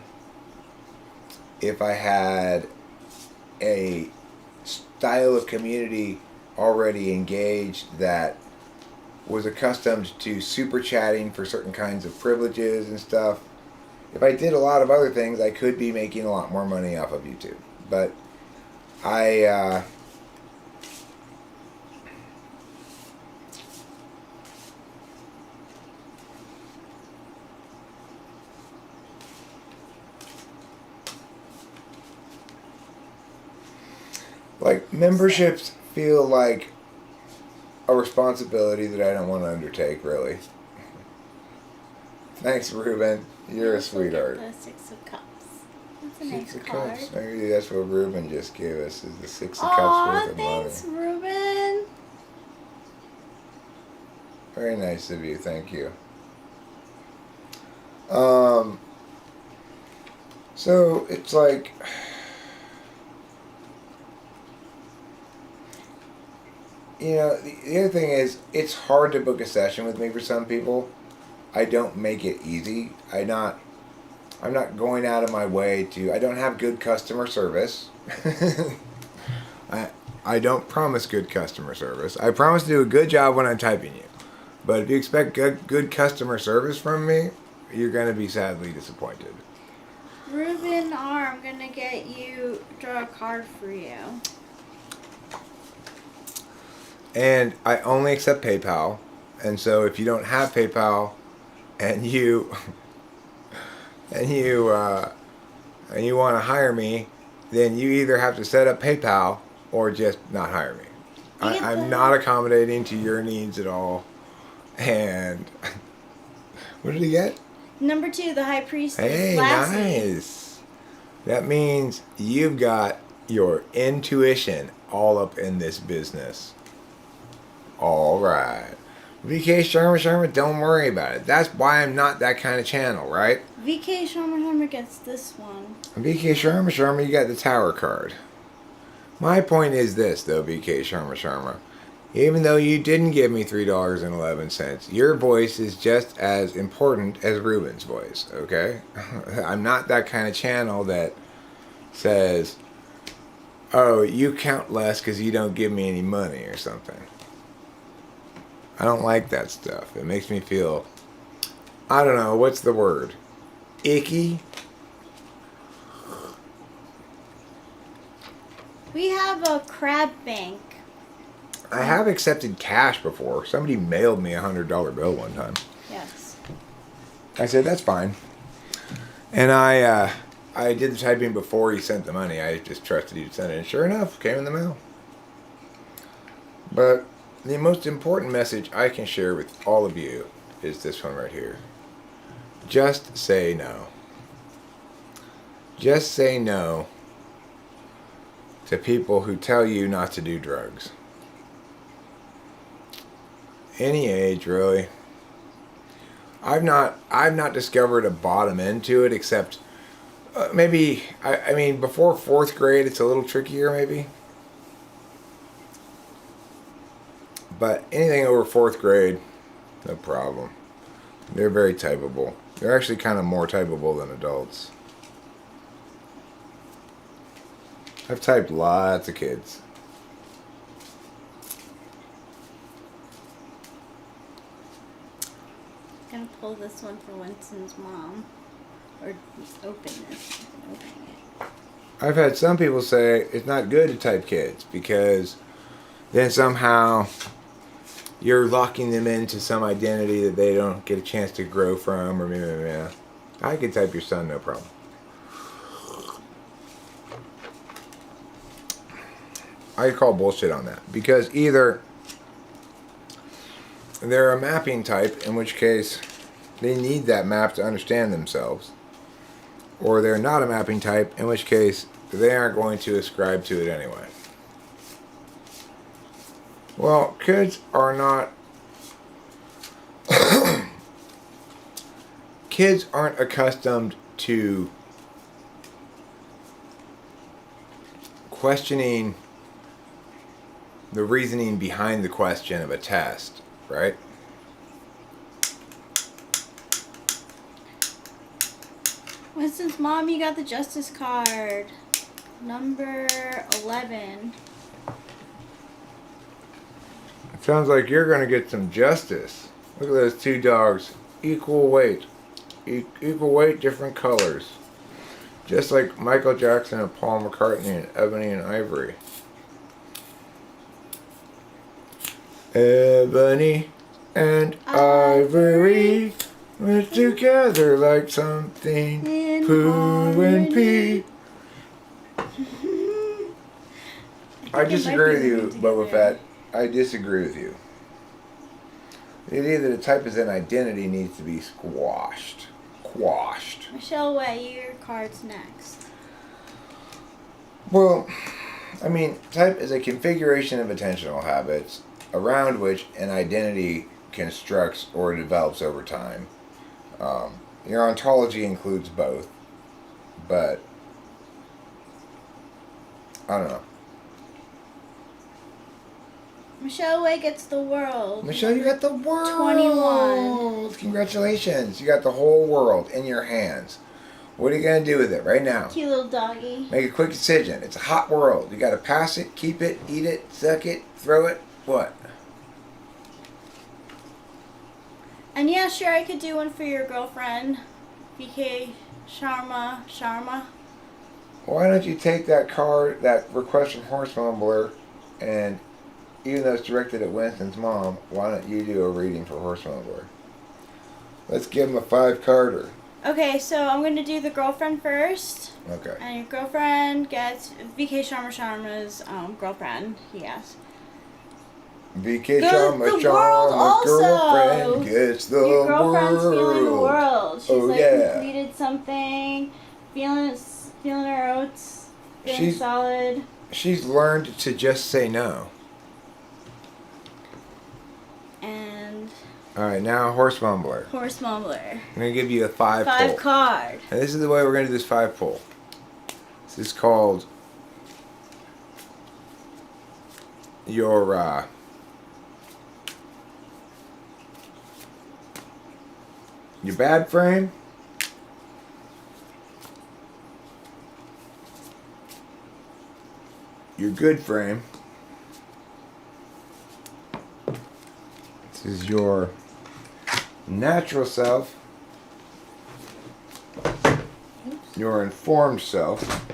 if I had a style of community already engaged that was accustomed to super chatting for certain kinds of privileges and stuff, if I did a lot of other things, I could be making a lot more money off of YouTube. But I like memberships feel like a responsibility that I don't want to undertake, really. Thanks, Ruben. You're a sweetheart. The Six of Cups. That's a Six nice of card. Cups. Maybe that's what Ruben just gave us, is the Six of Cups Aw, worth of thanks, money. Ruben. Very nice of you. Thank you. So it's like, you know, the other thing is, it's hard to book a session with me for some people. I don't make it easy. I'm not going out of my way to. I don't have good customer service. I don't promise good customer service. I promise to do a good job when I'm typing you. But if you expect good customer service from me, you're going to be sadly disappointed. Ruben R., I'm going to get you, draw a card for you. And I only accept PayPal. And so if you don't have PayPal and you want to hire me, then you either have to set up PayPal or just not hire me. I'm not accommodating to your needs at all. And what did he get? Number 2, the High Priestess. Hey, Lassie. nice. That means you've got your intuition all up in this business. All right. VK Sharma, don't worry about it. That's why I'm not that kind of channel, right? VK Sharma gets this one. VK Sharma, you got the Tower card. My point is this, though, VK Sharma. Even though you didn't give me $3.11, your voice is just as important as Ruben's voice, okay? I'm not that kind of channel that says, oh, you count less because you don't give me any money or something. I don't like that stuff. It makes me feel, I don't know, what's the word? Icky? We have a crab bank. I have accepted cash before. Somebody mailed me a $100 bill one time. Yes. I said, that's fine. And I did the typing before he sent the money. I just trusted he'd send it. And sure enough, it came in the mail. But the most important message I can share with all of you is this one right here. Just say no. Just say no to people who tell you not to do drugs. Any age, really. I've not discovered a bottom end to it, except maybe, I mean, before 4th grade, it's a little trickier, maybe. But anything over 4th grade, no problem. They're very typable. They're actually kind of more typable than adults. I've typed lots of kids. I'm gonna pull this one for Winston's mom. Or open this. I'm opening it. I've had some people say it's not good to type kids because then somehow you're locking them into some identity that they don't get a chance to grow from, or maybe. I could type your son, no problem. I call bullshit on that because either they're a mapping type, in which case they need that map to understand themselves, or they're not a mapping type, in which case they aren't going to ascribe to it anyway. Well, kids are not kids aren't accustomed to questioning the reasoning behind the question of a test, right? Winston's mom, you got the Justice card. Number 11. It sounds like you're going to get some justice. Look at those 2 dogs. Equal weight. Equal weight, different colors. Just like Michael Jackson and Paul McCartney and Ebony and Ivory. Ebony and Ivory were together like something Pooh and Pea. I disagree with you, Boba Fett. I disagree with you. The idea that a type is an identity needs to be squashed. Quashed. Michelle Way, your card's next. Well, I mean, type is a configuration of attentional habits around which an identity constructs or develops over time. Your ontology includes both, but I don't know. Michelle Way gets the world. Michelle, you got the world. 21. Congratulations. You got the whole world in your hands. What are you going to do with it right now? Cute little doggy. Make a quick decision. It's a hot world. You got to pass it, keep it, eat it, suck it, throw it. What? And yeah, sure, I could do one for your girlfriend, VK Sharma. Why don't you take that card, that request from Horse Mumbler, and even though it's directed at Winston's mom, why don't you do a reading for Horse Mumbler? Let's give him a 5-carder. Okay, so I'm going to do the girlfriend first. Okay. And your girlfriend gets VK Sharma's girlfriend, he asked. VK The world Sharma's also. girlfriend gets the Your girlfriend's world. feeling the world. She's yeah. completed something, feeling her oats, feeling solid. She's learned to just say no. And Alright, now Horse Mumbler. Horse Mumbler. I'm going to give you a 5 pull. 5 card. And this is the way we're going to do this 5 pull. This is called your bad frame, your good frame. This is your natural self, your informed self,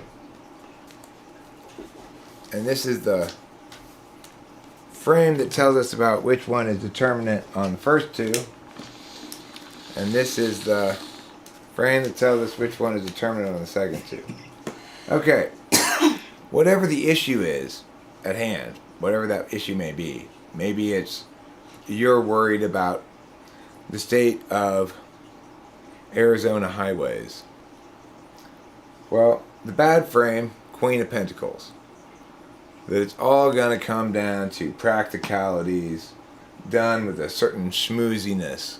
and this is the frame that tells us about which one is determinant on the first 2, and this is the frame that tells us which one is determinant on the second 2. Okay, whatever the issue is at hand, whatever that issue may be, maybe it's you're worried about the state of Arizona highways. Well, the bad frame, Queen of Pentacles. That it's all going to come down to practicalities done with a certain schmooziness.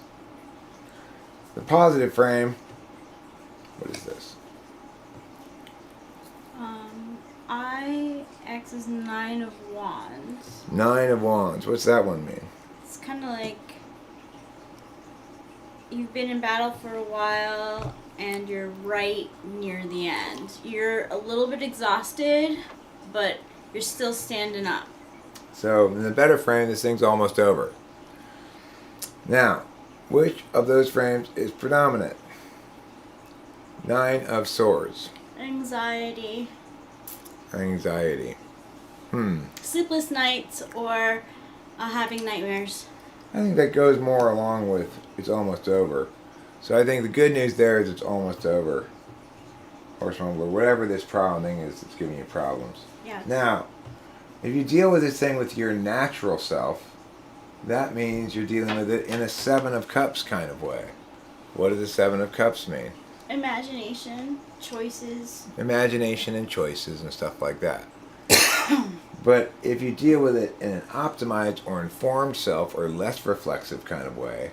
The positive frame, what is this? X is 9 of Wands. 9 of Wands. What's that one mean? It's kind of like you've been in battle for a while and you're right near the end. You're a little bit exhausted, but you're still standing up. So, in the better frame, this thing's almost over. Now, which of those frames is predominant? 9 of Swords. Anxiety. Anxiety. Sleepless nights or having nightmares. I think that goes more along with it's almost over. So I think the good news there is it's almost over. Or whatever this problem thing is that's giving you problems. Yeah. Now, if you deal with this thing with your natural self, that means you're dealing with it in a 7 of Cups kind of way. What does the 7 of Cups mean? Imagination, choices. Imagination and choices and stuff like that. But if you deal with it in an optimized or informed self or less reflexive kind of way,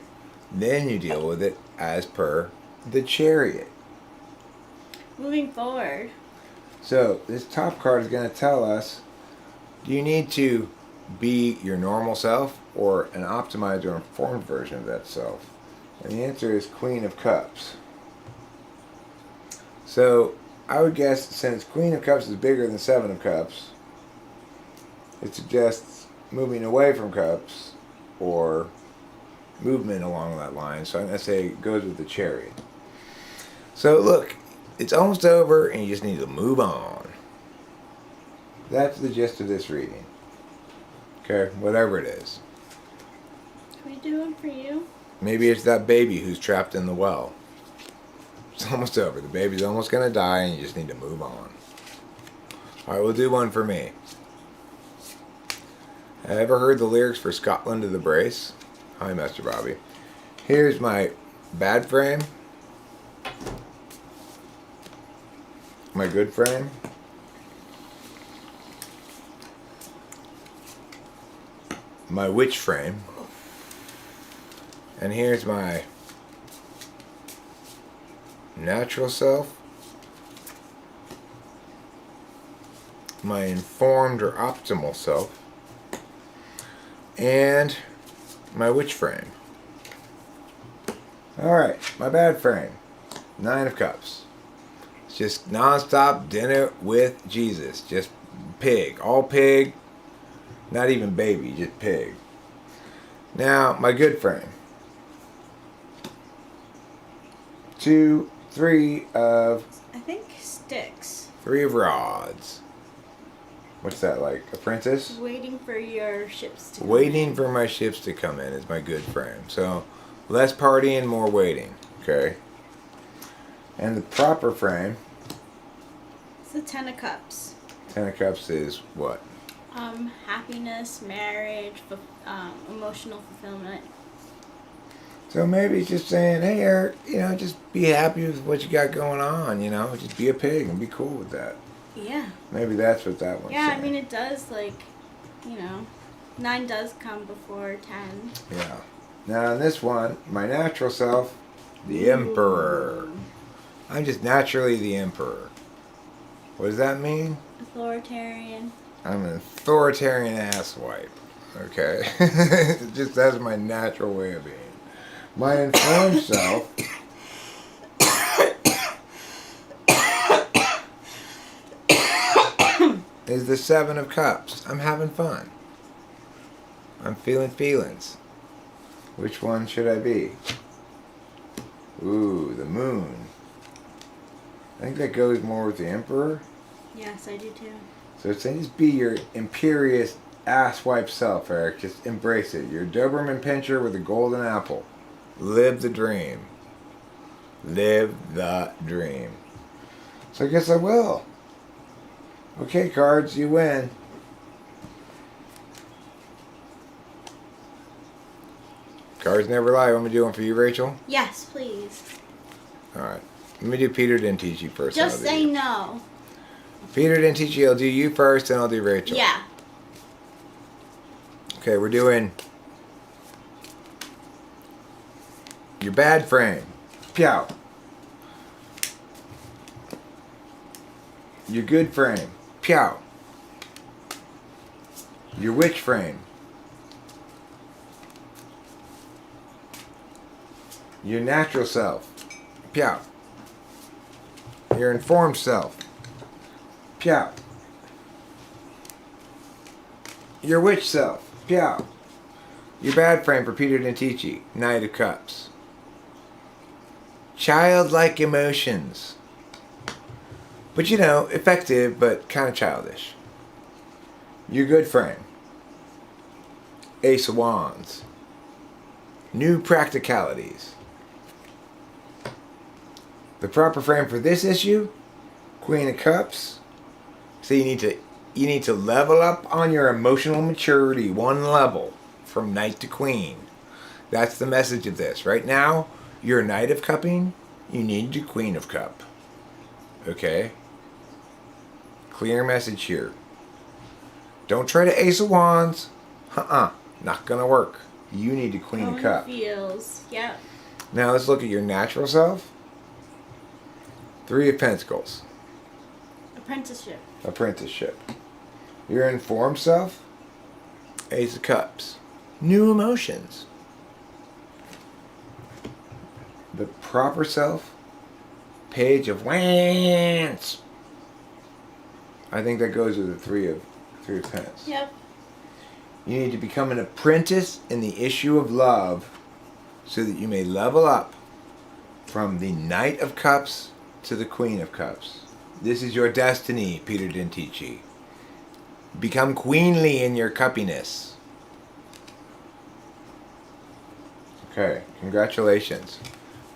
then you deal with it as per the Chariot. Moving forward. So this top card is going to tell us, do you need to be your normal self or an optimized or informed version of that self? And the answer is Queen of Cups. So I would guess since Queen of Cups is bigger than 7 of Cups, it suggests moving away from Cups or movement along that line. So I'm going to say it goes with the Chariot. So look, it's almost over and you just need to move on. That's the gist of this reading. Okay, whatever it is. Can we do one for you? Maybe it's that baby who's trapped in the well. It's almost over. The baby's almost going to die and you just need to move on. Alright, we'll do one for me. Have you ever heard the lyrics for Scotland to the Brace? Hi, Master Bobby. Here's my bad frame. My good frame. My witch frame. And here's my natural self. My informed or optimal self. And my witch frame. Alright, my bad frame. 9 of Cups. It's just non-stop dinner with Jesus. Just pig. All pig. Not even baby, just pig. Now, my good frame. 2, 3 of... I think sticks. 3 of rods. What's that, like? Apprentice? Waiting for your ships to come Waiting in. for my ships to come in is my good frame. So, less partying, more waiting. Okay? And the proper frame... It's the 10 of Cups. 10 of Cups is what? Happiness, marriage, emotional fulfillment. So maybe it's just saying, hey Eric, just be happy with what you got going on, just be a pig and be cool with that. Yeah. Maybe that's what that one's Yeah, saying. I mean it does 9 does come before 10. Yeah. Now in this one, my natural self, the Emperor. I'm just naturally the Emperor. What does that mean? Authoritarian. I'm an authoritarian asswipe. Okay? Just that's my natural way of being. My informed self is the 7 of Cups. I'm having fun. I'm feeling feelings. Which one should I be? Ooh, the Moon. I think that goes more with the Emperor. Yes, I do too. So it's saying just be your imperious asswipe self, Eric. Just embrace it. You're a Doberman Pinscher with a golden apple. Live the dream. Live the dream. So I guess I will. Okay, cards, you win. Cards never lie. Want me to do one for you, Rachel? Yes, please. Alright. Let me do Peter didn't teach you first. Just say no. Peter didn't teach you. I'll do you first, and I'll do Rachel. Yeah. Okay, we're doing your bad frame. Pew. Your good frame. Pew. Your witch frame. Your natural self. Pew. Your informed self. Pew. Your witch self. Pew. Your bad frame for Peter didn't teach you. Knight of Cups. Childlike emotions. But effective, but kind of childish. Your good frame. Ace of Wands. New practicalities. The proper frame for this issue, Queen of Cups. So you need to level up on your emotional maturity one level from Knight to Queen. That's the message of this. Right now, you're a Knight of Cupping. You need your Queen of Cup. Okay? Clear message here. Don't try to Ace of Wands. Not gonna work. You need a Queen of Cup. Feels. Yep. Now let's look at your natural self. 3 of Pentacles. Apprenticeship. Your informed self. Ace of Cups. New emotions. The proper self. Page of Wands. I think that goes with the 3 of Pence. Yep. You need to become an apprentice in the issue of love so that you may level up from the Knight of Cups to the Queen of Cups. This is your destiny, Peter Dentici. Become queenly in your cuppiness. Okay, congratulations.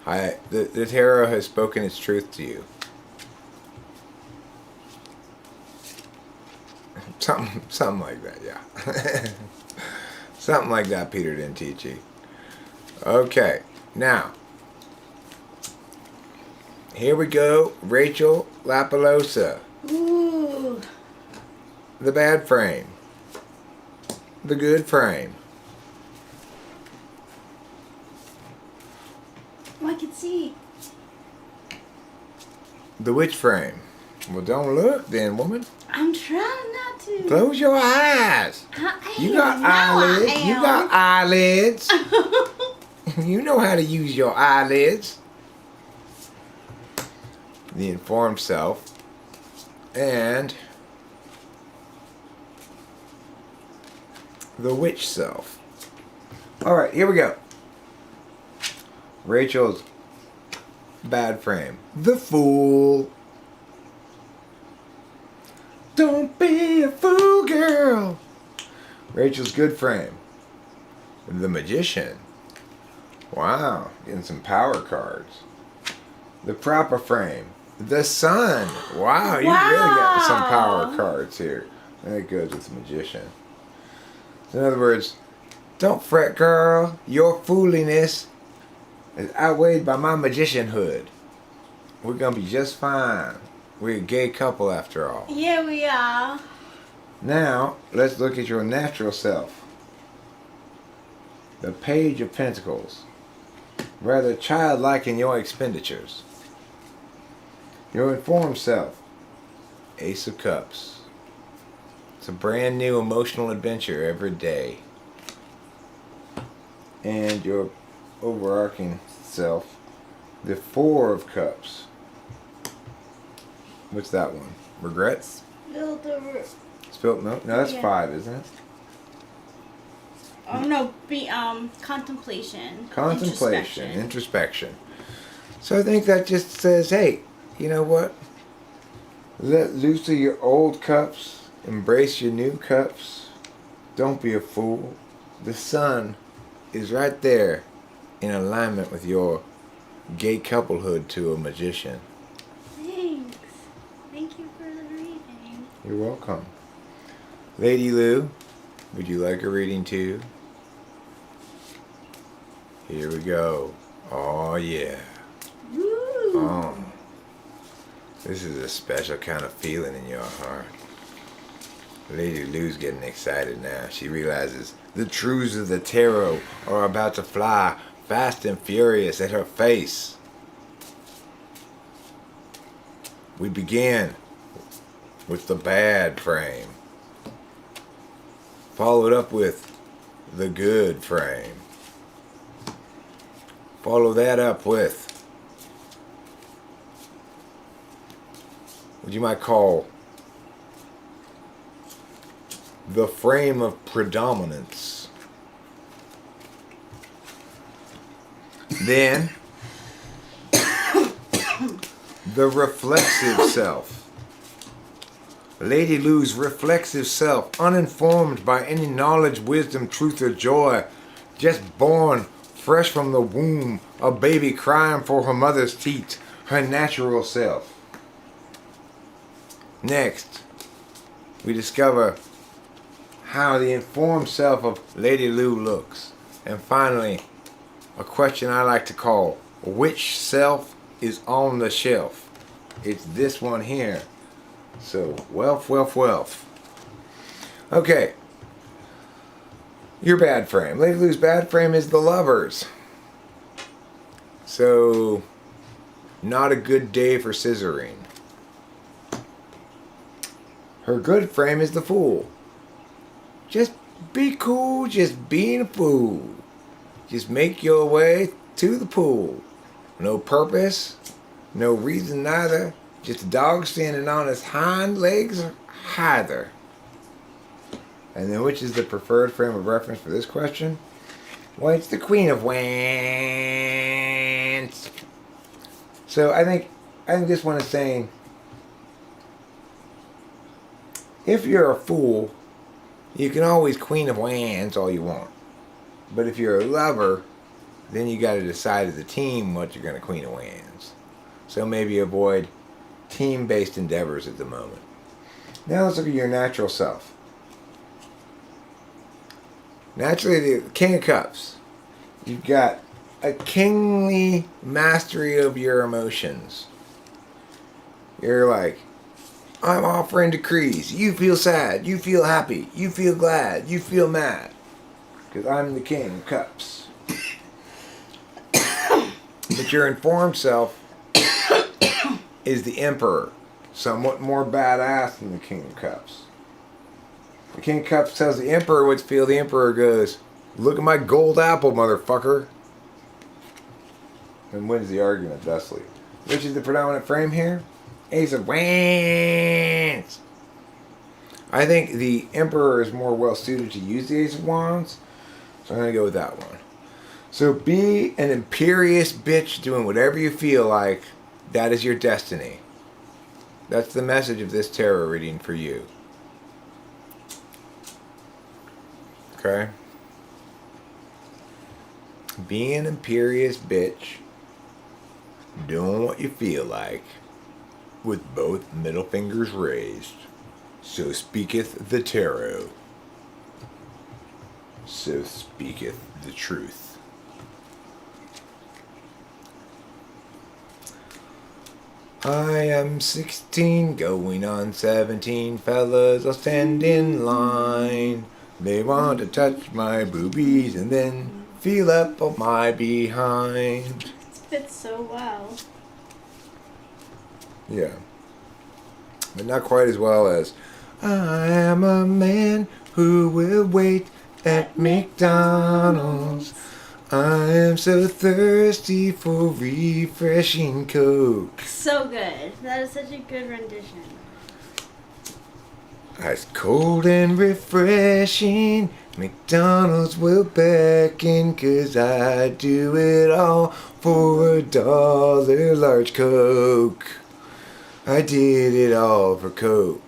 The tarot has spoken its truth to you. Something like that, yeah. Something like that, Peter Dentici. Okay, now, here we go, Rachel Lapalosa. Ooh. The bad frame. The good frame. Oh, I can see. The witch frame. Well, don't look then, woman. I'm trying not to. Close your eyes. You got eyelids. You got eyelids. You know how to use your eyelids. The informed self. And the witch self. Alright, here we go. Rachel's bad frame. The fool. Don't be a fool, girl. Rachel's good frame. The magician. Wow, getting some power cards. The proper frame. The sun. Wow, you really got some power cards here. That goes with the magician. In other words, don't fret, girl. Your fooliness is outweighed by my magicianhood. We're gonna be just fine. We're a gay couple after all. Yeah, we are. Now, let's look at your natural self. The Page of Pentacles. Rather childlike in your expenditures. Your informed self. Ace of Cups. It's a brand new emotional adventure every day. And your overarching self. The Four of Cups. What's that one? Regrets? Spilt milk? No, that's 5, isn't it? Oh no, contemplation. Contemplation, introspection. So I think that just says, hey, you know what? Let loose of your old cups. Embrace your new cups. Don't be a fool. The sun is right there in alignment with your gay couplehood to a magician. Thanks. Thank you for the reading. You're welcome. Lady Lou, would you like a reading too? Here we go. Oh yeah. Woo. Oh. This is a special kind of feeling in your heart. Lady Lou's getting excited now. She realizes the truths of the tarot are about to fly fast and furious at her face. We begin with the bad frame, followed up with the good frame. Follow that up with what you might call the frame of predominance. Then the reflexive self. Lady Lou's reflexive self, uninformed by any knowledge, wisdom, truth, or joy, just born fresh from the womb, a baby crying for her mother's teat, her natural self. Next, we discover how the informed self of Lady Lou looks. And finally, a question I like to call, which self is on the shelf? It's this one here. So, wealth. Okay. Your bad frame. Lady Lou's bad frame is the Lovers. So, not a good day for scissoring. Her good frame is the Fool. Just be cool, just being a fool. Just make your way to the pool. No purpose, no reason neither. Just a dog standing on his hind legs either. And then which is the preferred frame of reference for this question? Well, it's the Queen of Wands. So I think I think this one is saying, if you're a fool, you can always Queen of Wands all you want. But if you're a lover, then you got to decide as a team what you're going to Queen of Wands. So maybe avoid team-based endeavors at the moment. Now let's look at your natural self. Naturally, the King of Cups. You've got a kingly mastery of your emotions. You're like, I'm offering decrees. You feel sad. You feel happy. You feel glad. You feel mad. Because I'm the King of Cups. But your informed self is the Emperor. Somewhat more badass than the King of Cups. The King of Cups tells the Emperor what to feel. The Emperor goes, look at my gold apple, motherfucker. And wins the argument thusly. Which is the predominant frame here? Ace of Wands. I think the Emperor is more well suited to use the Ace of Wands. So I'm going to go with that one. So be an imperious bitch doing whatever you feel like. That is your destiny. That's the message of this tarot reading for you. Okay? Be an imperious bitch doing what you feel like with both middle fingers raised. So speaketh the tarot. So speaketh the truth. I am 16, going on 17. Fellas, I'll stand in line. They want to touch my boobies and then feel up on my behind. It fits so well. Yeah. But not quite as well as I am a man who will wait at McDonald's. I am so thirsty for refreshing Coke. So good. That is such a good rendition. Ice cold and refreshing. McDonald's will beckon, 'cause I do it all for $1 large Coke. I did it all for Coke.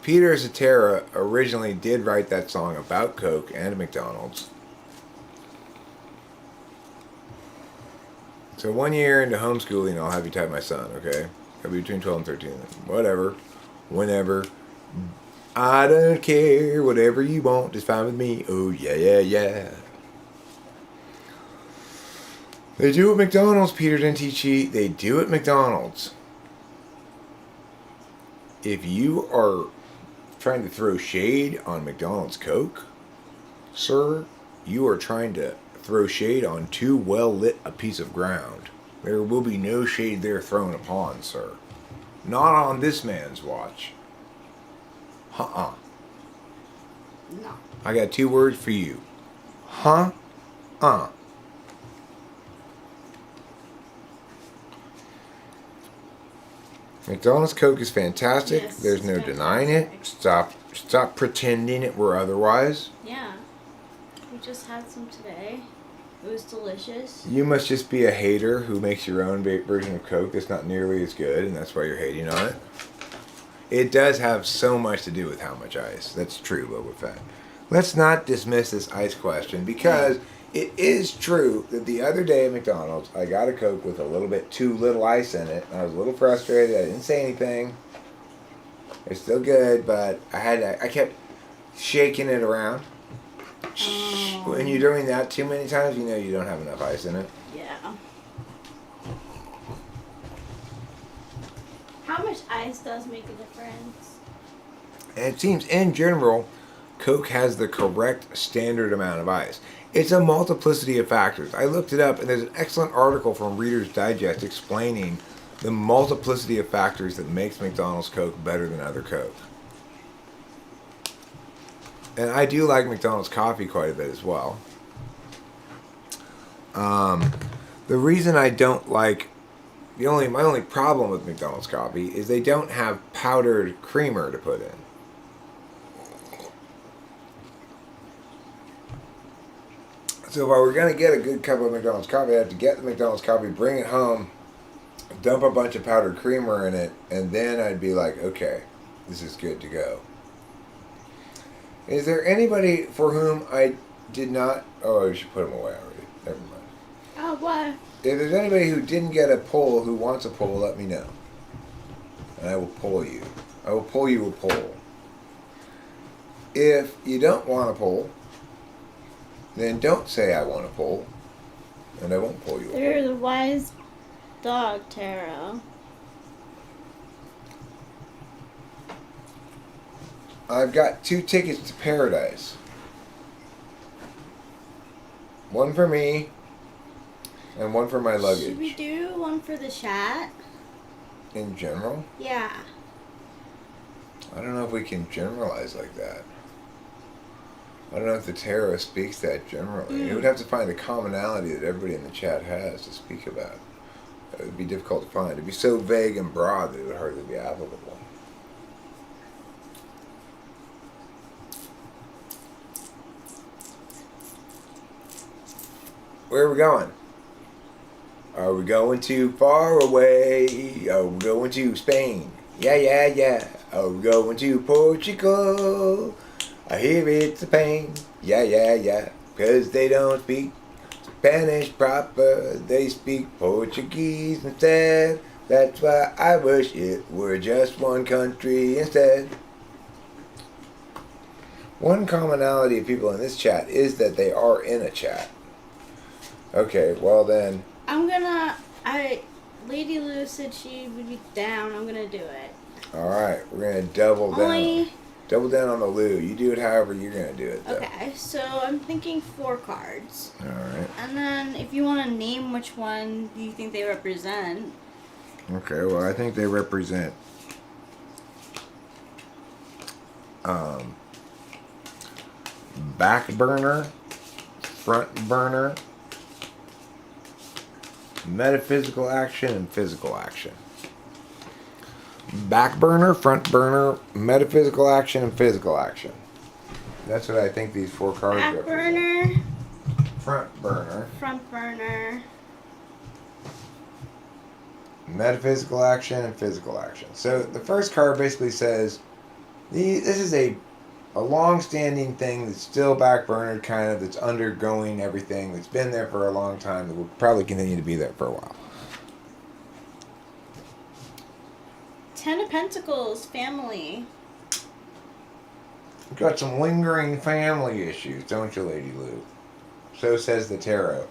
Peter Cetera originally did write that song about Coke and McDonald's. So 1 year into homeschooling, I'll have you type my son, okay? I'll be between 12 and 13. Whatever. Whenever. I don't care. Whatever you want is fine with me. Oh, yeah, yeah, yeah. They do at McDonald's. Peter didn't teach you. They do at McDonald's. If you are trying to throw shade on McDonald's Coke, sir, you are trying to throw shade on too well lit a piece of ground. There will be no shade there thrown upon, sir. Not on this man's watch. No. I got 2 words for you. McDonald's Coke is fantastic. Yes, There's no fantastic. denying it. Stop pretending it were otherwise. Yeah. We just had some today. It was delicious. You must just be a hater who makes your own version of Coke that's not nearly as good, and that's why you're hating on it. It does have so much to do with how much ice. That's true, Boba Fett. Let's not dismiss this ice question, because it is true that the other day at McDonald's, I got a Coke with a little bit too little ice in it. I was a little frustrated. I didn't say anything. It's still good, but I kept shaking it around. Oh. When you're doing that too many times, you know you don't have enough ice in it. Yeah. How much ice does make a difference? And it seems, in general, Coke has the correct standard amount of ice. It's a multiplicity of factors. I looked it up, and there's an excellent article from Reader's Digest explaining the multiplicity of factors that makes McDonald's Coke better than other Coke. And I do like McDonald's coffee quite a bit as well. The reason I don't like My only problem with McDonald's coffee is they don't have powdered creamer to put in. So if I were gonna get a good cup of McDonald's coffee, I'd have to get the McDonald's coffee, bring it home, dump a bunch of powdered creamer in it, and then I'd be like, okay, this is good to go. Is there anybody for whom I did not? Oh, I should put them away already. Never mind. Oh, what? If there's anybody who didn't get a poll who wants a poll, let me know. And I will poll you. I will pull you a poll. If you don't want a poll, then don't say I want a poll. And I won't pull you a poll. You're the wise dog, Tara. I've got 2 tickets to paradise. One for me, and one for my luggage. Should we do one for the chat? In general? Yeah. I don't know if we can generalize like that. I don't know if the tarot speaks that generally. It would have to find a commonality that everybody in the chat has to speak about. It would be difficult to find. It would be so vague and broad that it would hardly be applicable. Where are we going? Are we going too far away? Are we going to Spain? Yeah, yeah, yeah. Are we going to Portugal? I hear it's a pain. Yeah, yeah, yeah. 'Cause they don't speak Spanish proper. They speak Portuguese instead. That's why I wish it were just one country instead. One commonality of people in this chat is that they are in a chat. Okay, well then. Lady Lou said she would be down. I'm gonna do it. Alright, we're gonna double down. Double down on the Lou. You do it however you're gonna do it, though. Okay, so I'm thinking 4 cards. Alright. And then if you want to name which one you think they represent. Okay, well I think they represent back burner, front burner, metaphysical action, and physical action. Back burner, front burner, metaphysical action, and physical action. That's what I think these 4 cards Back represent. burner. Front burner. Front burner. Metaphysical action and physical action. So the first card basically says, this is a long-standing thing that's still back-burnered, kind of, that's undergoing everything, that's been there for a long time, that will probably continue to be there for a while. 10 of Pentacles, family. You've got some lingering family issues, don't you, Lady Lou? So says the tarot.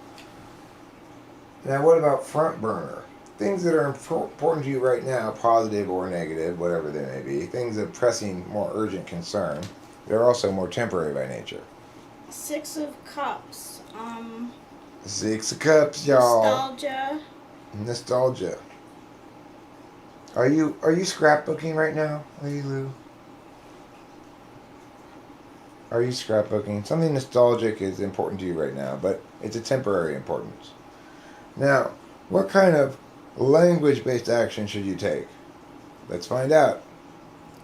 Now, what about front burner? Things that are important to you right now, positive or negative, whatever they may be, things of pressing, more urgent concern. They're also more temporary by nature. 6 of Cups. 6 of Cups, y'all. Nostalgia. Are you scrapbooking right now, Lady Lou? Are you scrapbooking? Something nostalgic is important to you right now, but it's a temporary importance. Now, what kind of language-based action should you take? Let's find out.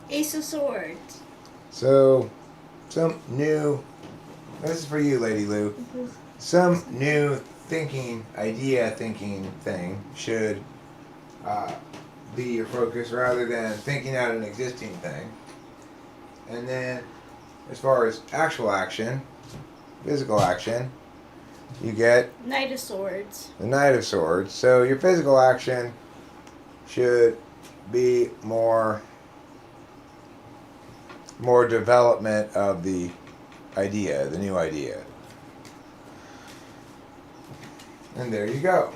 Ace of Swords. So, some new... This is for you, Lady Lou. Mm-hmm. Some new thinking thing should be your focus rather than thinking out an existing thing. And then, as far as actual action, physical action, you get Knight of Swords. the Knight of Swords. So your physical action should be more development of the idea, the new idea. And there you go.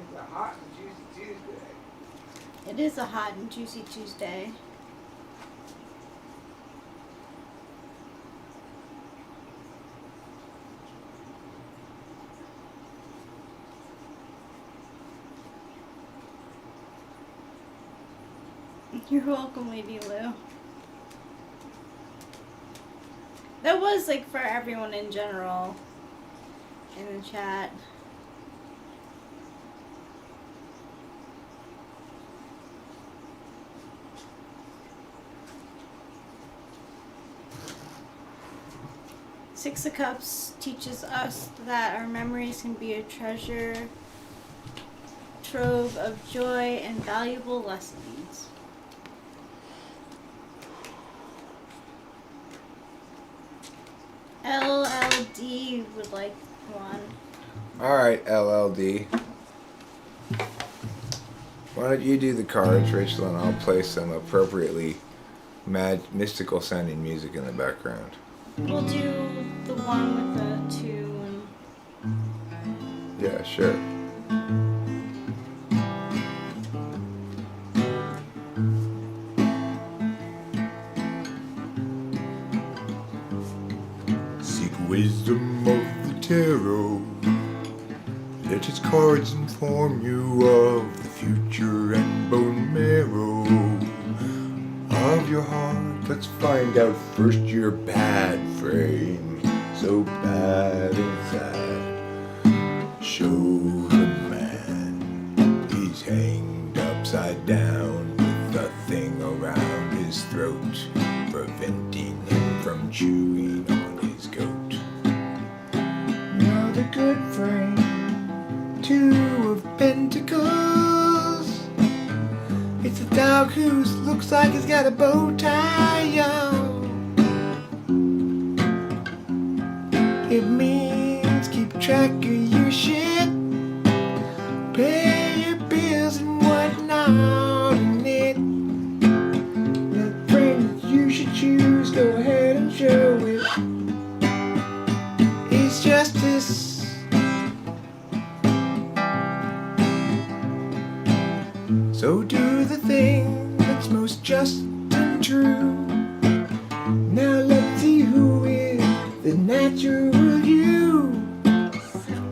It's a hot and juicy Tuesday. It is a hot and juicy Tuesday. You're welcome, Lady Lou. That was like for everyone in general in the chat. Six of Cups teaches us that our memories can be a treasure trove of joy and valuable lessons. LLD would like one. Alright, LLD. Why don't you do the cards, Rachel, and I'll play some appropriately mystical sounding music in the background. We'll do the one with the 2 and... Yeah, sure. Seek wisdom of the tarot. Let its cards inform you of the future and bone marrow of your heart. Let's find out first your bad frame, so bad inside. Show the man he's hanged upside down with a thing around his throat, preventing him from chewing on his goat. Now the good frame, 2 of Pentacles. It's a dog who looks like he's got a bow tie on. It means keep track of your shit, pay your bills and whatnot in it. The friend you should choose, go ahead and show it. It's justice. So do the thing that's most just and true. Now let's see who is the natural you.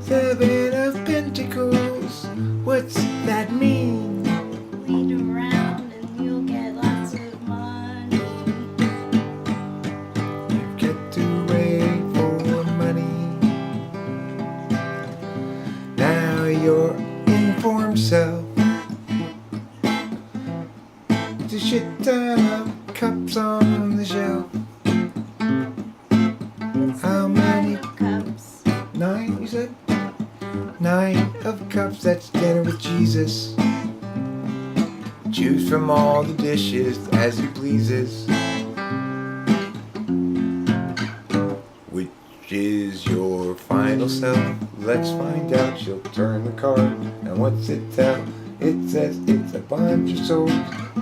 7 of Pentacles, what's that mean? Lead around and you'll get lots of money. You've got to wait for money. Now your informed self, the shit ton of cups on the shelf. How many cups? 9, you said? 9 of Cups, that's dinner with Jesus. Choose from all the dishes as he pleases. Which is your final self? Let's find out. She'll turn the card, and what's it tell? It says it's a bunch of swords.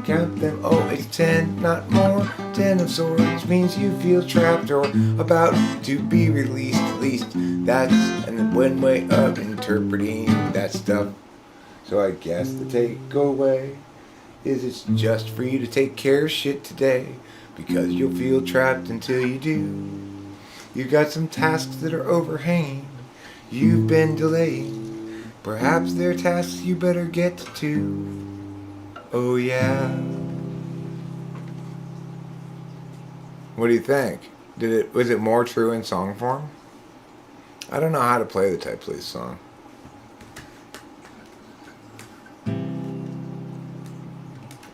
Count them, oh, it's 10, not more. 10 of Swords means you feel trapped or about to be released. At least that's one way of interpreting that stuff. So I guess the takeaway is it's just for you to take care of shit today, because you'll feel trapped until you do. You got some tasks that are overhanging. You've been delayed. Perhaps they're tasks you better get to. Oh yeah. What do you think? Was it more true in song form? I don't know how to play the Typology song.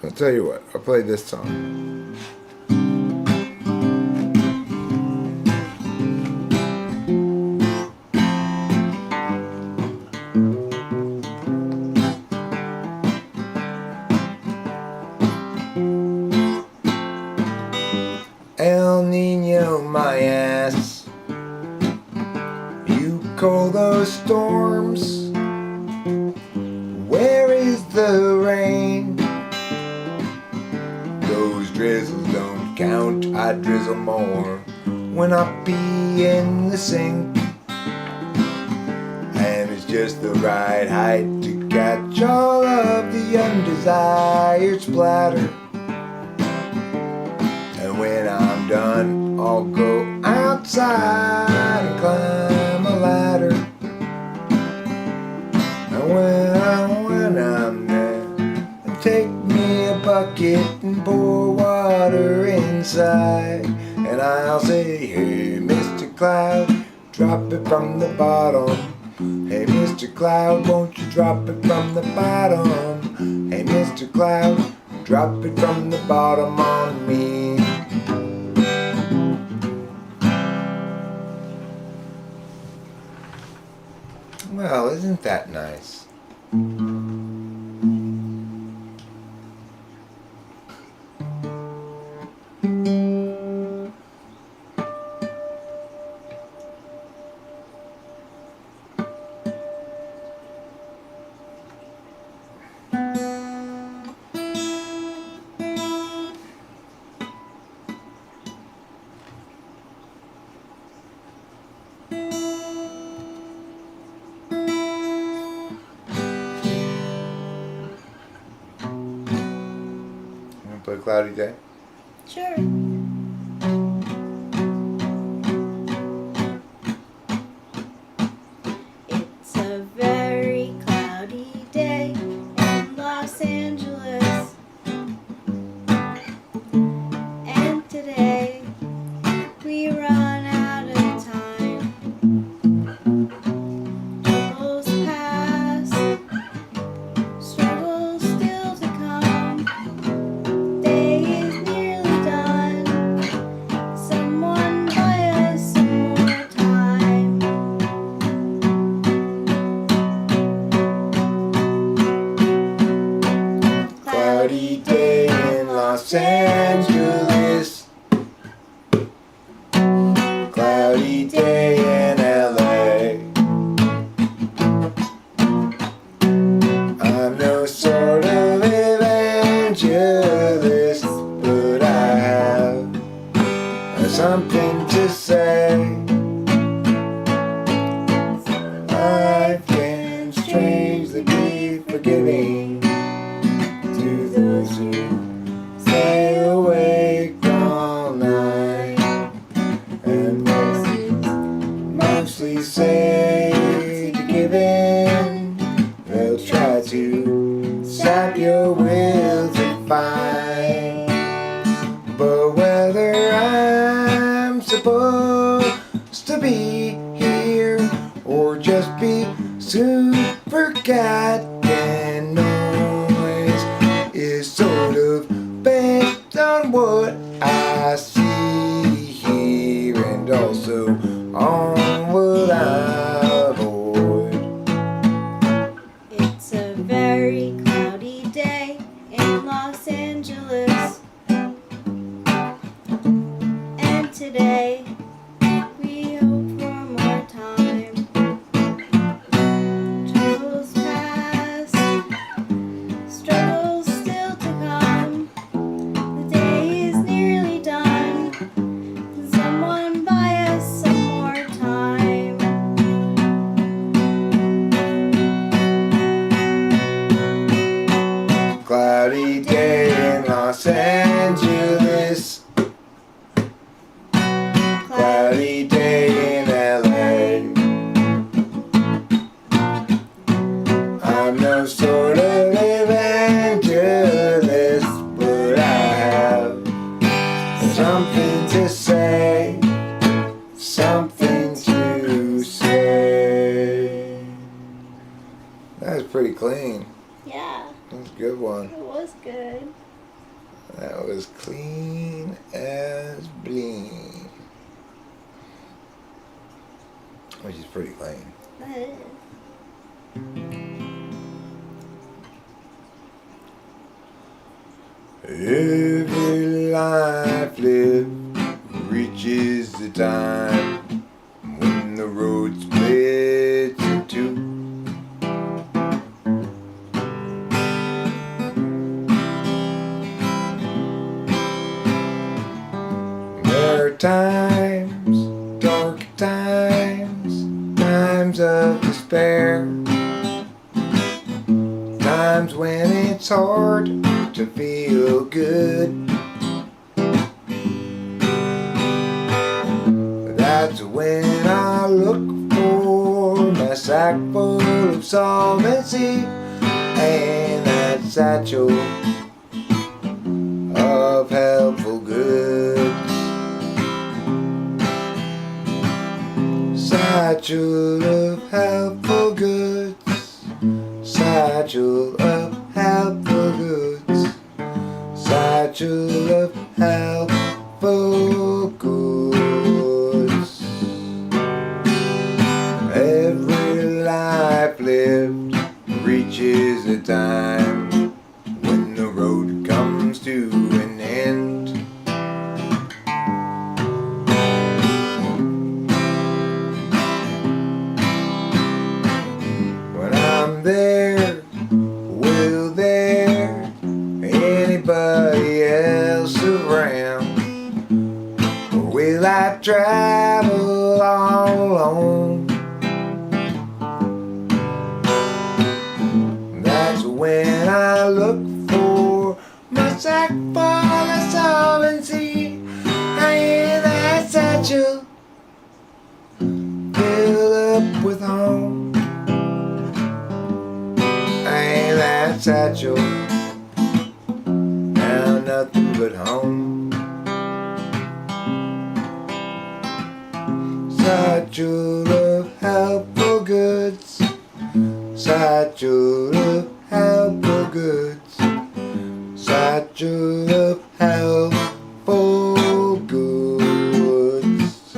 I'll tell you what, I'll play this song. El Nino, my ass. You call those storms? Where is the rain? Those drizzles don't count, I drizzle more when I pee in the sink. And it's just the right height to catch all of the undesired splatter. And when I'm done, I'll go outside and climb a ladder. And when I'm there, take me a bucket and pour water inside. And I'll say, hey, Mr. Cloud, drop it from the bottom. Hey, Mr. Cloud, won't you drop it from the bottom? Hey, Mr. Cloud, drop it from the bottom on me. Well, isn't that nice? Play Cloudy Day? Sure. It's a very cloudy day in Los Angeles. And today we run out of time. Troubles past, struggles still to come. Day is nearly done. Someone buy us some more time. Cloudy day in Los Angeles. Cloudy day in LA. I'm no sort of evangelist, but I have something to say. Life can strangely be forgiving to those who stay awake all night, and mostly say to give in. They'll try to sap your will to fight. But whether I'm supposed to be here or just be super goddamn noise is sort of based on what I see here, and also on what I avoid. It's a very cloudy day in Los Angeles. And today we hope for more time. Troubles past, struggles still to come. The day is nearly done. Someone buy us some more time. Cloudy day in Los Angeles. Cloudy day in LA. I'm no sort of evangelist, but I have something to say. Something to say. That was pretty clean. Yeah, That was a good one. it was good. That was clean as bling. Which is pretty clean. That is. Every life lived reaches the time when the road splits in two. There are times, dark times, times of despair, times when it's hard to feel good. That's when I look for my sack full of solvency and that satchel Satchel of helpful goods. Satchel of helpful goods. Satchel of helpful goods. Every life lived reaches a time when the road comes to an end. When I'm there, will there anybody else around? Or will I travel all alone? That's when I look for my sack full of solvency. I hear that satchel fill up with home. I hear that satchel, now nothing but home. Satchel of helpful goods. Satchel of helpful goods. Satchel of helpful goods.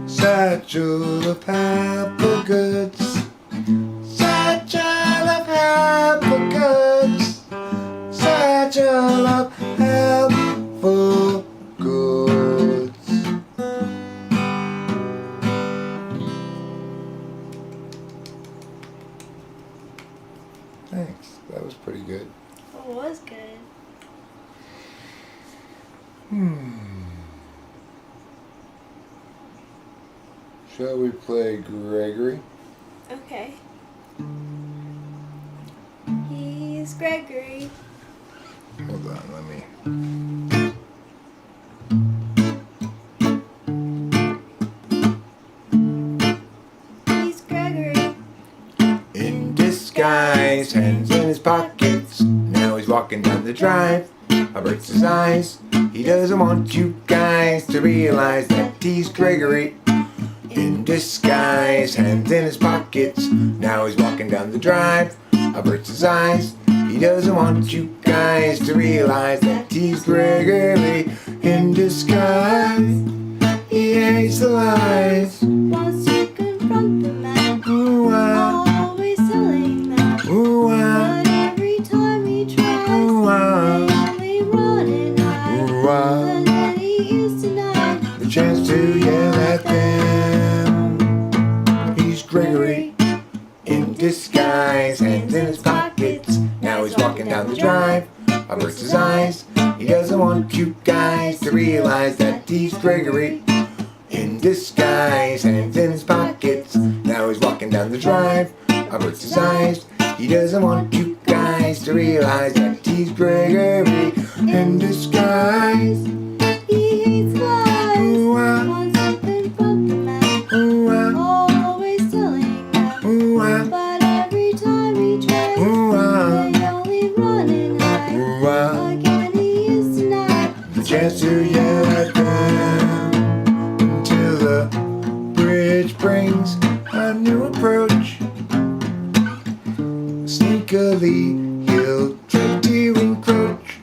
Satchel of helpful goods. Satchel of helpful goods. Satchel of helpful goods. Thanks. That was pretty good. It was good. Shall we play Gregory? Okay. He's Gregory. Hold on, let me. He's Gregory. In disguise, hands in his pockets. Now he's walking down the drive. Averts his eyes. He doesn't want you guys to realize that he's Gregory. In disguise, hands in his pockets. Now he's walking down the drive. Averts his eyes. He doesn't want you guys to realize that he's Gregory. In disguise, he hates the lies. Wants to confront the man. Ooh, Always telling that. ooh, But every time he tries, ooh, they only run and hide. ooh, But then he is denied the chance to yell at them. He's Gregory. In disguise, hands in his pockets. Now he's walking down the drive. Averts his eyes. He doesn't want you guys to realize that he's Gregory. In disguise, hands in his pockets. Now he's walking down the drive. Averts his eyes. He doesn't want you guys to realize that he's Gregory. In disguise. He hates lies. Ooh, Wants to confront the man. ooh, Always telling them. ooh, But every time he tries, ooh, they only run and hide. ooh, Again he is denied the chance to yell at them until the bridge brings a new approach. Sneakily, he'll try to encroach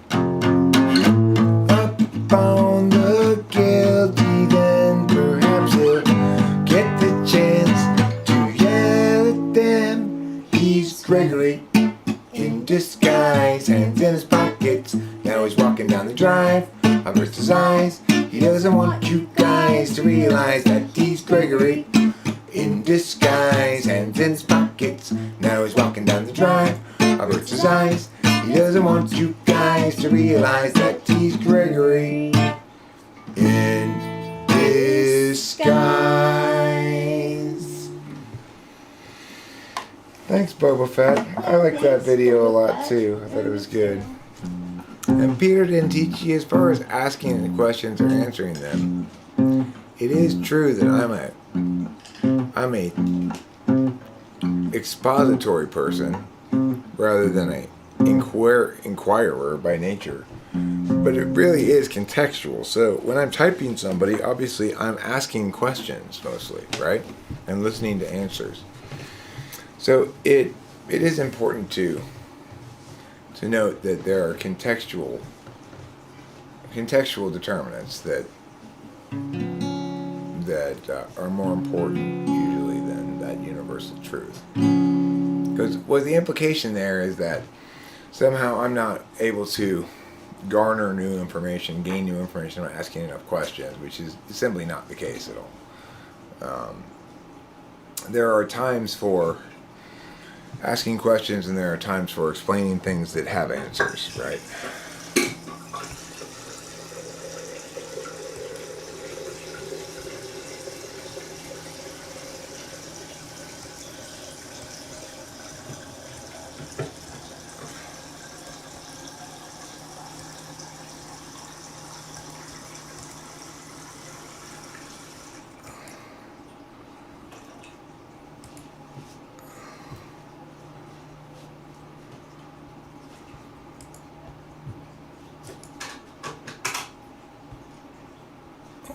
upon the guilty. Then perhaps he'll get the chance to yell at them. He's Gregory. In disguise, hands in his pockets. Now he's walking down the drive. Averts his eyes. He doesn't want you guys to realize that he's Gregory. In disguise, hands in his pockets. Now he's walking down the drive. Averts his eyes. He doesn't want you guys to realize that he's Gregory. In disguise. Thanks, Boba Fett. I like that video a lot too. I thought it was good. And Peter didn't teach you as far as asking the questions or answering them. It is true that I'm a expository person rather than a inquirer by nature. But it really is contextual. So when I'm typing somebody, obviously I'm asking questions mostly, right? And listening to answers. So it is important to note that there are contextual determinants that are more important usually than that universal truth. Because the implication there is that somehow I'm not able to garner new information, gain new information by asking enough questions, which is simply not the case at all. There are times for asking questions and there are times for explaining things that have answers, right?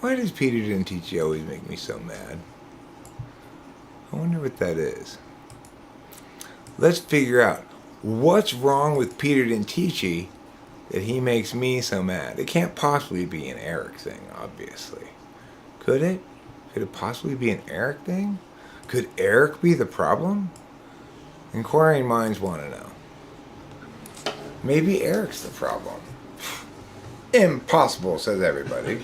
Why does Peter didn't teach you always make me so mad? I wonder what that is. Let's figure out what's wrong with Peter didn't teach you that he makes me so mad. It can't possibly be an Eric thing, obviously. Could it? Could it possibly be an Eric thing? Could Eric be the problem? Inquiring minds want to know. Maybe Eric's the problem. Impossible, says everybody.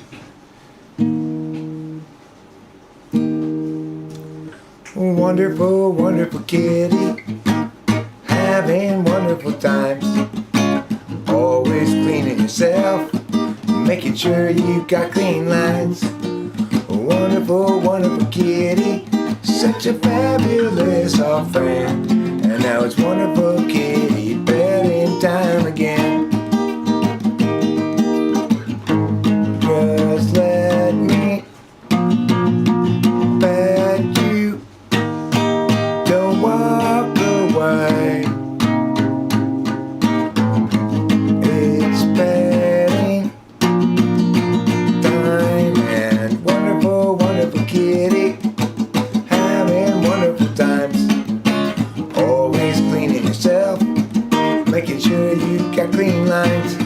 Wonderful, wonderful kitty, having wonderful times. Always cleaning yourself, making sure you got clean lines. Wonderful, wonderful kitty, such a fabulous old friend. And now it's wonderful kitty, bedtime time again. Just let me pet you, don't walk away. It's petting time and wonderful, wonderful kitty, having wonderful times. Always cleaning yourself, making sure you got clean lines.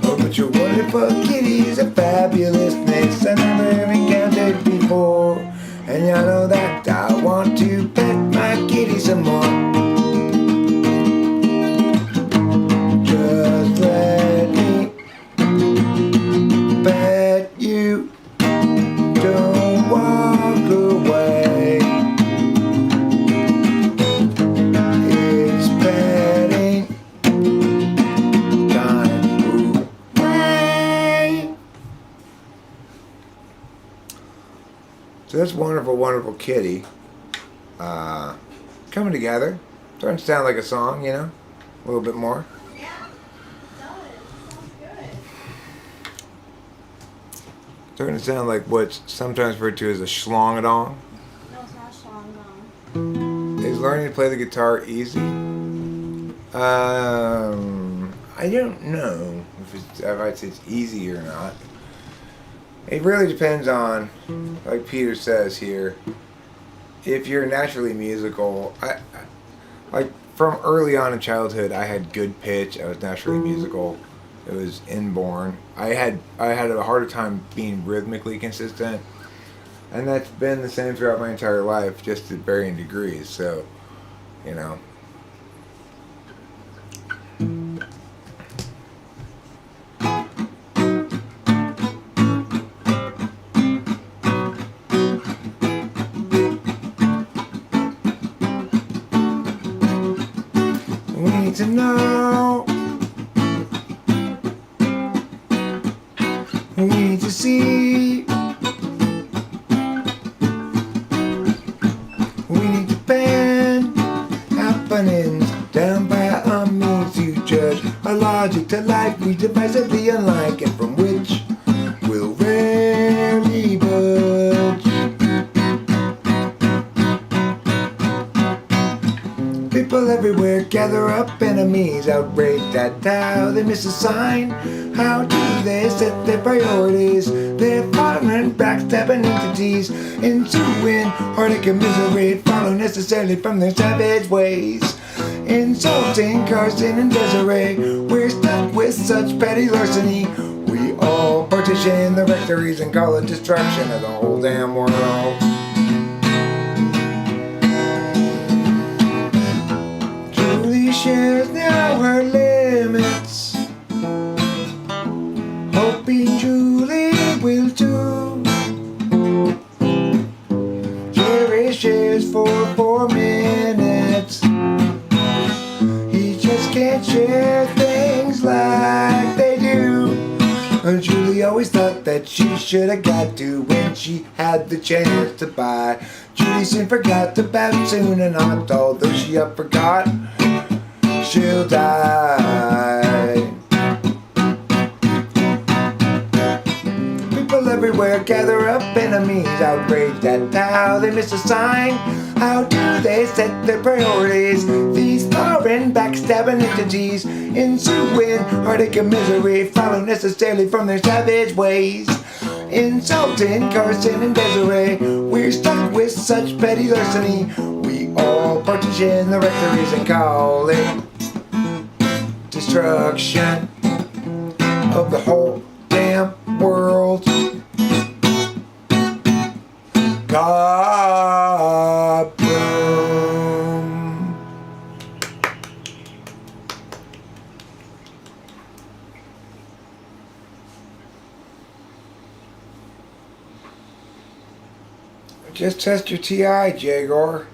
Oh, but your wonderful kitty is a fabulous mix I never encountered before. And you know that I want to pet my kitty some more. Just let me pet you, don't walk away. It's petting time. Ooh, way. So that's wonderful, wonderful kitty. Coming together. Starting to sound like a song, you know? A little bit more. Yeah, it does. Sounds good. Starting to sound like what's sometimes referred to as a schlong-a-dong. No, it's not strong, no. Is learning to play the guitar easy? I don't know if I'd say it's easy or not. It really depends on, like Peter says here, if you're naturally musical. Like from early on in childhood, I had good pitch. I was naturally musical. It was inborn. I had a harder time being rhythmically consistent, and that's been the same throughout my entire life, just at varying degrees. So, you know. We need to know. We need to see. We need to ban happenings down by our means to judge our logic to life we divisively unlike and from which we'll rarely budge. People everywhere gather up enemies, outraged at how they miss a sign. How do they set their priorities? They're following backstabbing entities, ensuing heartache and misery, follow necessarily from their savage ways. Insulting Carson and Desiree, we're stuck with such petty larceny. We all partition the rectories and call it destruction of the whole damn world. Julie shares now her limits, hoping Julie will too. Jerry shares for 4 minutes. He just can't share things like they do. Julie always thought that she should have got to when she had the chance to buy. Julie soon forgot about soon and not, although she up forgot, she'll die. People everywhere gather up enemies, outraged at how they miss a sign. How do they set their priorities? These foreign backstabbing entities, ensuing heartache and misery, follow necessarily from their savage ways. Insulting Carson and Desiree, we're stuck with such petty larceny. We all partition the rectories and call it destruction of the whole damn world. God boom. Just test your TI, Jagor.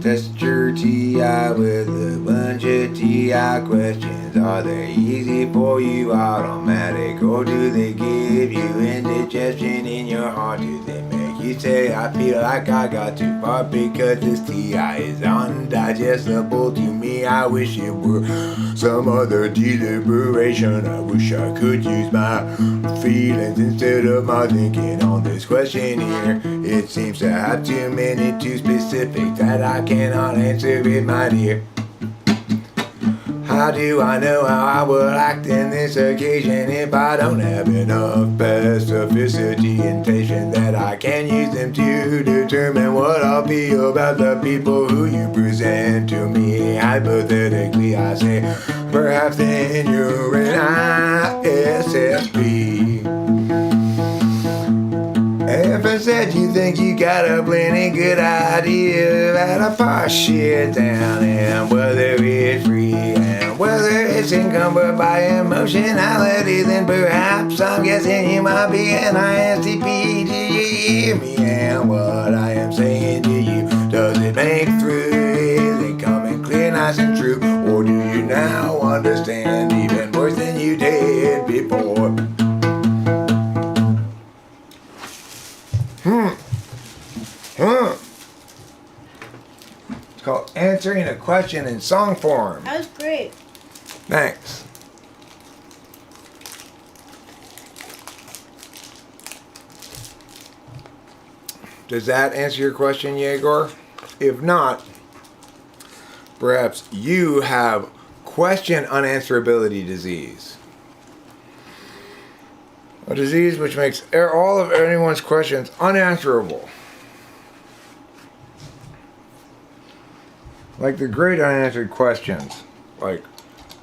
Test your TI with a bunch of TI questions. Are they easy for you, automatic, or do they give you indigestion in your heart? Do they make you say, I feel like I got too far because this TI is undigestible to me? I wish it were some other deliberation. I wish I could use my feelings instead of my thinking on this question here. It seems to have too many too specific that I cannot answer it, my dear. How do I know how I will act in this occasion if I don't have enough specificity and patience that I can use them to determine what I'll feel about the people who you present to me? Hypothetically, I say, perhaps then you're an ISFP. If I said you think you got a plenty good idea about a far shit down and whether it's free and whether it's encumbered by emotionality, then perhaps I'm guessing you might be an ISTP. Do you hear me? And what I am saying to you, does it make through? Is it coming clear, nice and true? Or do you now understand even worse than you did before? It's called answering a question in song form. That was great. Thanks. Does that answer your question, Yegor? If not, perhaps you have question unanswerability disease. A disease which makes all of anyone's questions unanswerable. Like the great unanswered questions. Like,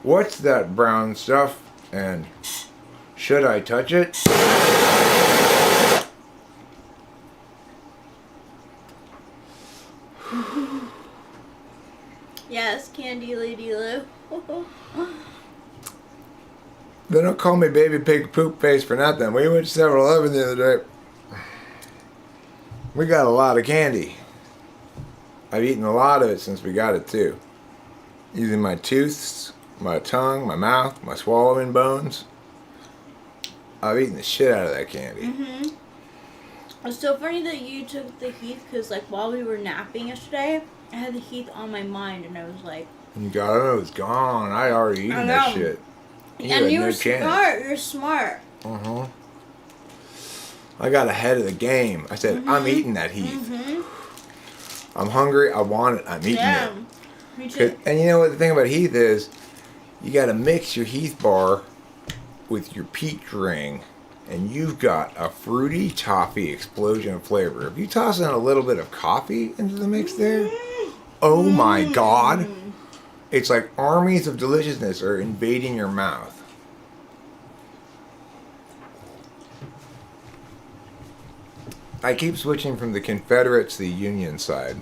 what's that brown stuff? And should I touch it? Yes, Candy Lady Lou. They don't call me baby pig poop face for nothing. We went to 7-Eleven the other day. We got a lot of candy. I've eaten a lot of it since we got it too. Using my tooths, my tongue, my mouth, my swallowing bones. I've eaten the shit out of that candy. Mm-hmm. It's so funny that you took the heath because, like, while we were napping yesterday, I had the heath on my mind, and I was like, You got it, it was gone. I already eaten that shit. And you were smart. You're smart. Uh-huh. I got ahead of the game. I said, I'm eating that heath. I'm hungry. I want it. I'm eating it. Me too. And you know what the thing about Heath is? You got to mix your Heath bar with your peach ring, and you've got a fruity toffee explosion of flavor. If you toss in a little bit of coffee into the mix there, oh my God. It's like armies of deliciousness are invading your mouth. I keep switching from the Confederates to the Union side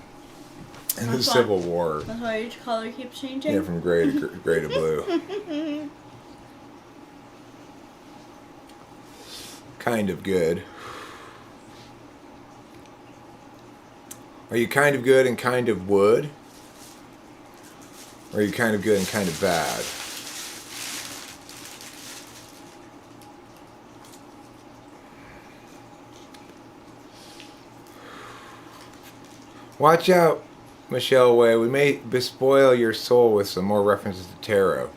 in the Civil War. That's why each color keeps changing? Yeah, from gray to blue. Kind of good. Are you kind of good and kind of wood? Or are you kind of good and kind of bad? Watch out, Michelle Way. We may bespoil your soul with some more references to tarot.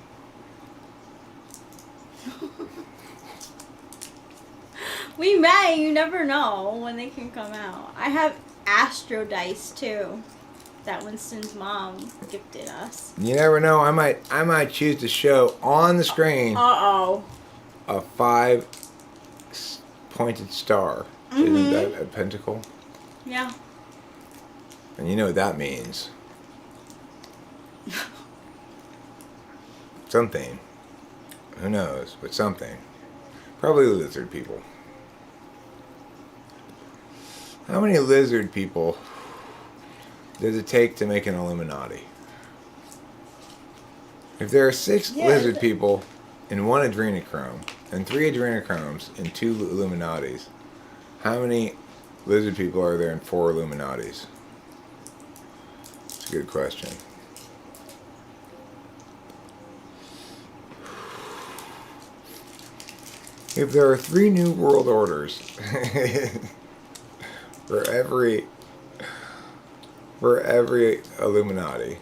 We may. You never know when they can come out. I have Astro Dice too. That Winston's mom gifted us. You never know. I might choose to show on the screen a 5-pointed star. Isn't that a pentacle? Yeah. And you know what that means. Something. Who knows? But something. Probably lizard people. How many lizard people does it take to make an Illuminati? If there are 6 lizard people in 1 adrenochrome, and 3 adrenochromes in 2 Illuminatis, how many lizard people are there in 4 Illuminatis? It's a good question. If there are 3 new world orders for every Illuminati,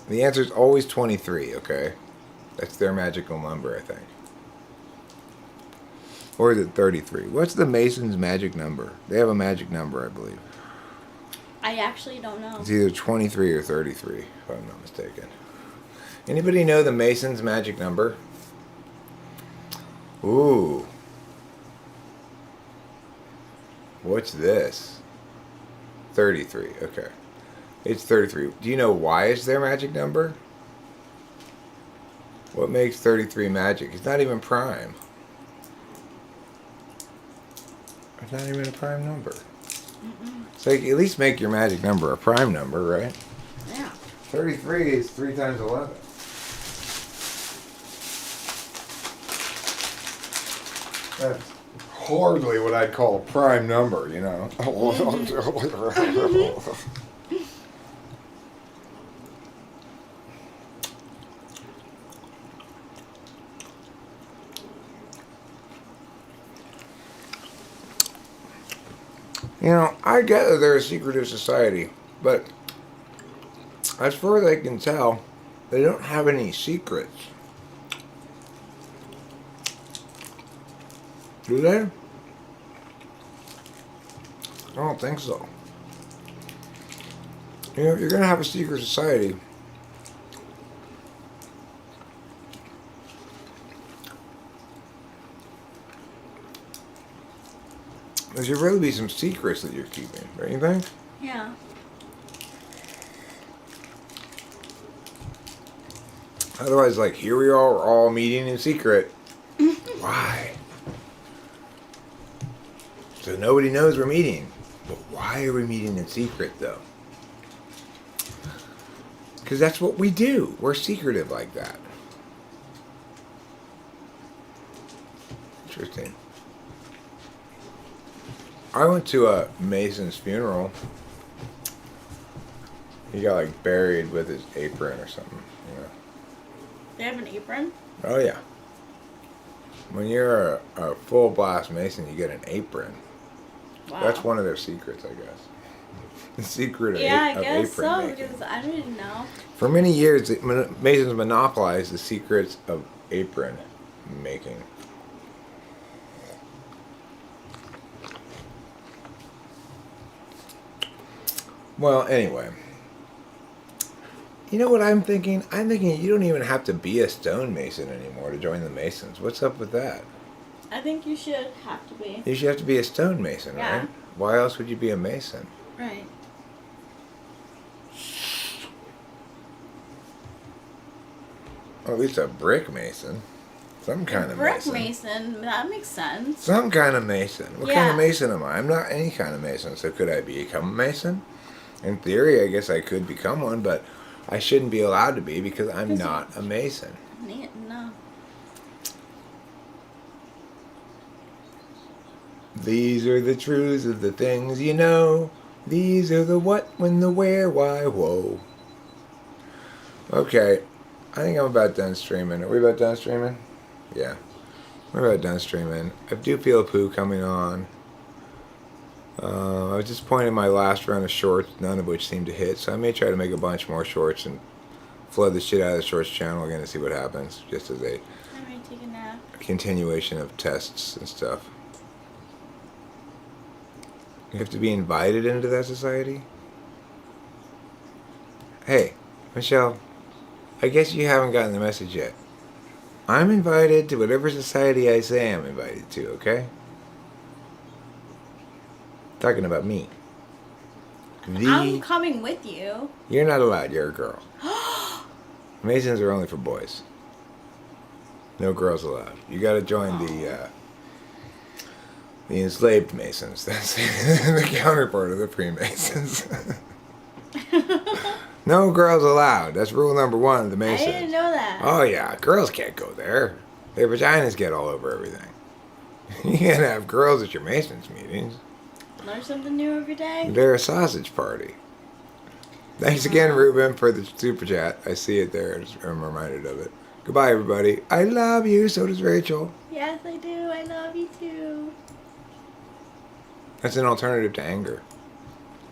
the answer is always 23, okay? That's their magical number, I think. Or is it 33? What's the Masons' magic number? They have a magic number, I believe. I actually don't know. It's either 23 or 33, if I'm not mistaken. Anybody know the Masons' magic number? Ooh. What's this? 33, okay. It's 33. Do you know why it's their magic number? What makes 33 magic? It's not even prime. It's not even a prime number. So you at least make your magic number a prime number, right? Yeah. 33 is 3 times 11. That's hardly what I'd call a prime number, you know. You know, I get that they're a secretive society, but as far as I can tell, they don't have any secrets. Do they? I don't think so. You know, if you're going to have a secret society, there should really be some secrets that you're keeping, don't you think? Yeah. Otherwise, like, here we are, we're all meeting in secret. Why? So nobody knows we're meeting. But why are we meeting in secret, though? Because that's what we do. We're secretive like that. Interesting. I went to a Mason's funeral. He got like buried with his apron or something. You know. They have an apron? Oh yeah. When you're a full blast Mason, you get an apron. Wow. That's one of their secrets, I guess. The secret of I of guess apron so, making. because I didn't know. For many years, Masons monopolized the secrets of apron making. Well, anyway, You know what I'm thinking? I'm thinking you don't even have to be a stonemason anymore to join the Masons. What's up with that? I think you should have to be. You should have to be a stonemason, Yeah. right? Why else would you be a Mason? Right. Or at least a brick Mason. Some kind of Brick Mason. Mason, that makes sense. Some kind of Mason. What kind of Yeah. Mason am I? I'm not any kind of Mason. So could I become a Mason? In theory, I guess I could become one, but I shouldn't be allowed to be because I'm 'Cause not a Mason. No. These are the truths of the things you know. These are the what, when, the where, why, whoa. Okay, I think I'm about done streaming. Are we about done streaming? Yeah, we're about done streaming. I do feel a poo coming on. I was disappointed in my last run of shorts, none of which seemed to hit, so I may try to make a bunch more shorts and flood the shit out of the shorts channel again to see what happens, just as a I might take a nap. continuation of tests and stuff. You have to be invited into that society? Hey, Michelle, I guess you haven't gotten the message yet. I'm invited to whatever society I say I'm invited to, okay? Talking about me. I'm coming with you. You're not allowed, you're a girl. Masons are only for boys. No girls allowed. You gotta join the enslaved Masons. That's the counterpart of the Freemasons. No girls allowed. That's rule number one of the I Masons. didn't know that. Oh yeah, girls can't go there. Their vaginas get all over everything. You can't have girls at your Masons meetings. Learn something new every day. They're a sausage party. Thanks again, Ruben, for the super chat. I see it there. I'm reminded of it. Goodbye, everybody. I love you. So does Rachel. Yes, I do. I love you too. That's an alternative to anger.